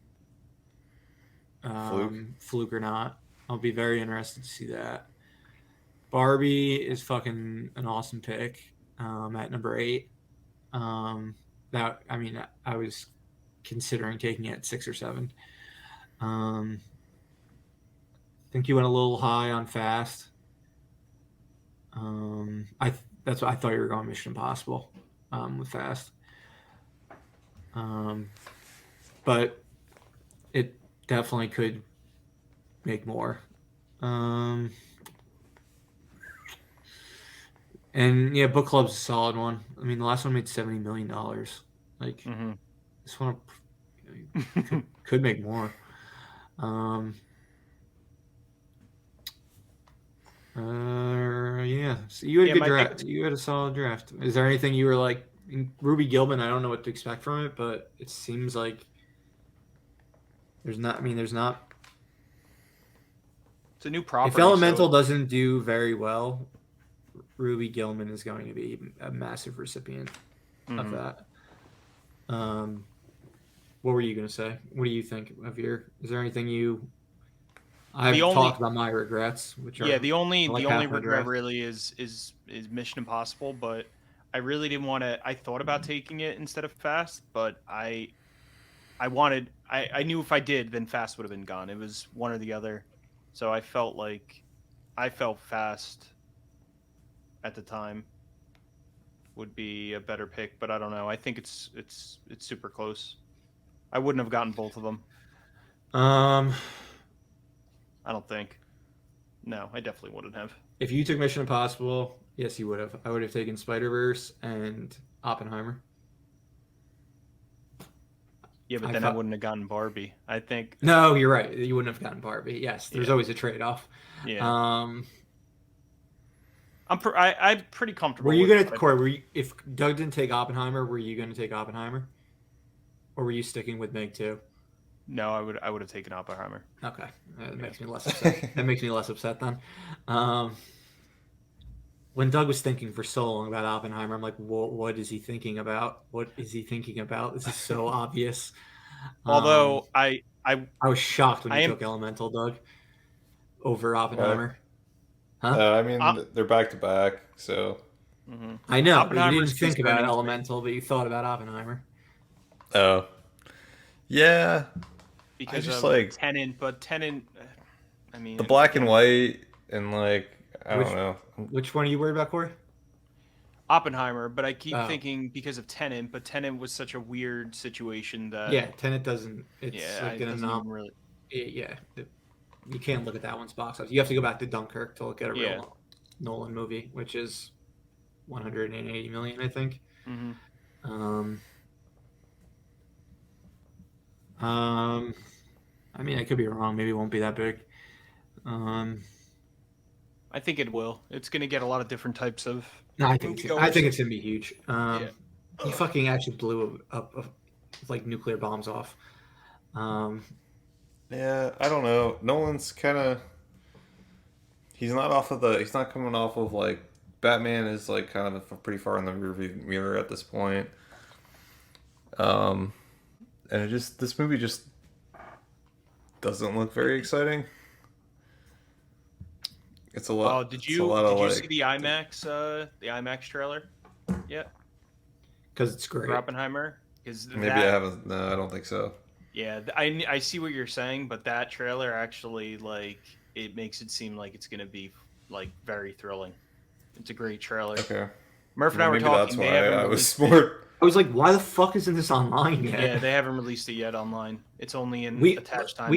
fluke or not. I'll be very interested to see that. Barbie is fucking an awesome pick at number 8. I was considering taking it at 6 or 7. I think you went a little high on Fast. That's what I thought you were going Mission Impossible with Fast. But it definitely could make more. And yeah, Book Club's a solid one. I mean, the last one made $70 million. Like this one could make more. Yeah. So you had a Yeah, good my pick draft. You had a solid draft. Is there anything you were like Ruby Gilman? I don't know what to expect from it, but it seems like there's not. I mean, there's not. it's a new If property, Elemental so doesn't do very well, Ruby Gilman is going to be a massive recipient of mhm. that. What were you going to say? What do you think of your? Is there anything you? the I've talked only about my regrets, which yeah, are the only like the half only my regret draft. really is Mission Impossible, but I really didn't want to. I thought about taking it instead of Fast, but I knew if I did, then Fast would have been gone. It was one or the other, so I felt Fast at the time would be a better pick, but I don't know. I think it's super close. I wouldn't have gotten both of them. Um, I don't think. No, I definitely wouldn't have. if you took Mission Impossible, yes, you would have. I would have taken Spider Verse and Oppenheimer. Yeah, but I then I thought. wouldn't have gotten Barbie. I think. No, you're right. You wouldn't have gotten Barbie. Yes, there's Yeah, always a trade off. yeah. Um, I'm pretty were comfortable you with gonna what I Corey? picked. Were you, if Doug didn't take Oppenheimer, were you gonna take Oppenheimer, or were you sticking with Meg too? No, I would have taken Oppenheimer. Okay, that Yeah. makes me less upset. That makes me less upset then. Um, when Doug was thinking for so long about Oppenheimer, I'm like, what is he thinking about? What is he thinking about? This is so obvious. Um, Although I was shocked when I you am took Elemental, Doug, over Why? Oppenheimer. Huh? I uh, mean, they're back to back, so mhm. I know, but you didn't Oppenheimer's think about concerning to me Elemental, but you thought about Oppenheimer. oh yeah. I because just of like Tenant, but Tenant. I the mean, black and again, white and like I don't Which know. which one are you worried about, Corey? Oppenheimer. But I keep Oh, thinking because of Tenant, but Tenant was such a weird situation that yeah, Tenet doesn't. It's yeah, like it an doesn't anomaly. even really. Yeah, you can't look at that one's box office. You have to go back to Dunkirk to look at a Yeah. real Nolan movie, which is 180 million, I think. Hmm. Um, um, I mean, I could be wrong. Maybe it won't be that big. Um, I think it will. It's going to get a lot of different types of no, I moviegoers. think it's gonna be huge. Yeah. He fucking actually blew up like nuclear bombs off. Um, Yeah, I don't know. Nolan's kind of he's not coming off of like Batman is like kind of pretty far in the rearview mirror at this point. Um, and it just this movie just doesn't look very exciting. It's a Oh, lot. did It's a you lot of did you see like. the IMAX trailer? Yeah, because it's for great. Oppenheimer. Because Maybe I that, haven't. No, I don't think so. yeah, I see what you're saying, but that trailer actually like it makes it seem like it's gonna be like very thrilling. It's a great trailer. Okay. Murph and I were Maybe that's talking. They why haven't I was released it. more. I was like, why the fuck isn't this online yet? Yeah, they haven't released it yet online. It's only in We attached IMAX.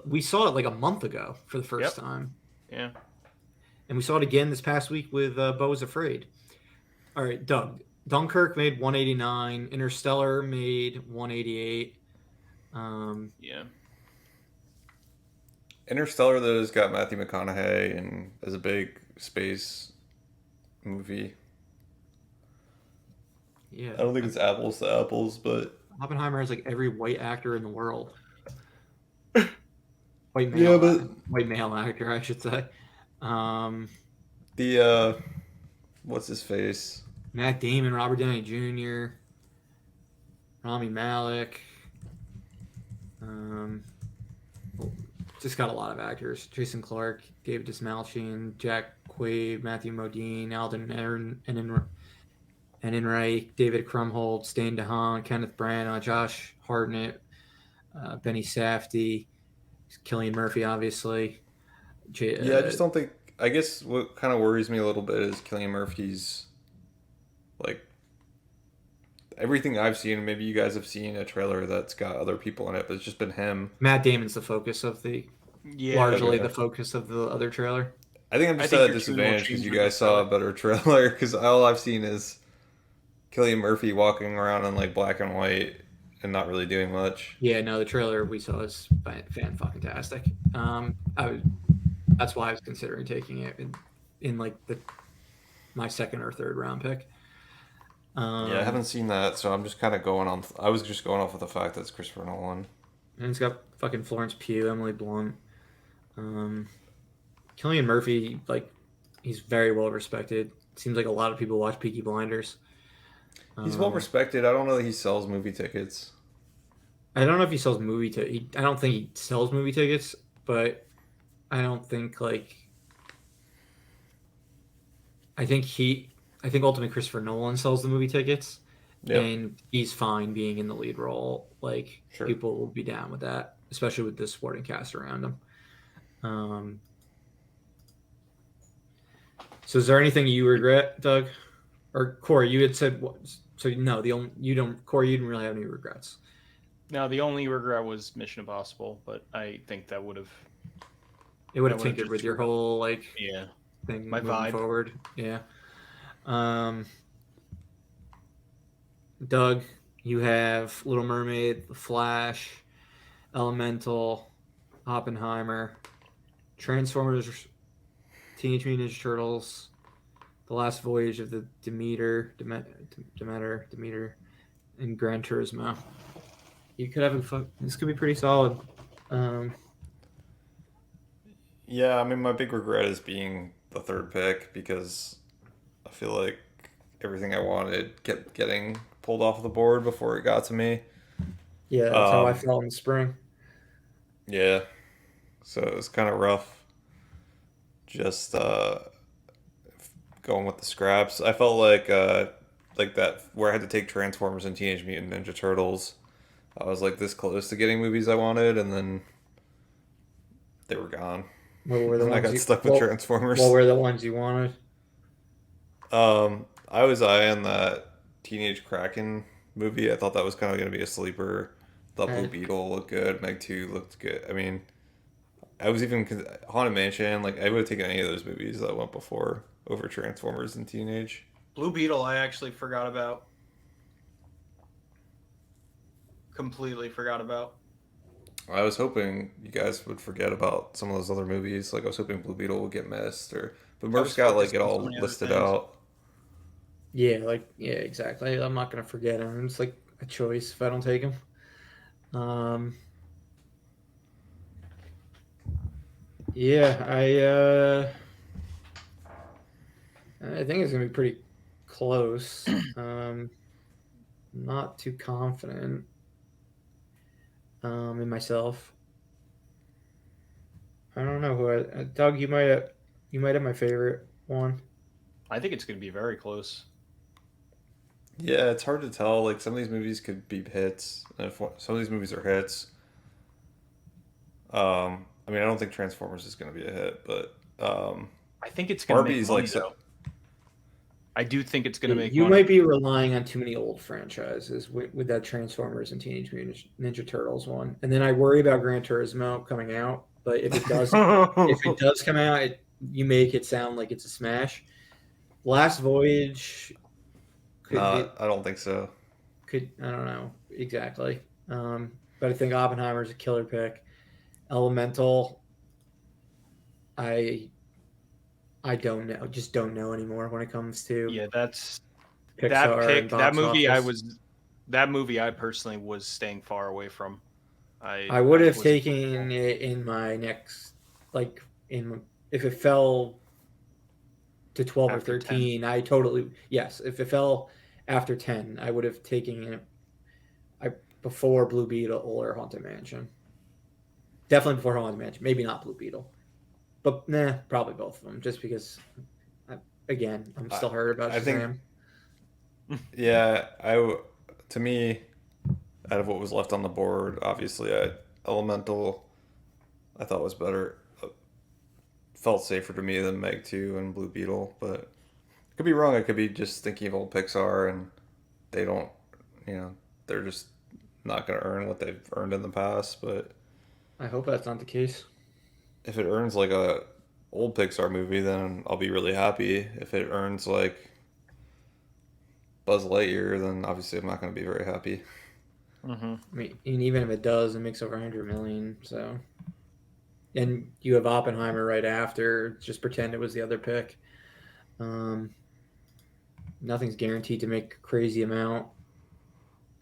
we saw it like a month ago for the first Yep. time, Yeah. and we saw it again this past week with Bo is Afraid. All right, Doug. Dunkirk made 189. Interstellar made 188. Yeah. Interstellar though has got Matthew McConaughey and as a big space movie. Yeah, I don't think it's apples to apples, but Oppenheimer has like every white actor in the world. yeah, but White male actor, I should say. Um, the what's his face? Matt Damon, Robert Downey Jr., Rami Malek. Um, just got a lot of actors: Jason Clarke, David Dismalchian, Jack Quaid, Matthew Modine, Alden Ehrenreich, David Krumholtz, Stan DeHaan, Kenneth Branagh, Josh Hartnett, Benny Safdie, Killian Murphy, obviously. Yeah, I just don't think. I guess what kind of worries me a little bit is Cillian Murphy's like everything I've seen. Maybe you guys have seen a trailer that's got other people in it, but it's just been him. Matt Damon's the focus of Yeah. largely Okay. the focus of the other trailer. I think I'm I just think at a you're too much disadvantage because you into the guys saw a trailer. better trailer. Because all I've seen is Cillian Murphy walking around in like black and white and not really doing much. Yeah, no, the trailer we saw is fan fucking tastic. That's why I was considering taking it. in like my second or third round pick. Yeah, I Um, haven't seen that, so I'm just kind of going on. I was just going off of the fact that it's Christopher Nolan. and it's got fucking Florence Pugh, Emily Blunt, um, Cillian Murphy. Like he's very well respected. Seems like a lot of people watch Peaky Blinders. He's well Um, respected. I don't know that he sells movie tickets. I don't know if he sells I don't think he sells movie tickets, but I don't think like I think he I think ultimately Christopher Nolan sells the movie tickets, Yep, and he's fine being in the lead role. Like sure. people will be down with that, especially with the supporting cast around him. Um, so is there anything you regret, Doug or Corey? You had said so. No, the only you don't Corey. You didn't really have any regrets. Now the only regret was Mission Impossible, but I think It would that have would have tinkered just with your screwed up. whole like Yeah, thing my moving vibe. forward. Yeah. Um, Doug, you have Little Mermaid, The Flash, Elemental, Oppenheimer, Transformers, Teenage Mutant Ninja Turtles, The Last Voyage of the Demeter, and Gran Turismo. You could have this could be pretty solid. Um, Yeah, I mean, my big regret is being the third pick because I feel like everything I wanted kept getting pulled off the board before it got to me. yeah, that's how I Um, felt in the spring. yeah, so it was kind of rough just going with the scraps. I felt like that where I had to take Transformers and Teenage Mutant Ninja Turtles. I was like this close to getting movies I wanted, and then they were gone. What were the And I ones got you stuck with what Transformers. were the ones you wanted? I was eyeing that Teenage Kraken movie. I thought that was kind of going to be a sleeper. Thought Blue Eh, Beetle looked good. Meg 2 looked good. I mean, I was even Haunted Mansion. Like I would have taken any of those movies that went before over Transformers and Teenage. Blue Beetle, I actually forgot about. Completely forgot about. I was hoping you guys would forget about some of those other movies. Like I was hoping Blue Beetle would get missed, or but I Murph's was got like focused it on so all many other listed things. out. yeah, exactly. I'm not gonna forget him. It's like a choice if I don't take him. Um, yeah, I think it's gonna be pretty close. Not too confident in myself. I don't know Doug. You might have my favorite one. I think it's going to be very close. Yeah, it's hard to tell. Like some of these movies could be hits, and if some of these movies are hits, I mean, I don't think Transformers is going to be a hit, but I think it's going to make Barbie's like money so. though. I do think it's going to make You money. might be relying on too many old franchises with that Transformers and Teenage Mutant Ninja Turtles one, and then I worry about Gran Turismo coming out. But if it does come out, you make it sound like it's a smash. Last Voyage could Nah, be I don't think so. could I don't know exactly, but I think Oppenheimer's a killer pick. Elemental, I I don't know, just don't know anymore when it comes to Yeah, that's that Pixar and pick. That box movie, office. that movie. I personally was staying far away from. I would I have wasn't. taken it in my next, like in if it fell to 12 or After 10. 13, I totally yes. If it fell after 10, I would have taken it I before Blue Beetle or Haunted Mansion. Definitely before Haunted Mansion. Maybe not Blue Beetle, but nah, probably both of them. Just because, again, I'm I still hurt about I think Shazam. yeah, to me, out of what was left on the board, obviously, Elemental I thought was better. Felt safer to me than Meg 2 and Blue Beetle, but I could be wrong. I could be just thinking of old Pixar and they don't, you know, they're just not going to earn what they've earned in the past. But I hope that's not the case. if it earns like a old Pixar movie, then I'll be really happy. If it earns like Buzz Lightyear, then obviously I'm not going to be very happy. Mm-hmm. I mean, and even if it does, it makes over 100 million. So and you have Oppenheimer right after. Just pretend it was the other pick. Nothing's guaranteed to make a crazy amount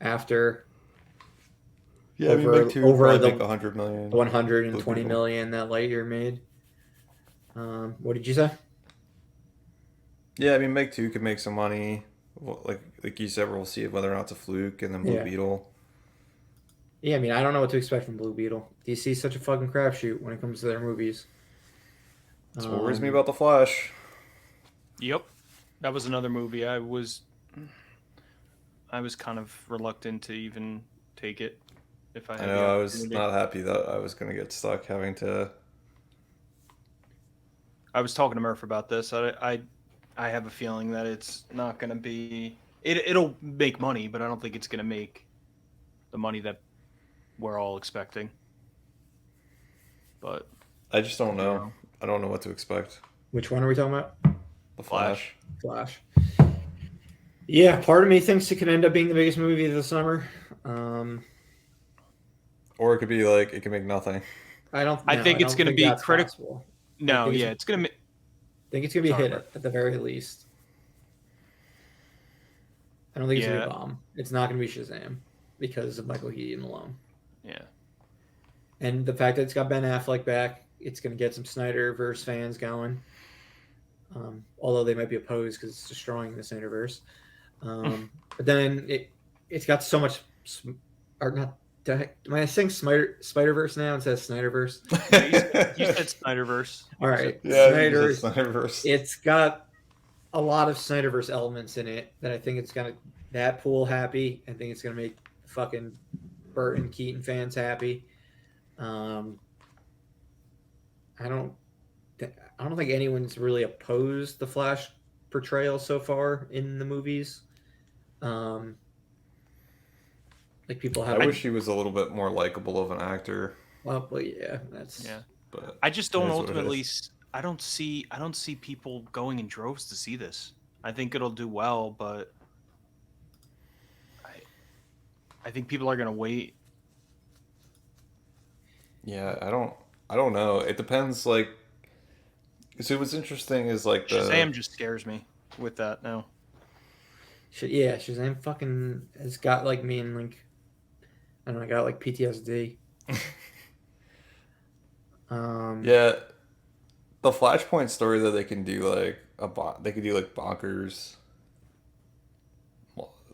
after Yeah, I mean, Meg 2 would over probably make the 100 million. 120 Blue Beetle. million that Lightyear made. What did you say? Yeah, I mean, Meg 2 could make some money. Well, like you said, we'll see whether or not it's a fluke, and then Blue Yeah. Beetle. Yeah, I mean, I don't know what to expect from Blue Beetle. DC's such a fucking crapshoot when it comes to their movies. That's what worries me about The Flash. Yep, that was another movie I was kind of reluctant to even take it if I I had the know I was opportunity. not happy that I was going to get stuck having to. I was talking to Murph about this. I have a feeling that it's not going to be. It'll make money, but I don't think it's going to make the money that we're all expecting. But I just don't could be know. wrong. I don't know what to expect. Which one are we talking about? The Flash. Flash. Yeah, part of me thinks it could end up being the biggest movie of the summer. Or it could be like, it could make nothing. I think it's going to be critical. No, yeah, it's going to. I think it's going to be a hit at the very least. I don't think it's going to be a bomb. It's not going to be Shazam because of Michael Keaton alone. Yeah. And the fact that it's got Ben Affleck back, it's going to get some Snyderverse fans going. Although they might be opposed because it's destroying the Snyderverse. But then it's got so much, or not. Am I saying Spider-Verse now instead of Snyderverse? Yeah, you said Snyderverse. All right. Yeah, Snyderverse. It's got a lot of Snyderverse elements in it that I think it's going to that pool happy. I think it's going to make fucking Burton Keaton fans happy. I don't think anyone's really opposed the Flash portrayal so far in the movies. Like people have. I wish he was a little bit more likable of an actor. Well, yeah, that's. Yeah, but I just don't ultimately. I don't see people going in droves to see this. I think it'll do well, but I think people are gonna wait. Yeah, I don't know. It depends. Like, so what's interesting is like Shazam just scares me with that now. Yeah, Shazam fucking has got like me and like I don't know, I got like PTSD. Yeah, the Flashpoint story that they can do like they could do like bonkers,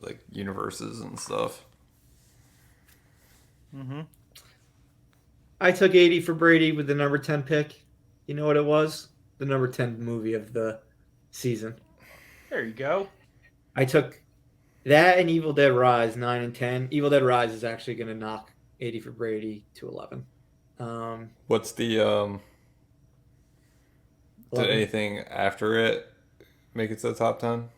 like universes and stuff. Mm-hmm. I took 80 for Brady with the number 10 pick. You know what it was? The number 10 movie of the season. There you go. I took that and Evil Dead Rise 9 and 10. Evil Dead Rise is actually going to knock 80 for Brady to 11. What's the did anything after it make it to the top 10?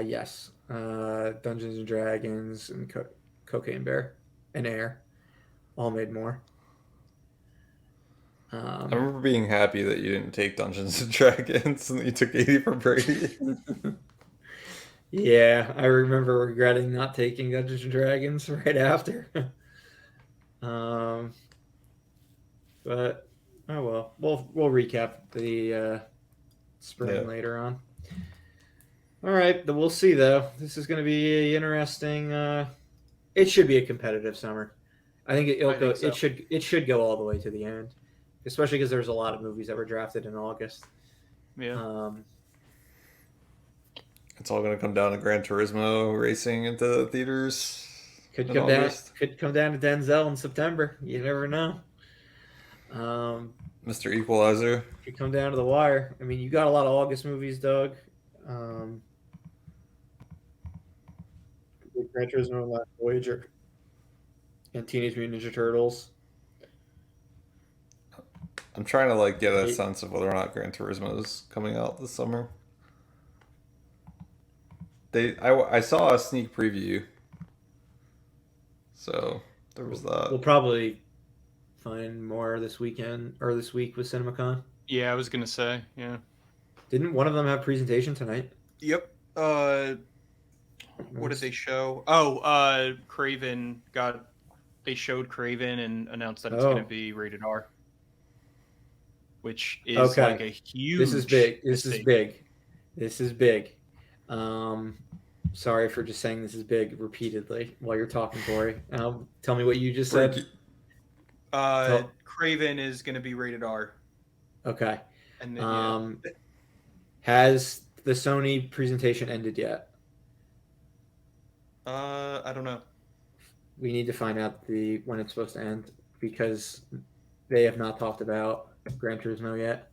Yes. Dungeons and Dragons and Cocaine Bear and Air all made more. I remember being happy that you didn't take Dungeons and Dragons and that you took 80 for Brady. Yeah, I remember regretting not taking Dungeons and Dragons right after. But oh well, we'll recap the spring later on. All right, we'll see though. This is going to be interesting. It should be a competitive summer. I think it should go all the way to the end, especially because there's a lot of movies that were drafted in August. Yeah. It's all going to come down to Gran Turismo racing into the theaters. Could come down to Denzel in September. You never know. Mr. Equalizer. Could come down to the wire. I mean, you got a lot of August movies, Doug. Gran Turismo, Last Voyager, and Teenage Mutant Ninja Turtles. I'm trying to like get a sense of whether or not Gran Turismo is coming out this summer. I saw a sneak preview, so there was that. We'll probably find more this weekend or this week with CinemaCon. Yeah, I was gonna say, yeah. Didn't one of them have presentation tonight? Yep. What did they show? Oh, Craven got. They showed Craven and announced that it's going to be rated R. which is like a huge. This is big. mistake. This is big. Sorry for just saying this is big repeatedly while you're talking, Corey. Tell me what you just said. Craven is going to be rated R. Okay. And then, has the Sony presentation ended yet? I don't know. We need to find out when it's supposed to end because they have not talked about Gran Turismo yet.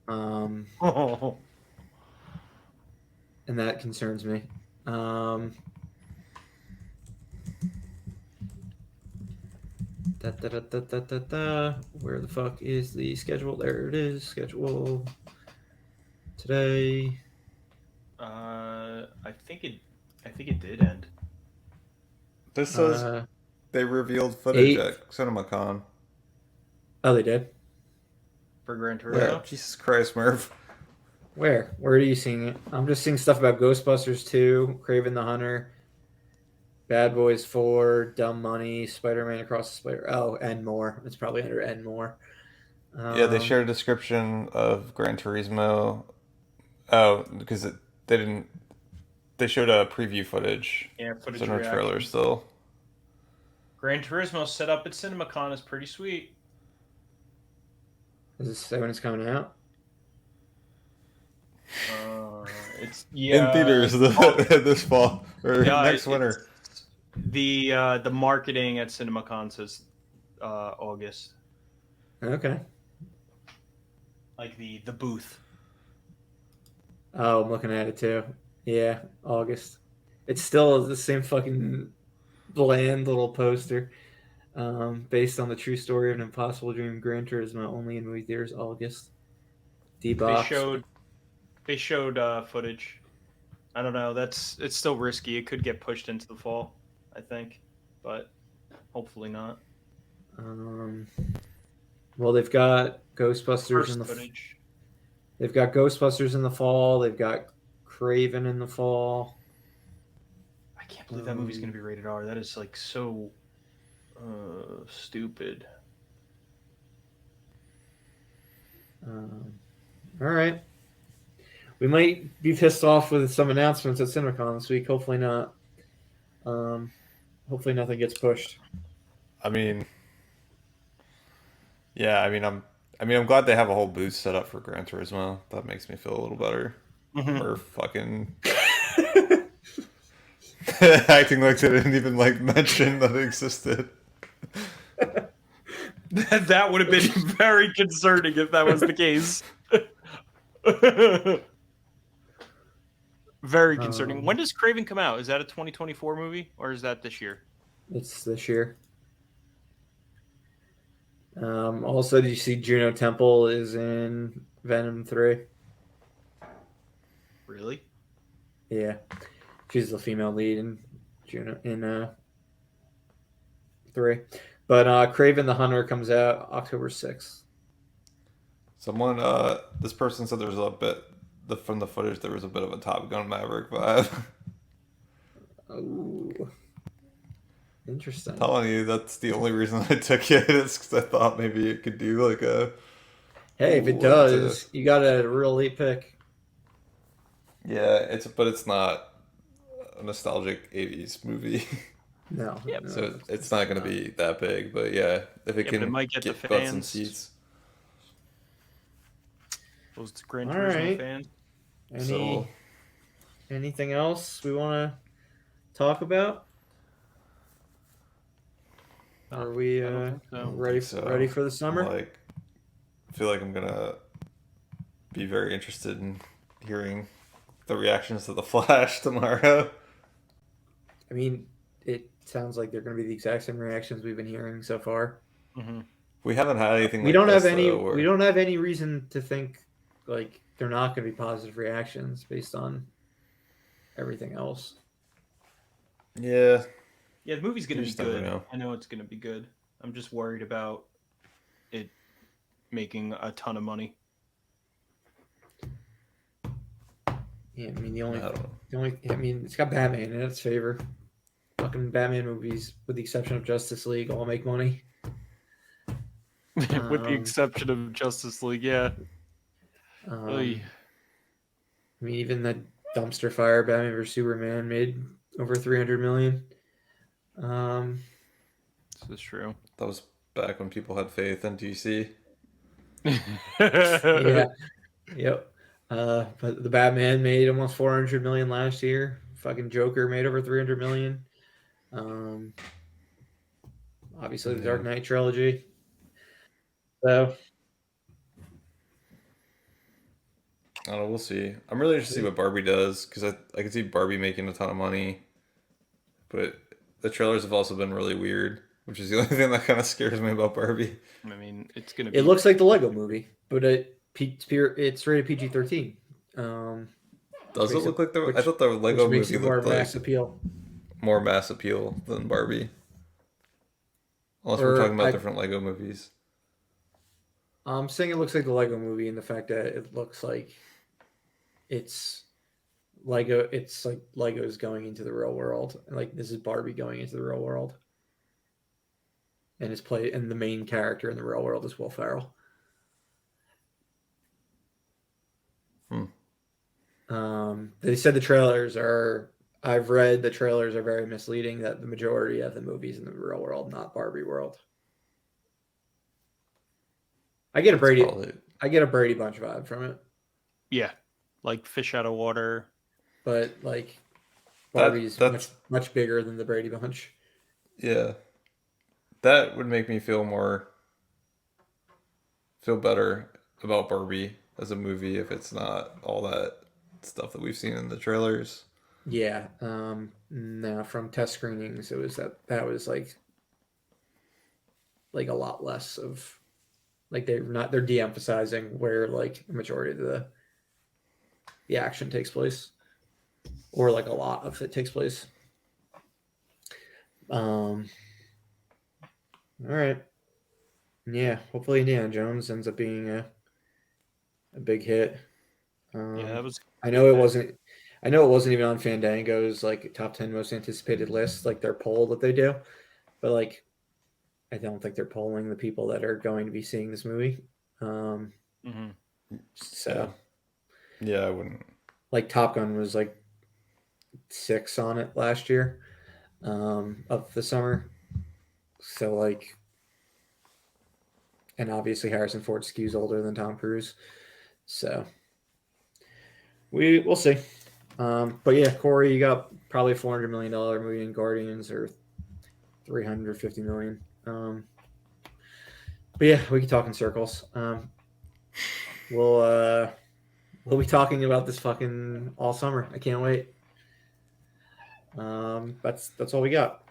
And that concerns me. Where the fuck is the schedule? There it is. Schedule today. I think it did end. This says they revealed footage at CinemaCon. Oh, they did? For Gran Turismo? Yeah, Jesus Christ, Murph. Where are you seeing it? I'm just seeing stuff about Ghostbusters 2, Craven the Hunter, Bad Boys 4, Dumb Money, Spider-Man Across the Spider... Oh, and more. It's probably under and more. Yeah, they shared a description of Gran Turismo. Oh, because they didn't... They showed a preview footage. Yeah, footage so no trailer still. Gran Turismo set up at CinemaCon is pretty sweet. Does it say when it's coming out? It's in theaters this fall or next winter. The marketing at CinemaCon says August. Okay. Like the booth. Oh, I'm looking at it too. Yeah, August. It's still the same fucking bland little poster. Based on the true story of an impossible dream, Gran Turismo only in movie theaters August. D-box. They showed footage. I don't know. It's still risky. It could get pushed into the fall, I think, but hopefully not. Well, they've got Ghostbusters in the footage. They've got Ghostbusters in the fall. They've got Craven in the fall. I can't believe that movie's going to be rated R. That is like so stupid. All right. We might be pissed off with some announcements at CinemaCon this week. Hopefully not. Hopefully nothing gets pushed. I'm glad they have a whole booth set up for Gran Turismo. That makes me feel a little better. Or fucking acting like they didn't even mention that it existed. That would have been very concerning if that was the case. Very concerning. When does Craven come out? Is that a 2024 movie or is that this year? It's this year. Also, did you see Juno Temple is in Venom 3? Really? Yeah. She's the female lead in Juno in 3. But Craven the Hunter comes out October 6th. Someone, this person said there's a bit, from the footage, there was a bit of a Top Gun Maverick vibe. Oh. Interesting. I'm telling you, that's the only reason I took it is because I thought maybe it could do a... Hey, if it does, you got a real late pick. Yeah, but it's not a nostalgic 80s movie. No. Yep. So it's not going to be that big, but yeah, if it can it might get the butts and fans. seats. Those Gran Turismo fans. Anything else we want to talk about? Are we ready for the summer? I feel like I'm gonna be very interested in hearing the reactions to The Flash tomorrow. I mean, it sounds like they're going to be the exact same reactions we've been hearing so far. Mm-hmm. We haven't had anything. We don't have any reason to think they're not going to be positive reactions based on everything else. Yeah. Yeah, the movie's going to be good. Know. I know it's going to be good. I'm just worried about it making a ton of money. Yeah, I mean it's got Batman in its favor. Fucking Batman movies, with the exception of Justice League, all make money. With the exception of Justice League, yeah. I mean, even the dumpster fire Batman vs Superman made over 300 million. This is true. That was back when people had faith in DC. Yeah, yep. But the Batman made almost 400 million last year. Fucking Joker made over 300 million. Obviously the Dark Knight trilogy. So I don't know. We'll see. I'm really interested to see what Barbie does because I can see Barbie making a ton of money, but the trailers have also been really weird, which is the only thing that kind of scares me about Barbie. I mean, it's gonna be. it looks like the Lego Movie, but it's rated PG-13. Does it look like the? I thought the Lego which makes Movie it more looked mass like appeal. more mass appeal than Barbie. Unless we're talking about different Lego movies. I'm saying it looks like the Lego Movie in the fact that it looks like it's Lego. It's like Lego's going into the real world. Like this is Barbie going into the real world, and the main character in the real world is Will Ferrell. They said the trailers are. I've read the trailers are very misleading. That the majority of the movies in the real world, not Barbie world. I get a Brady Bunch vibe from it. Yeah, like fish out of water. But like Barbie's much bigger than the Brady Bunch. Yeah, that would make me feel better about Barbie as a movie if it's not all that stuff that we've seen in the trailers. Yeah. No, from test screenings, it was that was like a lot less of like they're de-emphasizing where like the majority of the action takes place, or like a lot of it takes place. All right. Yeah, hopefully Indiana Jones ends up being a big hit. Yeah, that was. I know it wasn't. I know it wasn't even on Fandango's like top 10 most anticipated list, like their poll that they do. But like, I don't think they're polling the people that are going to be seeing this movie. So, yeah, I wouldn't. Like Top Gun was like 6 on it last year of the summer. So like, and obviously Harrison Ford skews older than Tom Cruise. So we'll see. But yeah, Corey, you got probably $400 million movie in Guardians or $350 million. But yeah, we can talk in circles. We'll be talking about this fucking all summer. I can't wait. That's all we got.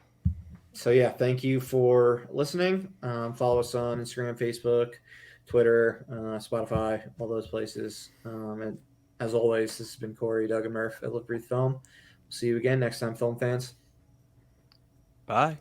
So yeah, thank you for listening. Follow us on Instagram, Facebook, Twitter, Spotify, all those places. And as always, this has been Corey, Doug, and Murph at Look Breathe Film. We'll see you again next time, film fans. Bye.